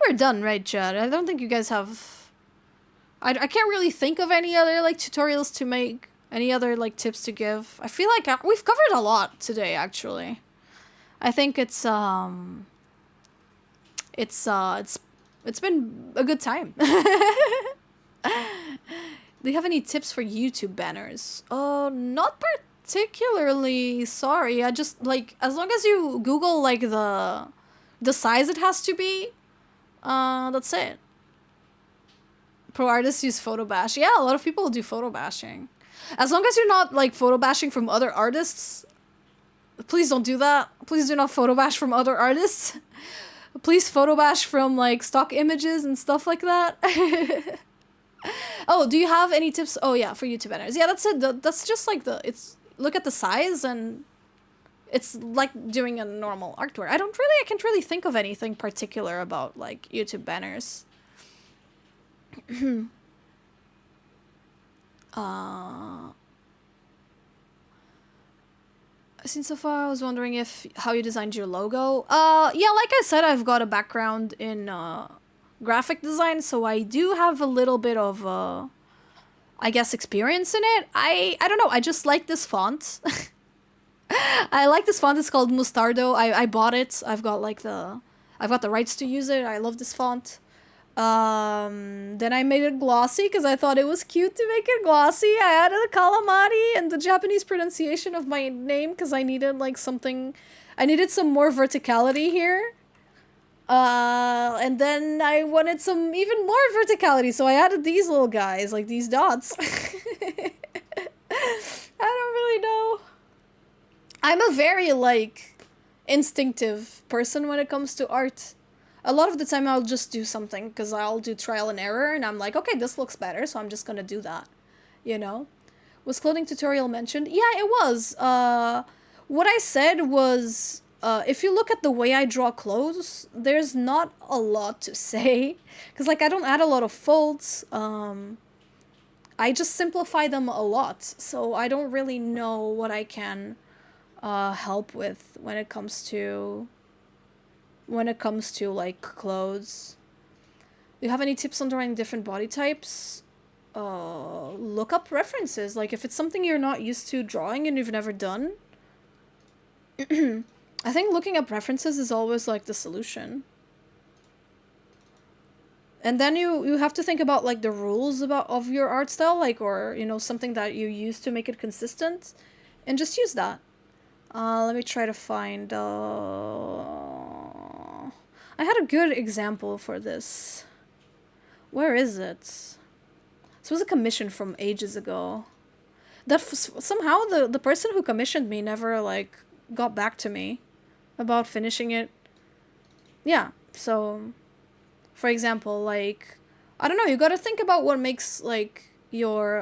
we're done, right, Chad? I don't think you guys have... I can't really think of any other, like, tutorials to make. Any other, like, tips to give. I feel like we've covered a lot today, actually. I think it's been a good time. Do you have any tips for YouTube banners? Not particularly, sorry. I just, like, as long as you Google, like, the size it has to be, that's it. Pro artists use photo bash. Yeah, a lot of people do photo bashing. As long as you're not, like, photo bashing from other artists, please don't do that. Please do not photo bash from other artists. Please photo bash from, like, stock images and stuff like that. Oh, do you have any tips? Oh, yeah, for YouTube banners. Yeah, that's it. That's just, like, look at the size, and it's like doing a normal artwork. I can't really think of anything particular about, like, YouTube banners. seen so far. I was wondering if how you designed your logo. Yeah, like I said, I've got a background in graphic design, so I do have a little bit of I guess experience in it. I don't know. I just like this font. I like this font. It's called Mustardo. I bought it. I've got the rights to use it. I love this font. Then I made it glossy because I thought it was cute to make it glossy. I added a calamari and the Japanese pronunciation of my name because I needed like something. I needed some more verticality here. And then I wanted some even more verticality, so I added these little guys, like these dots. I don't really know. I'm a very, like, instinctive person when it comes to art. A lot of the time I'll just do something, because I'll do trial and error, and I'm like, okay, this looks better, so I'm just gonna do that. You know? Was clothing tutorial mentioned? Yeah, it was. What I said was, if you look at the way I draw clothes, there's not a lot to say. Because, like, I don't add a lot of folds. I just simplify them a lot. So I don't really know what I can help with when it comes to like clothes. Do you have any tips on drawing different body types? Look up references. Like if it's something you're not used to drawing and you've never done, I think looking up references is always like the solution. And then you have to think about like the rules of your art style, like, or you know, something that you use to make it consistent, and just use that. Let me try to find I had a good example for this. Where is it? This was a commission from ages ago. That somehow the person who commissioned me never like got back to me about finishing it. Yeah, so for example, like I don't know, you got to think about what makes like your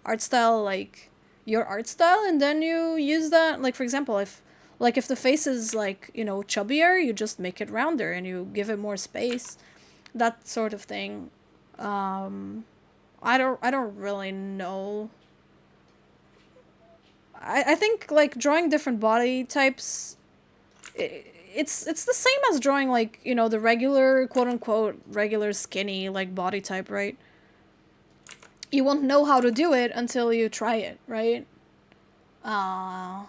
art style like your art style, and then you use that. Like for example, if the face is like, you know, chubbier, you just make it rounder and you give it more space, that sort of thing. I don't really know. I think like drawing different body types, it's the same as drawing like, you know, the regular quote unquote regular skinny like body type, right? You won't know how to do it until you try it, right? I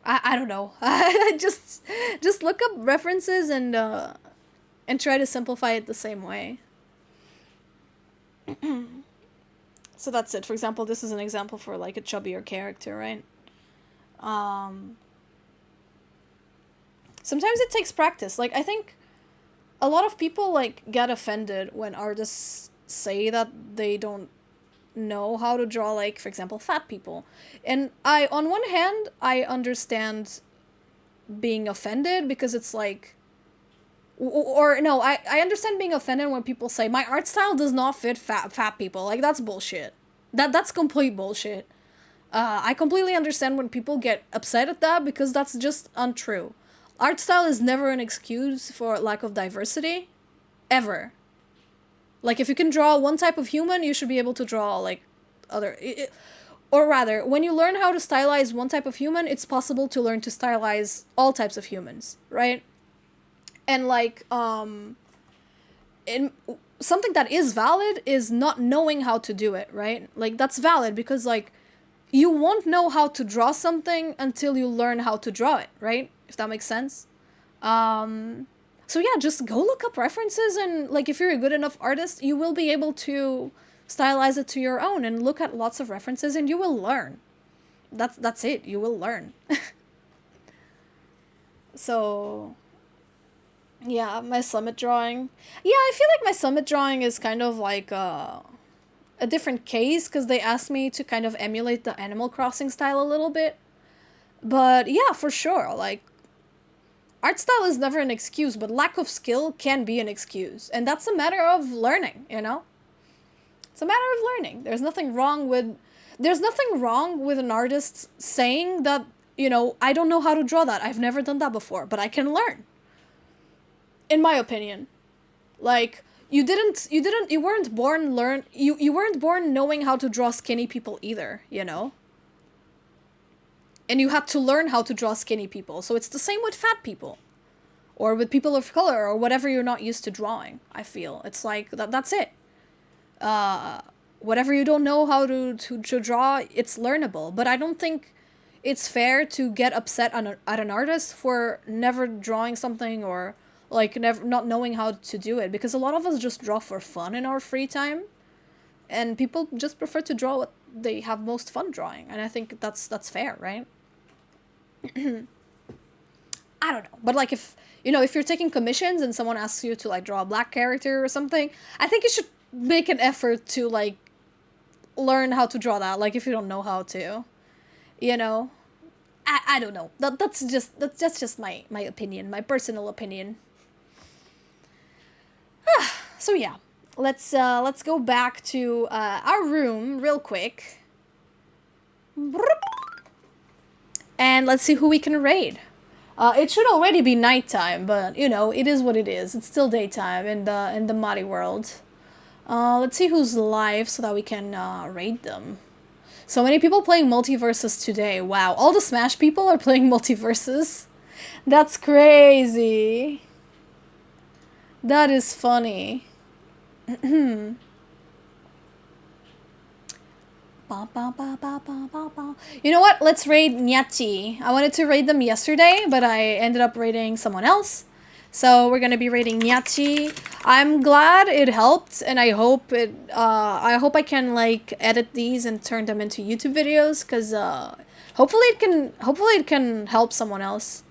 don't know. I just look up references and try to simplify it the same way. So that's it. For example, this is an example for like a chubbier character, right? Sometimes it takes practice. Like I think a lot of people like get offended when artists say that they don't know how to draw, like for example fat people, and I on one hand I understand being offended because it's like, or no, I understand being offended when people say my art style does not fit fat people. Like that's bullshit. That's complete bullshit. I completely understand when people get upset at that because that's just untrue. Art style is never an excuse for lack of diversity, ever. Like, if you can draw one type of human, you should be able to draw, like, other... or rather, when you learn how to stylize one type of human, it's possible to learn to stylize all types of humans, right? And, like, something that is valid is not knowing how to do it, right? Like, that's valid because, like, you won't know how to draw something until you learn how to draw it, right? If that makes sense. So yeah, just go look up references, and like if you're a good enough artist, you will be able to stylize it to your own and look at lots of references and you will learn. That's it. You will learn. So yeah, my summit drawing. Yeah, I feel like my summit drawing is kind of like a different case because they asked me to kind of emulate the Animal Crossing style a little bit. But yeah, for sure, like art style is never an excuse, but lack of skill can be an excuse. And that's a matter of learning, you know? It's a matter of learning. There's nothing wrong with an artist saying that, you know, I don't know how to draw that. I've never done that before, but I can learn. In my opinion. Like, you weren't born knowing how to draw skinny people either, you know? And you had to learn how to draw skinny people. So it's the same with fat people. Or with people of color, or whatever you're not used to drawing, I feel. It's like, that's it. Whatever you don't know how to draw, it's learnable. But I don't think it's fair to get upset at an artist for never drawing something, or like never not knowing how to do it, because a lot of us just draw for fun in our free time, and people just prefer to draw what they have most fun drawing, and I think that's fair, right? I don't know, but like if you're taking commissions and someone asks you to like draw a black character or something, I think you should make an effort to like learn how to draw that, like if you don't know how to, you know. I don't know. That's just my opinion, my personal opinion. So yeah, let's go back to our room real quick, and let's see who we can raid. It should already be nighttime, but it is what it is. It's still daytime in the Mari world. Let's see who's live so that we can raid them. So many people playing multiverses today. Wow, all the Smash people are playing multiverses. That's crazy. That is funny. You know what? Let's raid Nyachi. I wanted to raid them yesterday, but I ended up raiding someone else. So we're gonna be raiding Nyachi. I'm glad it helped, and I hope I can like edit these and turn them into YouTube videos, because hopefully it can help someone else.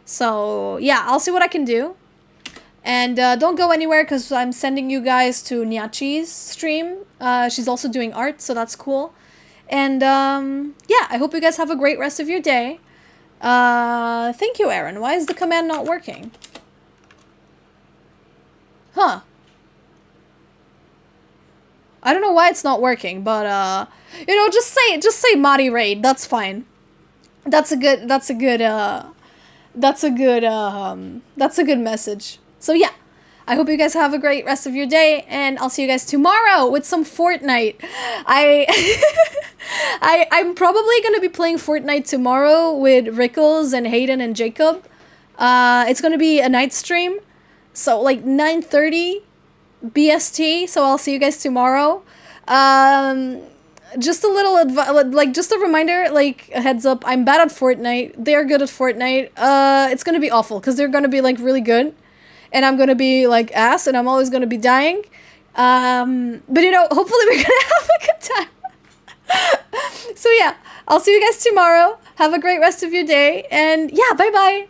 So yeah, I'll see what I can do. And don't go anywhere, because I'm sending you guys to Nyachi's stream. She's also doing art, so that's cool. And yeah, I hope you guys have a great rest of your day. Thank you, Aaron. Why is the command not working? Huh. I don't know why it's not working, but just say Mari raid. That's fine. That's a good message. So yeah, I hope you guys have a great rest of your day, and I'll see you guys tomorrow with some Fortnite. I'm probably gonna be playing Fortnite tomorrow with Rickles and Hayden and Jacob. It's gonna be a night stream, so like 9:30 BST. So I'll see you guys tomorrow. Just a little just a reminder, like a heads up. I'm bad at Fortnite. They're good at Fortnite. It's gonna be awful, because they're gonna be like really good, and I'm gonna be like ass, and I'm always gonna be dying. But hopefully we're gonna have a good time. So yeah, I'll see you guys tomorrow. Have a great rest of your day, and yeah, bye bye.